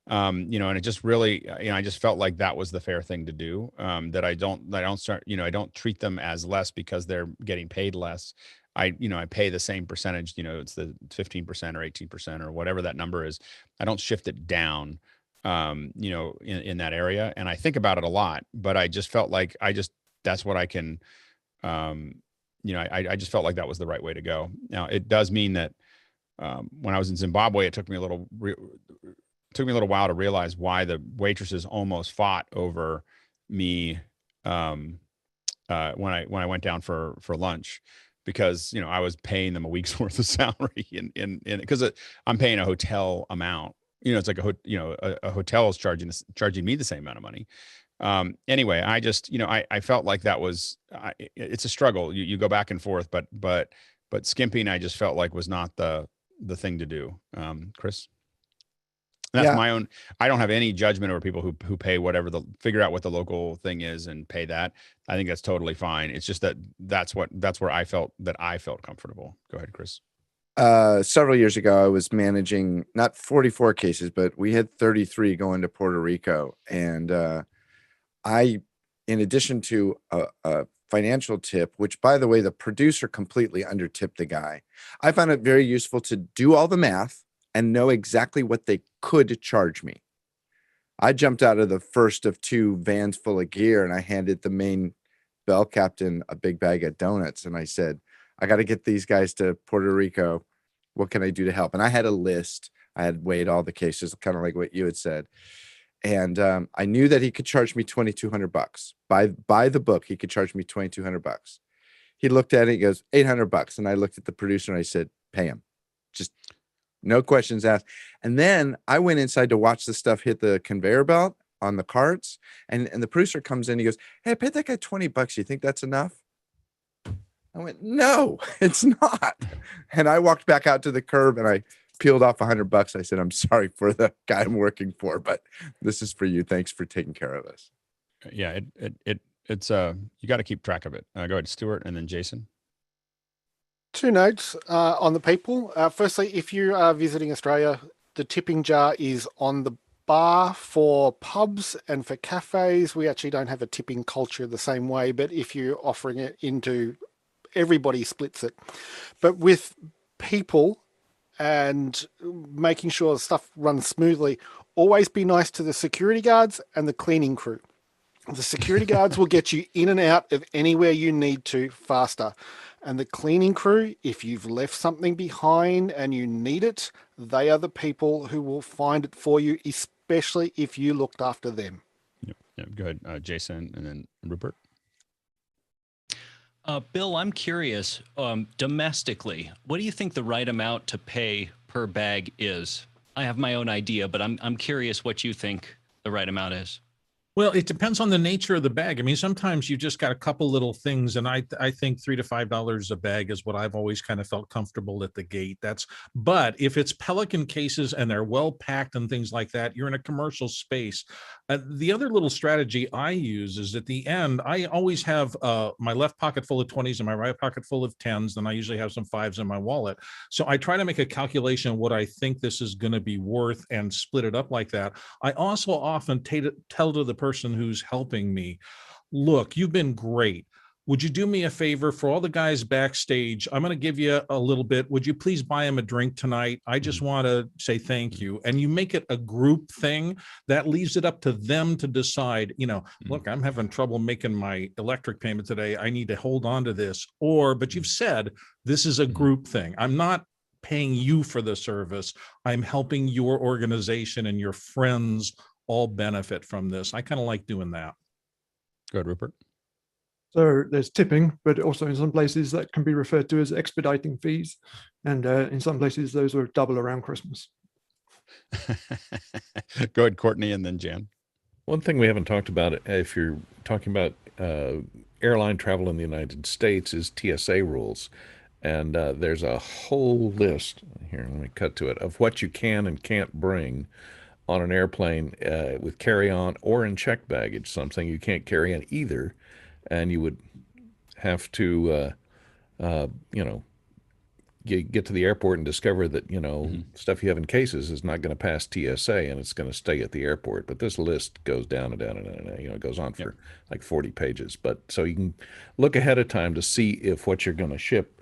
And it just really, I just felt like that was the fair thing to do. That I don't treat them as less because they're getting paid less. I pay the same percentage, it's the 15% or 18% or whatever that number is. I don't shift it down, in that area. And I think about it a lot, but I just felt like that's what I can, I just felt like that was the right way to go. Now, it does mean that when I was in Zimbabwe, it took me a little while to realize why the waitresses almost fought over me when I went down for lunch, because I was paying them a week's worth of salary in because I'm paying a hotel amount. It's like a hotel is charging me the same amount of money. Anyway, I just I felt like that was it's a struggle. You go back and forth, but skimping, I just felt like was not the thing to do. Chris? That's my own. I don't have any judgment over people who pay whatever, figure out what the local thing is and pay that. I think that's totally fine. It's just that's where I felt comfortable. Go ahead, Chris. Several years ago, I was managing not 44 cases, but we had 33 going to Puerto Rico. And I, in addition to a financial tip, which, by the way, the producer completely undertipped the guy, I found it very useful to do all the math and know exactly what they could charge me. I jumped out of the first of 2 vans full of gear, and I handed the main bell captain a big bag of donuts. And I said, I got to get these guys to Puerto Rico. What can I do to help? And I had a list. I had weighed all the cases, kind of like what you had said. And I knew that he could charge me $2,200 by the book. He could charge me $2,200. He looked at it. He goes, $800. And I looked at the producer and I said, pay him. Just no questions asked. And then I went inside to watch the stuff hit the conveyor belt on the carts. And the producer comes in. He goes, hey, I paid that guy $20. You think that's enough? I went, no, it's not. And I walked back out to the curb and I peeled off $100. I said, I'm sorry for the guy I'm working for, but this is for you. Thanks for taking care of us. Yeah, it's you got to keep track of it. Go ahead, Stuart, and then Jason. 2 notes on the people. Firstly, if you are visiting Australia, the tipping jar is on the bar for pubs and for cafes. We actually don't have a tipping culture the same way, but if you're offering it into, everybody splits it. But with people and making sure stuff runs smoothly, always be nice to the security guards and the cleaning crew. The security guards will get you in and out of anywhere you need to faster. And the cleaning crew, if you've left something behind and you need it, they are the people who will find it for you, especially if you looked after them. Yeah, go ahead, Jason, and then Rupert. Bill, I'm curious, domestically, what do you think the right amount to pay per bag is? I have my own idea, but I'm curious what you think the right amount is. Well, it depends on the nature of the bag. I mean, sometimes you've just got a couple little things, and I think $3 to $5 a bag is what I've always kind of felt comfortable at the gate. But if it's Pelican cases and they're well packed and things like that, you're in a commercial space. The other little strategy I use is at the end, I always have my left pocket full of 20s and my right pocket full of 10s. Then I usually have some 5s in my wallet. So I try to make a calculation of what I think this is going to be worth and split it up like that. I also often tell to the person who's helping me, look, you've been great. Would you do me a favor for all the guys backstage? I'm going to give you a little bit. Would you please buy them a drink tonight? I just want to say thank you. And you make it a group thing that leaves it up to them to decide, look, I'm having trouble making my electric payment today. I need to hold on to this. But you've said this is a group thing. I'm not paying you for the service. I'm helping your organization and your friends all benefit from this. I kind of like doing that. Good, Rupert. So there's tipping, but also in some places that can be referred to as expediting fees. And in some places, those are double around Christmas. Go ahead, Courtney, and then Jan. One thing we haven't talked about, if you're talking about airline travel in the United States, is TSA rules. And there's a whole list, here, let me cut to it, of what you can and can't bring on an airplane with carry-on or in checked baggage, something you can't carry on either. And you would have to, get to the airport and discover that, stuff you have in cases is not going to pass TSA and it's going to stay at the airport. But this list goes down and down and down, and it goes on for like 40 pages. But so you can look ahead of time to see if what you're going to ship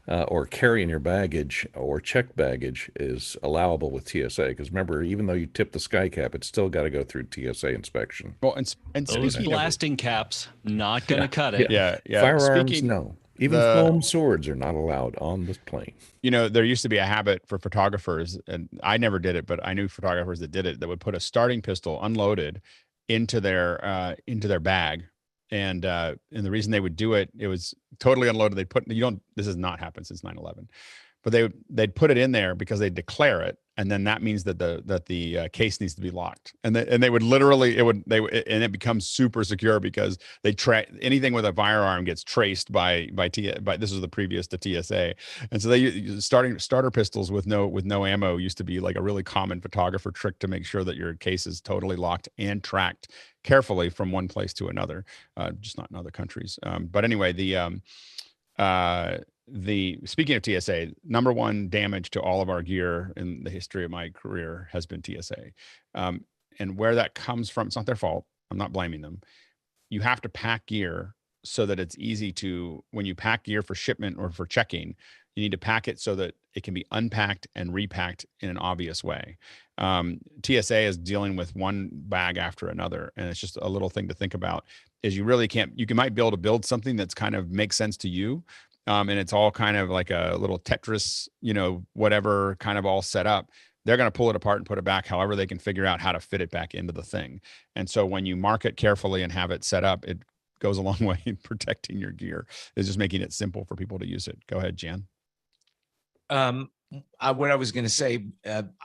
or carry in your baggage or checked baggage is allowable with TSA. Because remember, even though you tip the sky cap, it's still got to go through TSA inspection. Well, and those blasting caps, not going to cut it. Yeah. Firearms, no. Even foam swords are not allowed on the plane. There used to be a habit for photographers, and I never did it, but I knew photographers that did it, that would put a starting pistol unloaded into their bag. And the reason they would do it, it was totally unloaded. This has not happened since 9/11, but they'd put it in there because they declare it. And then that means that the case needs to be locked, and they would literally and it becomes super secure because they track anything with a firearm gets traced by this was the previous to TSA, and so they starter pistols with no ammo used to be like a really common photographer trick to make sure that your case is totally locked and tracked carefully from one place to another, just not in other countries. But anyway, speaking of TSA, number one damage to all of our gear in the history of my career has been TSA. And where that comes from, it's not their fault. I'm not blaming them. You have to pack gear so that it's easy to, when you pack gear for shipment or for checking, you need to pack it so that it can be unpacked and repacked in an obvious way. TSA is dealing with one bag after another. And it's just a little thing to think about is you might be able to build something that's kind of makes sense to you. And it's all kind of like a little Tetris, whatever kind of all set up. They're going to pull it apart and put it back however they can figure out how to fit it back into the thing. And so when you mark it carefully and have it set up, it goes a long way in protecting your gear. It's just making it simple for people to use it. Go ahead, Jan. What I was going to say,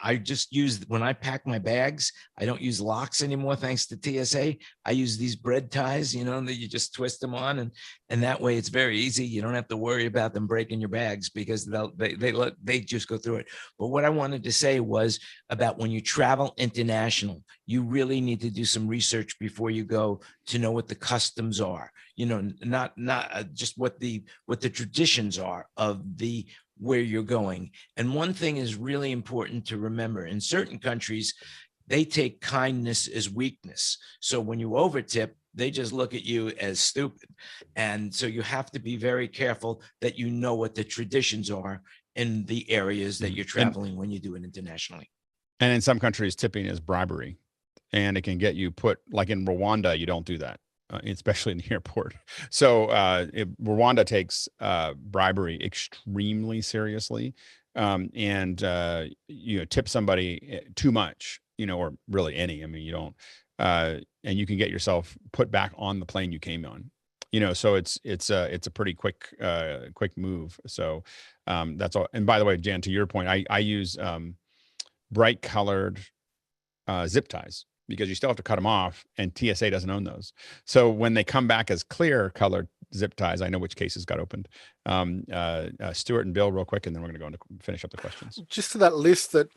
I just when I pack my bags, I don't use locks anymore, thanks to TSA. I use these bread ties, that you just twist them on, and that way it's very easy. You don't have to worry about them breaking your bags because they just go through it. But what I wanted to say was about when you travel international, you really need to do some research before you go to know what the customs are. Not just what the traditions are of where you're going. And one thing is really important to remember. In certain countries, they take kindness as weakness. So when you overtip, they just look at you as stupid. And so you have to be very careful that you know what the traditions are in the areas that you're traveling when you do it internationally. And in some countries, tipping is bribery. And it can get you put, like in Rwanda, you don't do that. Especially in the airport. So Rwanda takes bribery extremely seriously, and tip somebody too much, or really any. I mean, you don't, and you can get yourself put back on the plane you came on. So it's a pretty quick move. So that's all. And by the way, Jan, to your point, I use bright colored zip ties, because you still have to cut them off, and TSA doesn't own those. So when they come back as clear colored zip ties, I know which cases got opened. Stuart and Bill, real quick, and then we're going to go and finish up the questions. Just to that list that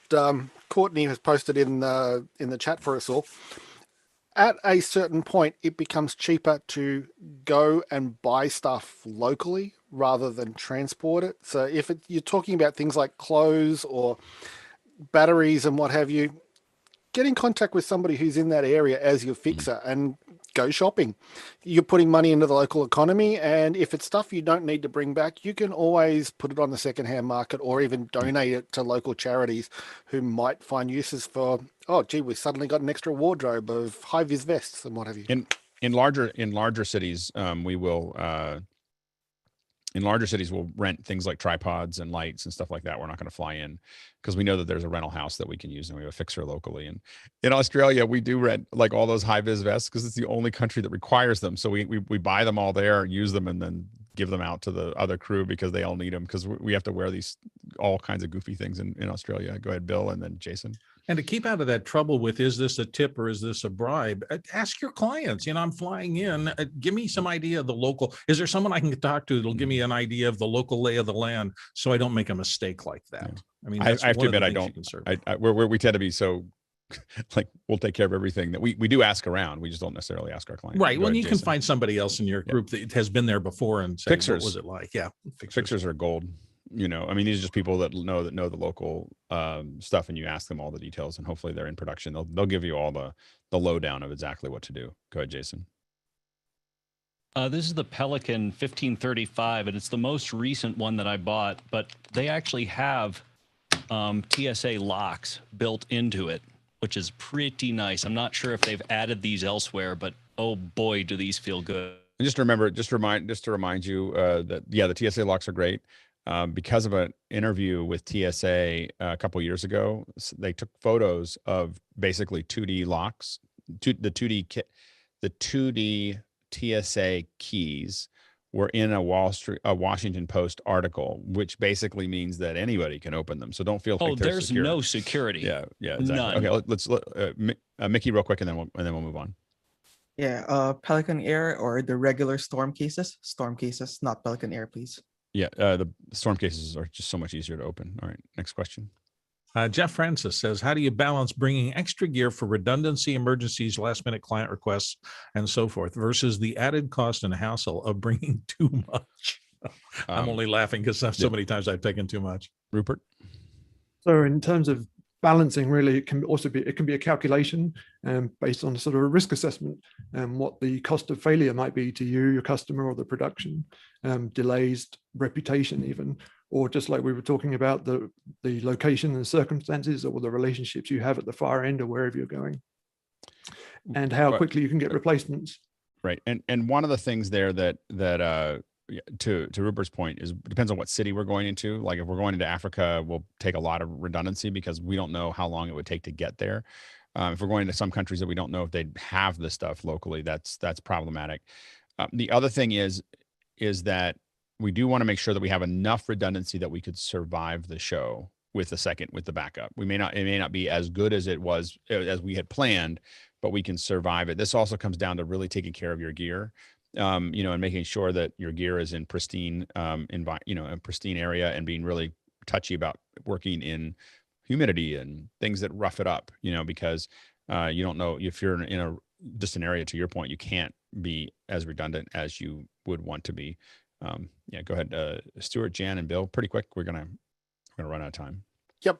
Courtney has posted in the chat for us all. At a certain point, it becomes cheaper to go and buy stuff locally rather than transport it. So if you're talking about things like clothes or batteries and what have you, get in contact with somebody who's in that area as your fixer and go shopping. You're putting money into the local economy, and if it's stuff you don't need to bring back, you can always put it on the secondhand market or even donate it to local charities who might find uses for, oh, gee, we've suddenly got an extra wardrobe of high-vis vests and what have you. In larger cities, we'll rent things like tripods and lights and stuff like that. We're not going to fly in because we know that there's a rental house that we can use, and we have a fixer locally. And in Australia, we do rent like all those high vis vests because it's the only country that requires them. So we buy them all there, use them, and then give them out to the other crew because they all need them, because we have to wear these all kinds of goofy things in Australia. Go ahead, Bill, and then Jason. And to keep out of that trouble with, is this a tip or is this a bribe? Ask your clients, I'm flying in, give me some idea of the local, is there someone I can talk to that'll give me an idea of the local lay of the land so I don't make a mistake like that? Yeah. I mean, I have to admit, I don't, we tend to be so like, we'll take care of everything that we do ask around. We just don't necessarily ask our clients. Right. Well, you can find somebody else in your group that has been there before and say, fixers. What was it like? Yeah. Fixers are gold. I mean, these are just people that know the local stuff, and you ask them all the details, and hopefully they're in production. They'll give you all the lowdown of exactly what to do. Go ahead, Jason. This is the Pelican 1535, and it's the most recent one that I bought, but they actually have TSA locks built into it, which is pretty nice. I'm not sure if they've added these elsewhere, but oh boy, do these feel good. And just to remind you that the TSA locks are great. Because of an interview with TSA a couple years ago, they took photos of basically 2D locks, the 2D TSA keys were in a Washington Post article, which basically means that anybody can open them. So don't feel like there's secure. no security. Yeah, exactly. None. Okay, let's Mickey real quick, and then we'll move on. Yeah, Pelican Air or the regular storm cases, not Pelican Air, please. Yeah, the storm cases are just so much easier to open. All right, next question. Jeff Francis says, how do you balance bringing extra gear for redundancy, emergencies, last minute client requests, and so forth versus the added cost and hassle of bringing too much? I'm only laughing because so many times I've taken too much. Rupert? So in terms of balancing, really, it can be a calculation based on sort of a risk assessment and what the cost of failure might be to you, your customer, or the production, delays, reputation even, or just like we were talking about, the location and circumstances or the relationships you have at the far end or wherever you're going, and how quickly you can get replacements. Right. And one of the things there that to Rupert's point is depends on what city we're going into. Like if we're going into Africa, we'll take a lot of redundancy because we don't know how long it would take to get there. If we're going to some countries that we don't know if they'd have this stuff locally, that's problematic. The other thing is that we do want to make sure that we have enough redundancy that we could survive the show with the backup. It may not be as good as it was as we had planned, but we can survive it. This also comes down to really taking care of your gear. And making sure that your gear is in pristine, a pristine area, and being really touchy about working in humidity and things that rough it up, because you don't know if you're in a distant area. To your point, you can't be as redundant as you would want to be. Go ahead, Stuart, Jan, and Bill. Pretty quick. We're gonna run out of time. Yep.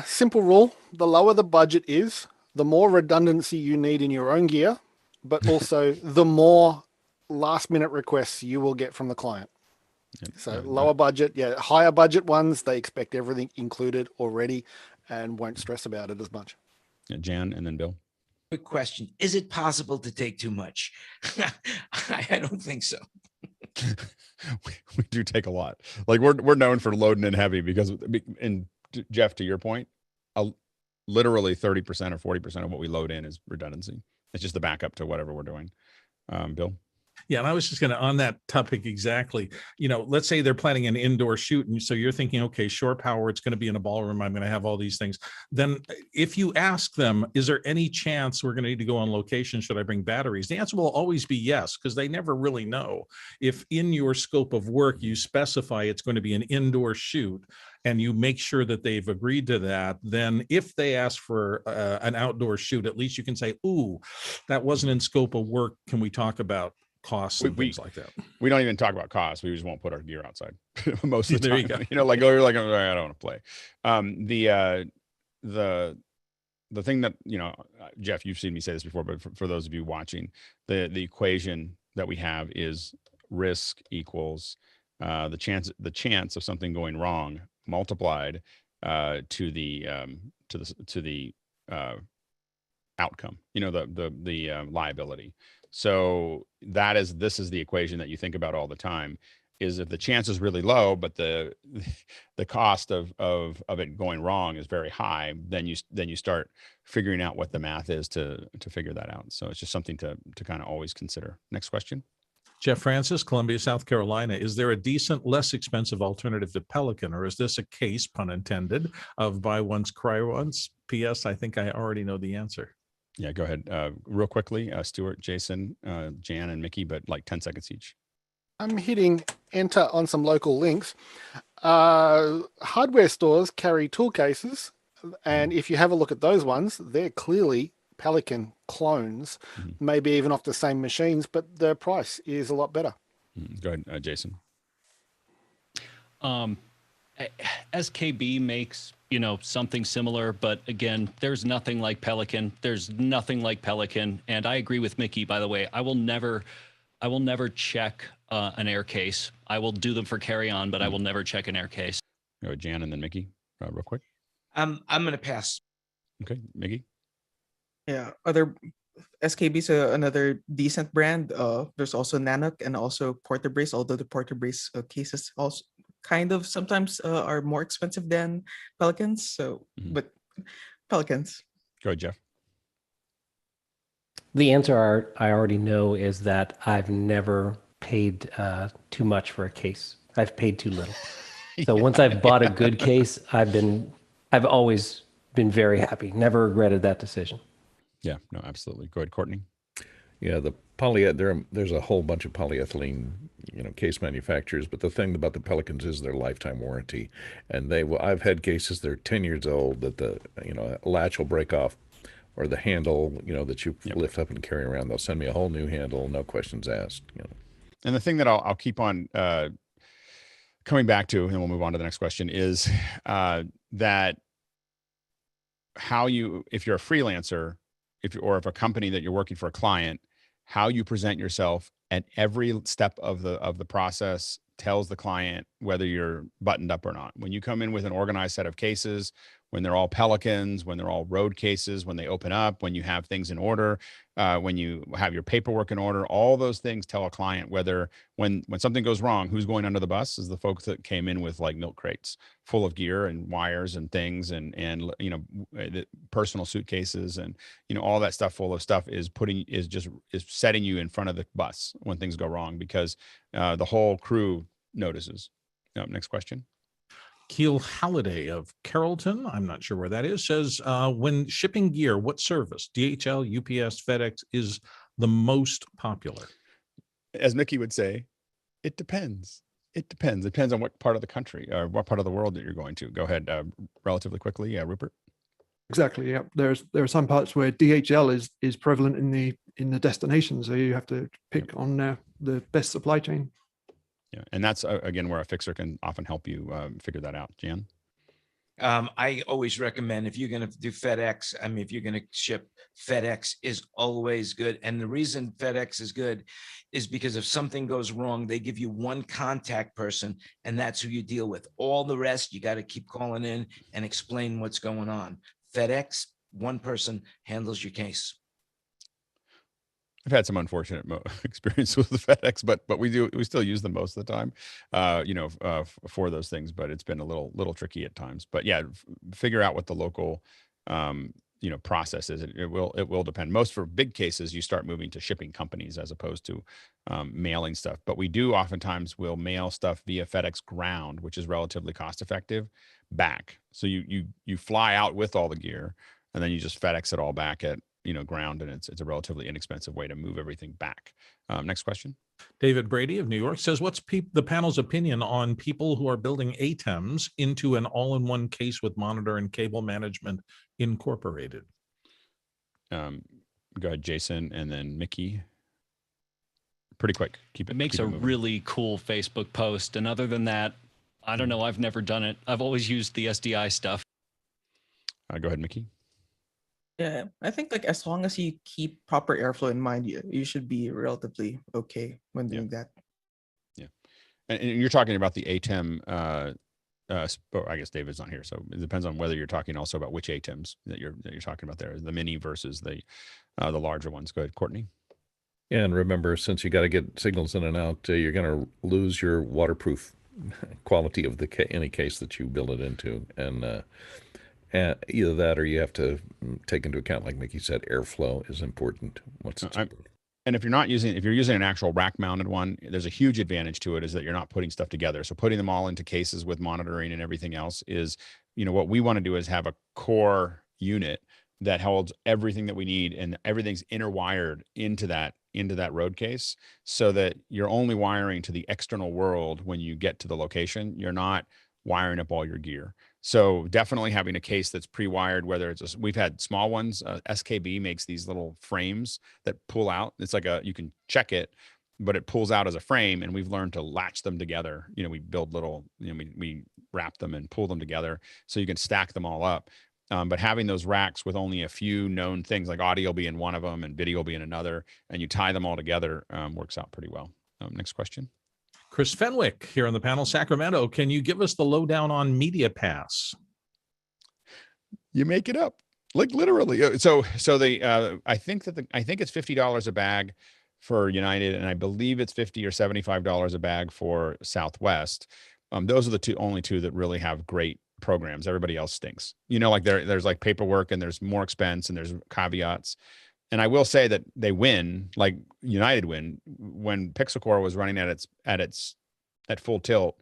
Simple rule: the lower the budget is, the more redundancy you need in your own gear, but also the more last minute requests you will get from the client. So lower budget, higher budget ones, they expect everything included already and won't stress about it as much. Jan, and then Bill. Quick question. Is it possible to take too much? I don't think so. we do take a lot. Like we're known for loading in heavy because, and Jeff, to your point, literally 30% or 40% of what we load in is redundancy. It's just the backup to whatever we're doing. Bill? Yeah, and I was just going to, on that topic exactly, let's say they're planning an indoor shoot, and so you're thinking, okay, shore power, it's going to be in a ballroom, I'm going to have all these things. Then if you ask them, is there any chance we're going to need to go on location? Should I bring batteries? The answer will always be yes, because they never really know. If in your scope of work, you specify it's going to be an indoor shoot, and you make sure that they've agreed to that, then if they ask for an outdoor shoot, at least you can say, ooh, that wasn't in scope of work. Can we talk about costs and things like that? We don't even talk about costs. We just won't put our gear outside most of the There time. you go. You're like, oh, I don't want to play. The thing that, Jeff, you've seen me say this before, but for those of you watching, the equation that we have is risk equals the chance of something going wrong multiplied to the outcome, the liability. So this is the equation that you think about all the time, is if the chance is really low, but the cost of it going wrong is very high, then you start figuring out what the math is to figure that out. So it's just something to kind of always consider. Next question. Jeff Francis, Columbia, South Carolina. Is there a decent, less expensive alternative to Pelican, or is this a case, pun intended, of buy once, cry once? P.S. I think I already know the answer. Yeah, go ahead. Real quickly, Stuart, Jason, Jan, and Mickey, but like 10 seconds each. I'm hitting enter on some local links. Hardware stores carry tool cases, and if you have a look at those ones, they're clearly Pelican clones, maybe even off the same machines, but the price is a lot better. Go ahead, Jason. SKB makes, something similar, but again, there's nothing like Pelican. There's nothing like Pelican. And I agree with Mickey, by the way. I will never check an air case. I will do them for carry on, but I will never check an air case. Go ahead, Jan, and then Mickey, real quick. I'm going to pass. Okay, Mickey. Yeah, other SKB is another decent brand. There's also Nanook and also Porter Brace, although the Porter Brace cases also kind of sometimes are more expensive than Pelicans. So, but Pelicans. Go ahead, Jeff. The answer I already know is that I've never paid too much for a case. I've paid too little. So once I've bought a good case, I've always been very happy. Never regretted that decision. Yeah, no, absolutely. Go ahead, Courtney. Yeah, there's a whole bunch of polyethylene, case manufacturers, but the thing about the Pelicans is their lifetime warranty, and I've had cases that are 10 years old that the latch will break off, or the handle that you lift up and carry around. They'll send me a whole new handle, no questions asked. And the thing that I'll keep on coming back to, and we'll move on to the next question, is that if you're a freelancer, if a company that you're working for a client, how you present yourself at every step of the process tells the client whether you're buttoned up or not. When you come in with an organized set of cases, when they're all Pelicans, when they're all road cases, when they open up, when you have things in order, when you have your paperwork in order, all those things tell a client whether when something goes wrong, who's going under the bus is the folks that came in with like milk crates full of gear and wires and things and the personal suitcases and all that stuff full of stuff is setting you in front of the bus when things go wrong, because the whole crew notices. Next question. Keel Halliday of Carrollton, I'm not sure where that is, says, when shipping gear, what service, DHL, UPS, FedEx, is the most popular? As Mickey would say, it depends. It depends. It depends on what part of the country or what part of the world that you're going to. Go ahead, relatively quickly, Rupert. Exactly. Yeah. There are some parts where DHL is prevalent in the destination, so you have to pick on the best supply chain. Yeah, and that's again where a fixer can often help you figure that out. Jan? I always recommend, if you're going to do FedEx, if you're going to ship, FedEx is always good. And the reason FedEx is good is because if something goes wrong, they give you one contact person, and that's who you deal with. All the rest, you got to keep calling in and explain what's going on. FedEx, one person handles your case. I've had some unfortunate experience with the FedEx, but we still use them most of the time, for those things. But it's been a little tricky at times. But yeah, figure out what the local, process is. It will depend. Most for big cases, you start moving to shipping companies as opposed to mailing stuff. But we do oftentimes will mail stuff via FedEx Ground, which is relatively cost effective, back. So you fly out with all the gear, and then you just FedEx it all back at Ground, and it's a relatively inexpensive way to move everything back. Next question. David Brady of New York says, what's the panel's opinion on people who are building ATEMs into an all-in-one case with monitor and cable management incorporated? Go ahead, Jason, and then Mickey. Pretty quick. It makes a really cool Facebook post. And other than that, I don't know. I've never done it. I've always used the SDI stuff. Go ahead, Mickey. Yeah, I think as long as you keep proper airflow in mind, you should be relatively okay when doing that. Yeah, and you're talking about the ATEM. I guess David's not here, so it depends on whether you're talking also about which ATEMs that you're talking about there, the mini versus the larger ones. Go ahead, Courtney. Yeah, and remember, since you got to get signals in and out, you're going to lose your waterproof quality of any case that you build it into, and either that or you have to take into account, like Mickey said, airflow is important. And if you're using an actual rack mounted one, there's a huge advantage to it, is that you're not putting stuff together. So putting them all into cases with monitoring and everything else is, what we want to do is have a core unit that holds everything that we need, and everything's interwired into that road case, so that you're only wiring to the external world when you get to the location. You're not wiring up all your gear. So definitely having a case that's pre-wired, whether we've had small ones. SKB makes these little frames that pull out. It's like you can check it, but it pulls out as a frame, and we've learned to latch them together. We build little, we wrap them and pull them together so you can stack them all up. But having those racks with only a few known things, like audio being one of them and video being another, and you tie them all together, works out pretty well. Next question. Chris Fenwick here on the panel, Sacramento. Can you give us the lowdown on Media Pass? You make it up. Like literally. So the I think it's $50 a bag for United, and I believe it's $50 or $75 a bag for Southwest. Those are the only two that really have great programs. Everybody else stinks. Like there's like paperwork and there's more expense and there's caveats. And I will say that they win, like United win. When Pixelcore was running at full tilt,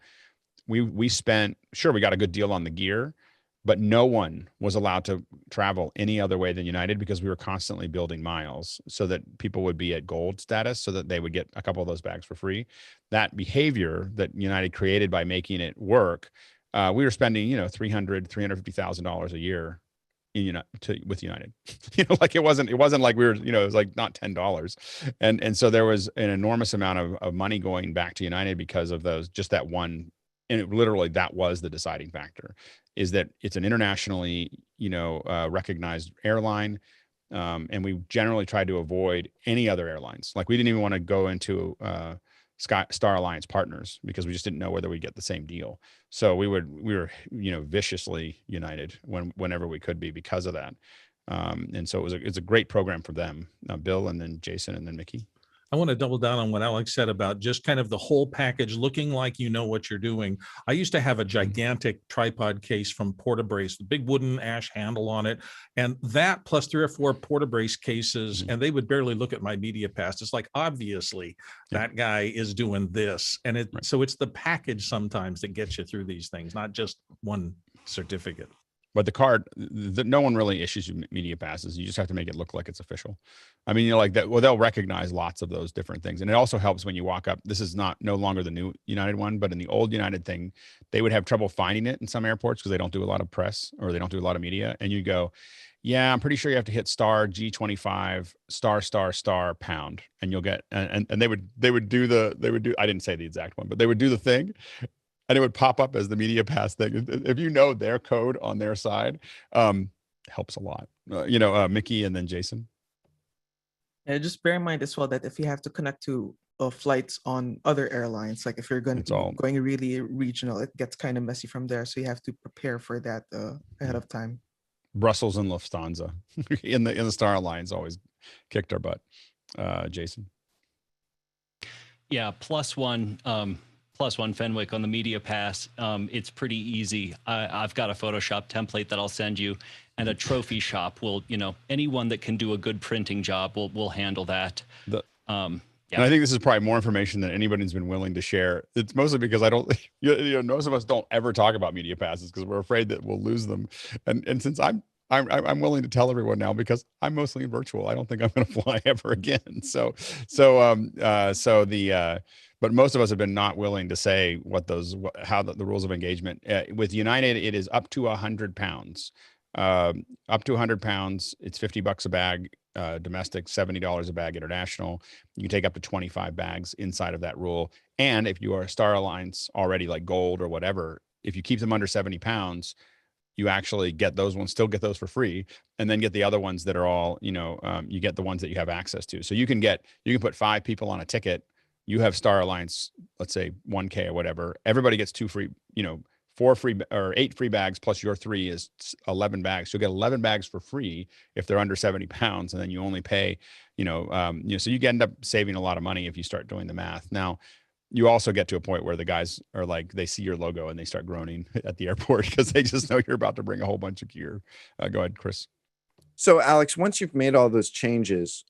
we spent, sure, we got a good deal on the gear, but no one was allowed to travel any other way than United because we were constantly building miles so that people would be at gold status so that they would get a couple of those bags for free. That behavior that United created by making it work, we were spending, $350,000 a year with United. Like it wasn't like we were, it was like not $10. And so there was an enormous amount of money going back to United because of just that one. And literally that was the deciding factor, is that it's an internationally, recognized airline. And we generally tried to avoid any other airlines. Like we didn't even want to go into Star Alliance partners because we just didn't know whether we'd get the same deal. So we were, viciously United whenever we could be because of that. And so it's a great program for them, Bill, and then Jason, and then Mickey. I want to double down on what Alex said about just kind of the whole package looking like you know what you're doing. I used to have a gigantic tripod case from Portabrace, the big wooden ash handle on it, and that plus 3 or 4 Portabrace cases, and they would barely look at my media pass. It's like, obviously, that guy is doing this. And so it's the package sometimes that gets you through these things, not just one certificate. But the card, no one really issues you media passes. You just have to make it look like it's official. I mean, like that. Well, they'll recognize lots of those different things, and it also helps when you walk up. This is no longer the new United one, but in the old United thing, they would have trouble finding it in some airports because they don't do a lot of press or they don't do a lot of media. And you go, yeah, I'm pretty sure you have to hit star G25 star pound, and you'll get. And they would do. I didn't say the exact one, but they would do the thing. And it would pop up as the media pass thing. If you know their code on their side, helps a lot. Mickey and then Jason. Yeah, just bear in mind as well that if you have to connect to flights on other airlines, like if you're going really regional, it gets kind of messy from there. So you have to prepare for that ahead of time. Brussels and Lufthansa in the Star Alliance always kicked our butt. Jason. Yeah, +1 Fenwick on the media pass. It's pretty easy. I've got a Photoshop template that I'll send you, and a trophy shop will, anyone that can do a good printing job will handle that. And I think this is probably more information than anybody's been willing to share. It's mostly because I don't, most of us don't ever talk about media passes because we're afraid that we'll lose them. And since I'm willing to tell everyone now because I'm mostly virtual. I don't think I'm going to fly ever again. But most of us have been not willing to say how the rules of engagement. With United, it is up to 100 pounds. Up to 100 pounds, it's $50 a bag. Domestic, $70 a bag. International, you can take up to 25 bags inside of that rule. And if you are a Star Alliance already, like gold or whatever, if you keep them under 70 pounds, you actually get those ones, still get those for free, and then get the other ones that are all, you get the ones that you have access to. So you can put 5 people on a ticket. You have Star Alliance, let's say 1K or whatever. Everybody gets 2 free, 4 free or 8 free bags plus your 3 is 11 bags. You'll get 11 bags for free if they're under 70 pounds, and then you only pay, so you end up saving a lot of money if you start doing the math. Now, you also get to a point where the guys are like, they see your logo and they start groaning at the airport because they just know you're about to bring a whole bunch of gear. Go ahead, Chris. So Alex, once you've made all those changes,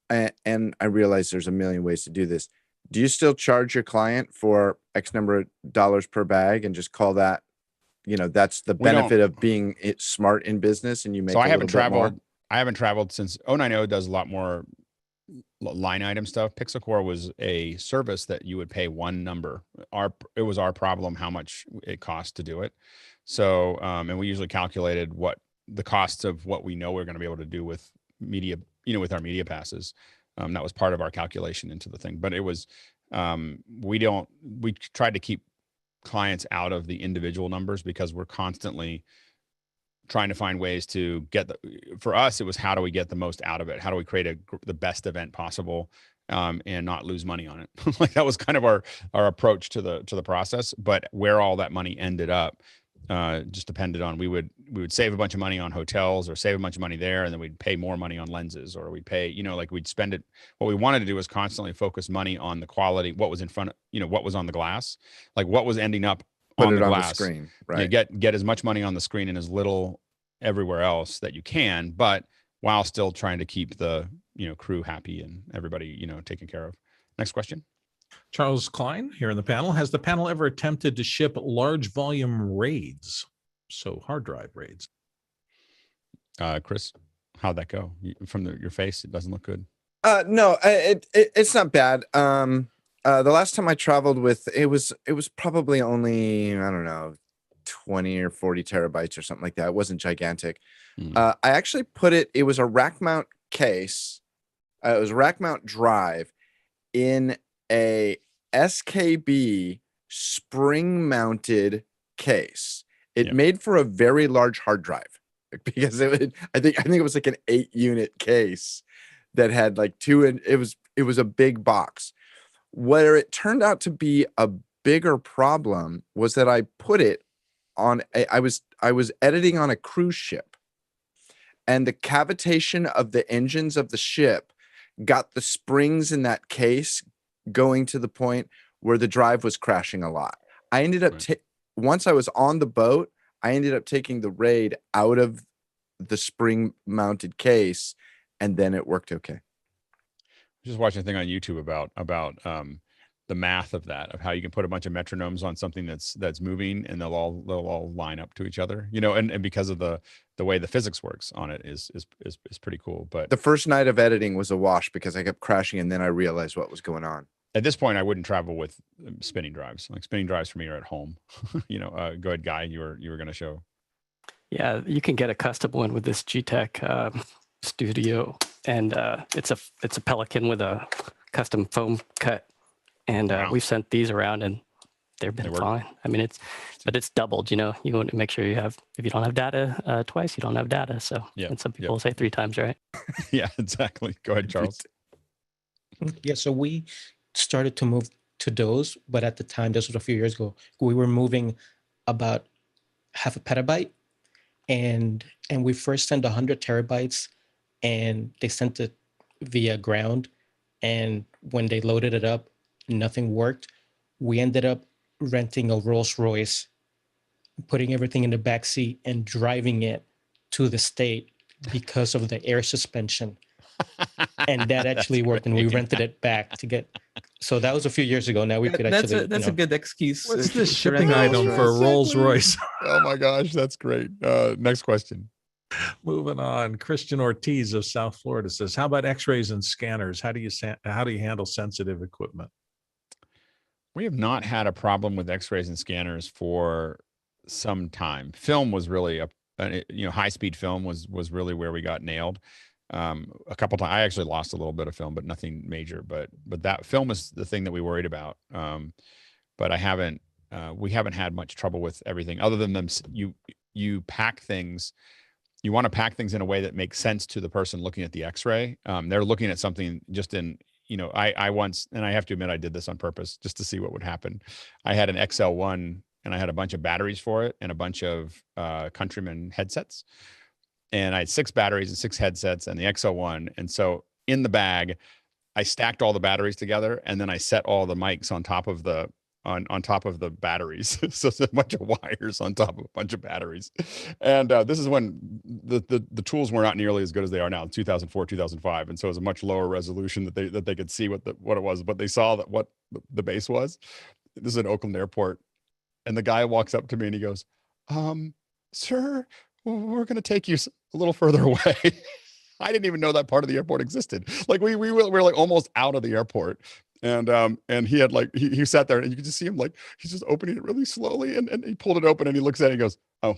and I realize there's a million ways to do this, do you still charge your client for X number of dollars per bag and just call that, that's the benefit of being smart in business, and you make so I haven't traveled since 090 does a lot more line item stuff. Pixelcore was a service that you would pay one number. It was our problem how much it cost to do it. So and we usually calculated what the costs of what we know we're going to be able to do with media, with our media passes. That was part of our calculation into the thing. But it was we tried to keep clients out of the individual numbers because we're constantly trying to find ways to get for us, it was how do we get the most out of it? How do we create the best event possible and not lose money on it? Like that was kind of our approach to the process. But where all that money ended up just depended on, we would save a bunch of money on hotels or save a bunch of money there, and then we'd pay more money on lenses, or we'd pay, like we'd spend it. What we wanted to do was constantly focus money on the quality, what was in front of, what was on the glass, like what was ending up Put on it the on the glass. screen, Yeah, right? get as much money on the screen and as little everywhere else that you can, but while still trying to keep the crew happy and everybody taken care of. Next question. Charles Klein here in the panel. Has the panel ever attempted to ship large volume RAIDs? So hard drive RAIDs. Chris, how'd that go? From your face, it doesn't look good. No, it's not bad. The last time I traveled with it was probably only, I don't know, 20 or 40 terabytes or something like that. It wasn't gigantic. I actually it was a rack mount case. It was a rack mount drive in a SKB spring mounted case. It made for a very large hard drive because I think it was like an 8-unit case that had like it was a big box. Where it turned out to be a bigger problem was that I put it on I was editing on a cruise ship, and the cavitation of the engines of the ship got the springs in that case going to the point where the drive was crashing a lot. I ended up once I was on the boat, I ended up taking the RAID out of the spring mounted case, and then it worked okay. Just watching a thing on YouTube about the math of that, of how you can put a bunch of metronomes on something that's moving, and they'll all line up to each other, and because of the way the physics works on it is pretty cool. But the first night of editing was a wash because I kept crashing, and then I realized what was going on. At this point, I wouldn't travel with spinning drives. Like spinning drives for me are at home. Go ahead, Guy. You were going to show. Yeah, you can get a custom one with this G-Tech Studio, and it's a Pelican with a custom foam cut, and we've sent these around, and they've been fine. I mean, it's doubled. You want to make sure if you don't have data twice, you don't have data. So, and some people say 3 times, right? Yeah, exactly. Go ahead, Charles. Yeah, so we started to move to those, but at the time, this was a few years ago, we were moving about half a petabyte, and we first sent 100 terabytes, and they sent it via ground, and when they loaded it up, nothing worked. We ended up renting a Rolls Royce, putting everything in the back seat, and driving it to the state because of the air suspension. And that actually worked, and we rented it back to get. So that was a few years ago. Now we could actually. That's a good excuse. What's the shipping item for a Rolls Royce? Oh my gosh, that's great. Next question. Moving on, Christian Ortiz of South Florida says, "How about X-rays and scanners? How do you handle sensitive equipment?" We have not had a problem with X-rays and scanners for some time. Film was really high-speed film was really where we got nailed. A couple times I actually lost a little bit of film, but nothing major. But that film is the thing that we worried about. But we haven't had much trouble with everything other than them. You pack things. You want to pack things in a way that makes sense to the person looking at the X-ray. They're looking at something just in. I once, and I have to admit, I did this on purpose just to see what would happen. I had an XL1, and I had a bunch of batteries for it and a bunch of Countryman headsets. And I had 6 batteries and 6 headsets and the XL1. And so in the bag, I stacked all the batteries together, and then I set all the mics on top of the on top of the batteries. So it's a bunch of wires on top of a bunch of batteries. And this is when the tools were not nearly as good as they are now in 2004, 2005. And so it was a much lower resolution that they could see what it was, but they saw that what the base was. This is at Oakland Airport. And the guy walks up to me and he goes, "Sir, we're going to take you a little further away." I didn't even know that part of the airport existed. Like we were like almost out of the airport. And he had he sat there, and you could just see him he's just opening it really slowly, and he pulled it open, and he looks at it and he goes, "Oh,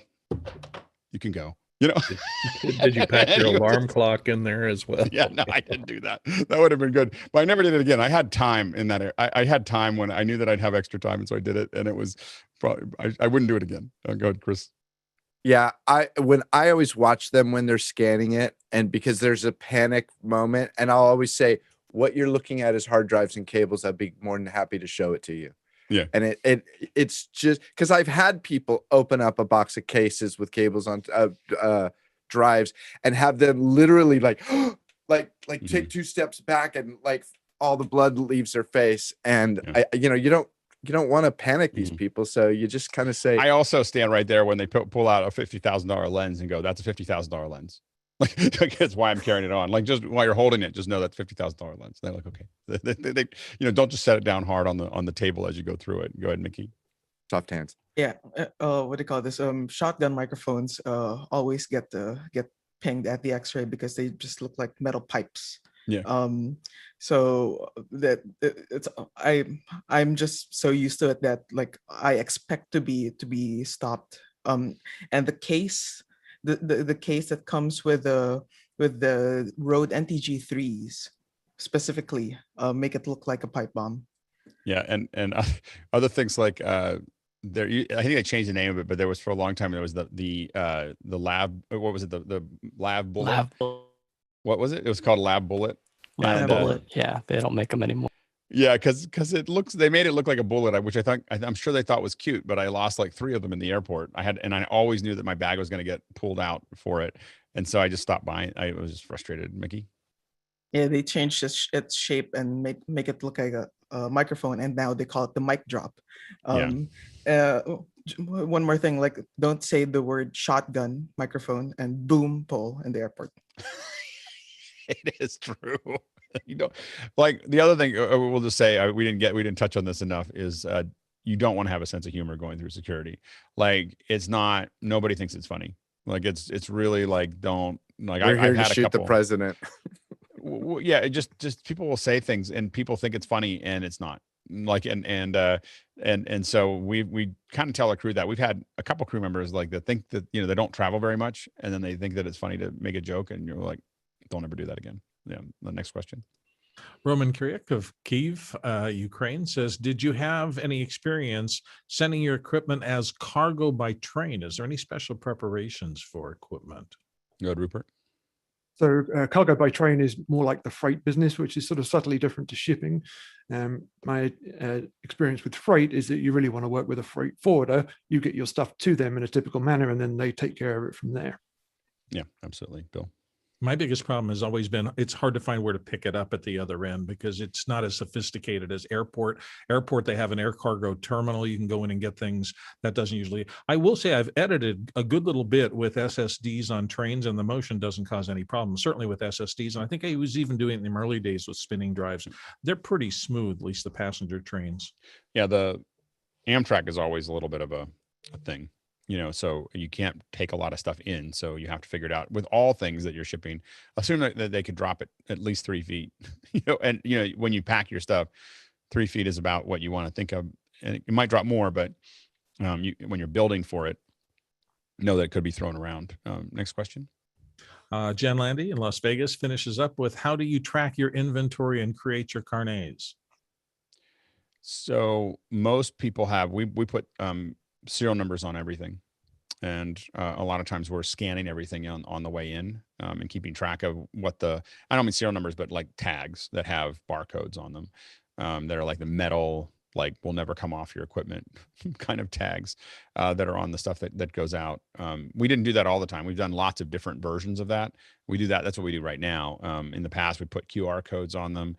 you can go." Did you pack your alarm clock in there as well? Yeah, no, I didn't do that. That would have been good, but I never did it again. I had time in that. I had time when I knew that I'd have extra time, and so I did it, and it was probably I wouldn't do it again. Go ahead, Chris. Yeah, I always watch them when they're scanning it, and because there's a panic moment, and I'll always say, "What you're looking at is hard drives and cables. I'd be more than happy to show it to you." Yeah. And it's just because I've had people open up a box of cases with cables on drives and have them literally like take 2 steps back and like all the blood leaves their face. And you don't want to panic these people, so you just kind of say. I also stand right there when they pull out a $50,000 lens and go, "That's a $50,000 lens." Like that's why I'm carrying it on. Like just while you're holding it, just know that's $50,000 lens. They're like, okay, they don't just set it down hard on the table as you go through it. Go ahead, Mickey. Soft hands. Yeah. What do you call this? Shotgun microphones always get pinged at the X-ray because they just look like metal pipes. Yeah. So that I'm just so used to it that like I expect to be stopped. And the case. The case that comes with the Rode NTG3s specifically make it look like a pipe bomb. Yeah, and other things like I think they changed the name of it, but there was for a long time there was the lab. What was it? The lab bullet. What was it? It was called lab bullet. Lab bullet. Yeah, they don't make them anymore. Yeah, because they made it look like a bullet, which I'm sure they thought was cute, but I lost like 3 of them in the airport. I always knew that my bag was going to get pulled out for it, and so I just stopped buying. I was just frustrated. Mickey. Yeah, they changed its shape and make it look like a microphone, and now they call it the mic drop. One more thing, like don't say the word shotgun microphone and boom pole in the airport. It is true. You don't like the other thing we'll just say we didn't touch on this enough is you don't want to have a sense of humor going through security. Like nobody thinks it's funny. Like it's really like don't like We're here I've had to shoot a couple. the president. Yeah, it just people will say things and people think it's funny and it's not. Like and so we kind of tell our crew that we've had a couple crew members like that think that they don't travel very much and then they think that it's funny to make a joke and you're like, don't ever do that again. Yeah. The next question. Roman Kryuk of Kyiv, Ukraine says, did you have any experience sending your equipment as cargo by train? Is there any special preparations for equipment? Go ahead, Rupert. So cargo by train is more like the freight business, which is sort of subtly different to shipping. My experience with freight is that you really want to work with a freight forwarder. You get your stuff to them in a typical manner, and then they take care of it from there. Yeah, absolutely. Bill. My biggest problem has always been it's hard to find where to pick it up at the other end because it's not as sophisticated as airport. Airport, they have an air cargo terminal. You can go in and get things. That doesn't usually. I will say I've edited a good little bit with SSDs on trains and the motion doesn't cause any problems, certainly with SSDs. And I think I was even doing it in the early days with spinning drives. They're pretty smooth, at least the passenger trains. Yeah, the Amtrak is always a little bit of a thing. So you can't take a lot of stuff in. So you have to figure it out with all things that you're shipping. Assume that they could drop it at least 3 feet, and when you pack your stuff, 3 feet is about what you want to think of. And it might drop more, but when you're building for it, know that it could be thrown around. Next question. Jen Landy in Las Vegas finishes up with, how do you track your inventory and create your carnets? So most people we put, serial numbers on everything, and a lot of times we're scanning everything on the way in and keeping track of I don't mean serial numbers, but like tags that have barcodes on them that are like the metal, like will never come off your equipment kind of tags that are on the stuff that goes out. We didn't do that all the time. We've done lots of different versions of that. We do that. That's what we do right now. In the past, we put QR codes on them.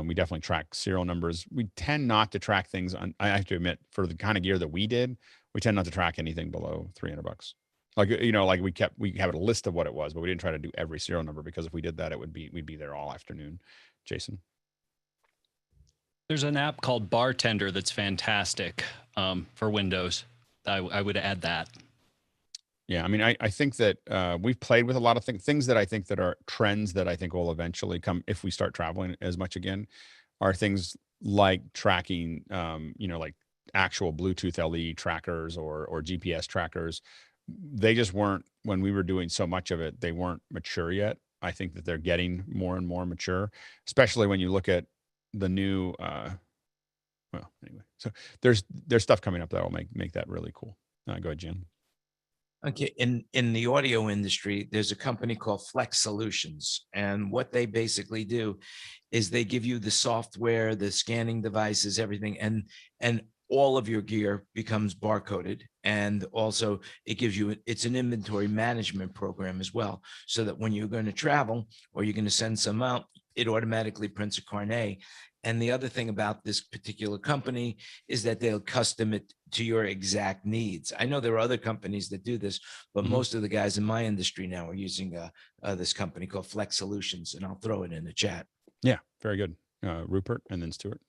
We definitely track serial numbers. We tend not to track things I have to admit, for the kind of gear that we did, we tend not to track anything below $300. Like, like we have a list of what it was, but we didn't try to do every serial number because if we did that, we'd be there all afternoon. Jason. There's an app called Bartender that's fantastic for Windows. I would add that. Yeah, I mean, I think that we've played with a lot of things that I think that are trends that I think will eventually come if we start traveling as much again, are things like tracking, like actual Bluetooth LE trackers or GPS trackers. They just weren't, when we were doing so much of it, they weren't mature yet. I think that they're getting more and more mature, especially when you look at the new, well, anyway, so there's stuff coming up that will make that really cool. Go ahead, Jim. Okay, in the audio industry, there's a company called Flex Solutions, and what they basically do is they give you the software, the scanning devices, everything, and all of your gear becomes barcoded. And also it gives you, it's an inventory management program as well. So that when you're going to travel or you're going to send some out, it automatically prints a carnet. And the other thing about this particular company is that they'll custom it to your exact needs. I know there are other companies that do this, but most of the guys in my industry now are using this company called Flex Solutions, and I'll throw it in the chat. Yeah, very good. Rupert and then Stuart.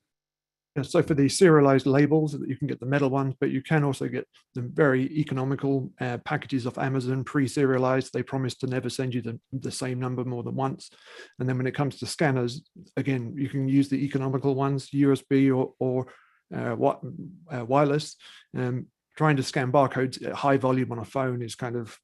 Yeah, so for the serialized labels, you can get the metal ones, but you can also get the very economical packages off Amazon, pre-serialized. They promise to never send you the same number more than once. And then when it comes to scanners, again, you can use the economical ones, USB or wireless. Trying to scan barcodes at high volume on a phone is kind of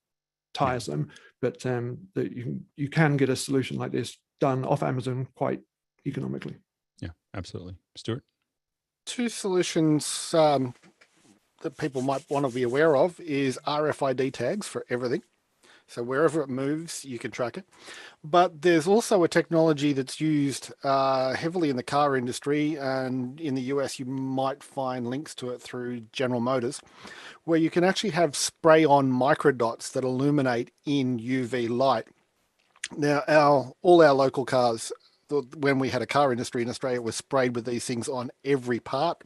tiresome, but you can get a solution like this done off Amazon quite economically. Yeah, absolutely. Stuart? Two solutions that people might want to be aware of is RFID tags for everything. So wherever it moves, you can track it. But there's also a technology that's used heavily in the car industry, and in the US, you might find links to it through General Motors, where you can actually have spray-on microdots that illuminate in UV light. Now, all our local cars, when we had a car industry in Australia, was sprayed with these things on every part.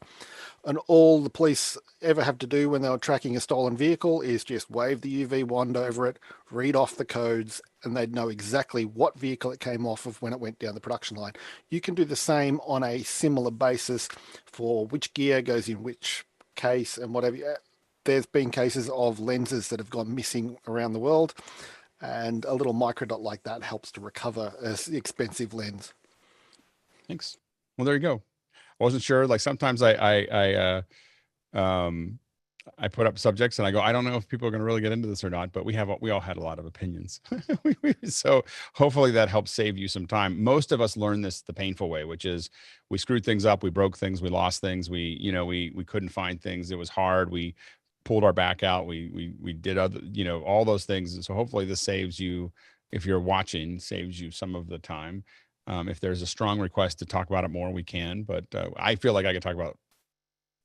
And all the police ever have to do when they were tracking a stolen vehicle is just wave the UV wand over it, read off the codes, and they'd know exactly what vehicle it came off of when it went down the production line. You can do the same on a similar basis for which gear goes in which case and whatever. There's been cases of lenses that have gone missing around the world, and a little microdot like that helps to recover an expensive lens. Thanks. Well, there you go. I wasn't sure. Like sometimes I put up subjects and I go, I don't know if people are going to really get into this or not, but we all had a lot of opinions. So hopefully that helps save you some time. Most of us learn this the painful way, which is we screwed things up, we broke things, we lost things, we couldn't find things. It was hard. We pulled our back out. We did other, all those things. And so hopefully this saves you, if you're watching, saves you some of the time. If there's a strong request to talk about it more, we can, but I feel like I could talk about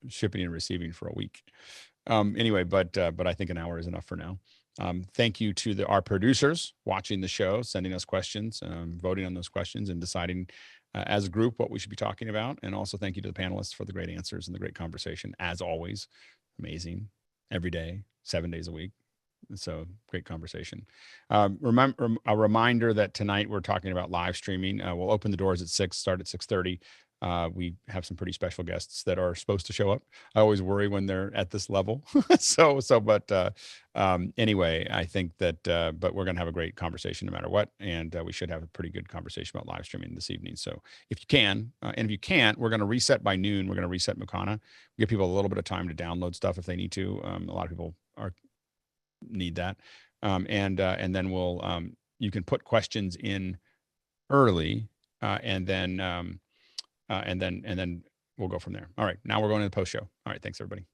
shipping and receiving for a week. Anyway, but I think an hour is enough for now. Thank you to our producers watching the show, sending us questions, voting on those questions and deciding as a group what we should be talking about. And also thank you to the panelists for the great answers and the great conversation. As always, amazing every day, 7 days a week. So great conversation. Remember a reminder that tonight we're talking about live streaming. We'll open the doors at 6, start at 6:30. We have some pretty special guests that are supposed to show up. I always worry when they're at this level. Anyway, I think that, but we're going to have a great conversation no matter what. And we should have a pretty good conversation about live streaming this evening. So if you can, and if you can't, we're going to reset by noon. We're going to reset Makana. Give people a little bit of time to download stuff if they need to. A lot of people need that. And then you can put questions in early and then we'll go from there. All right. Now we're going to the post show. All right. Thanks everybody.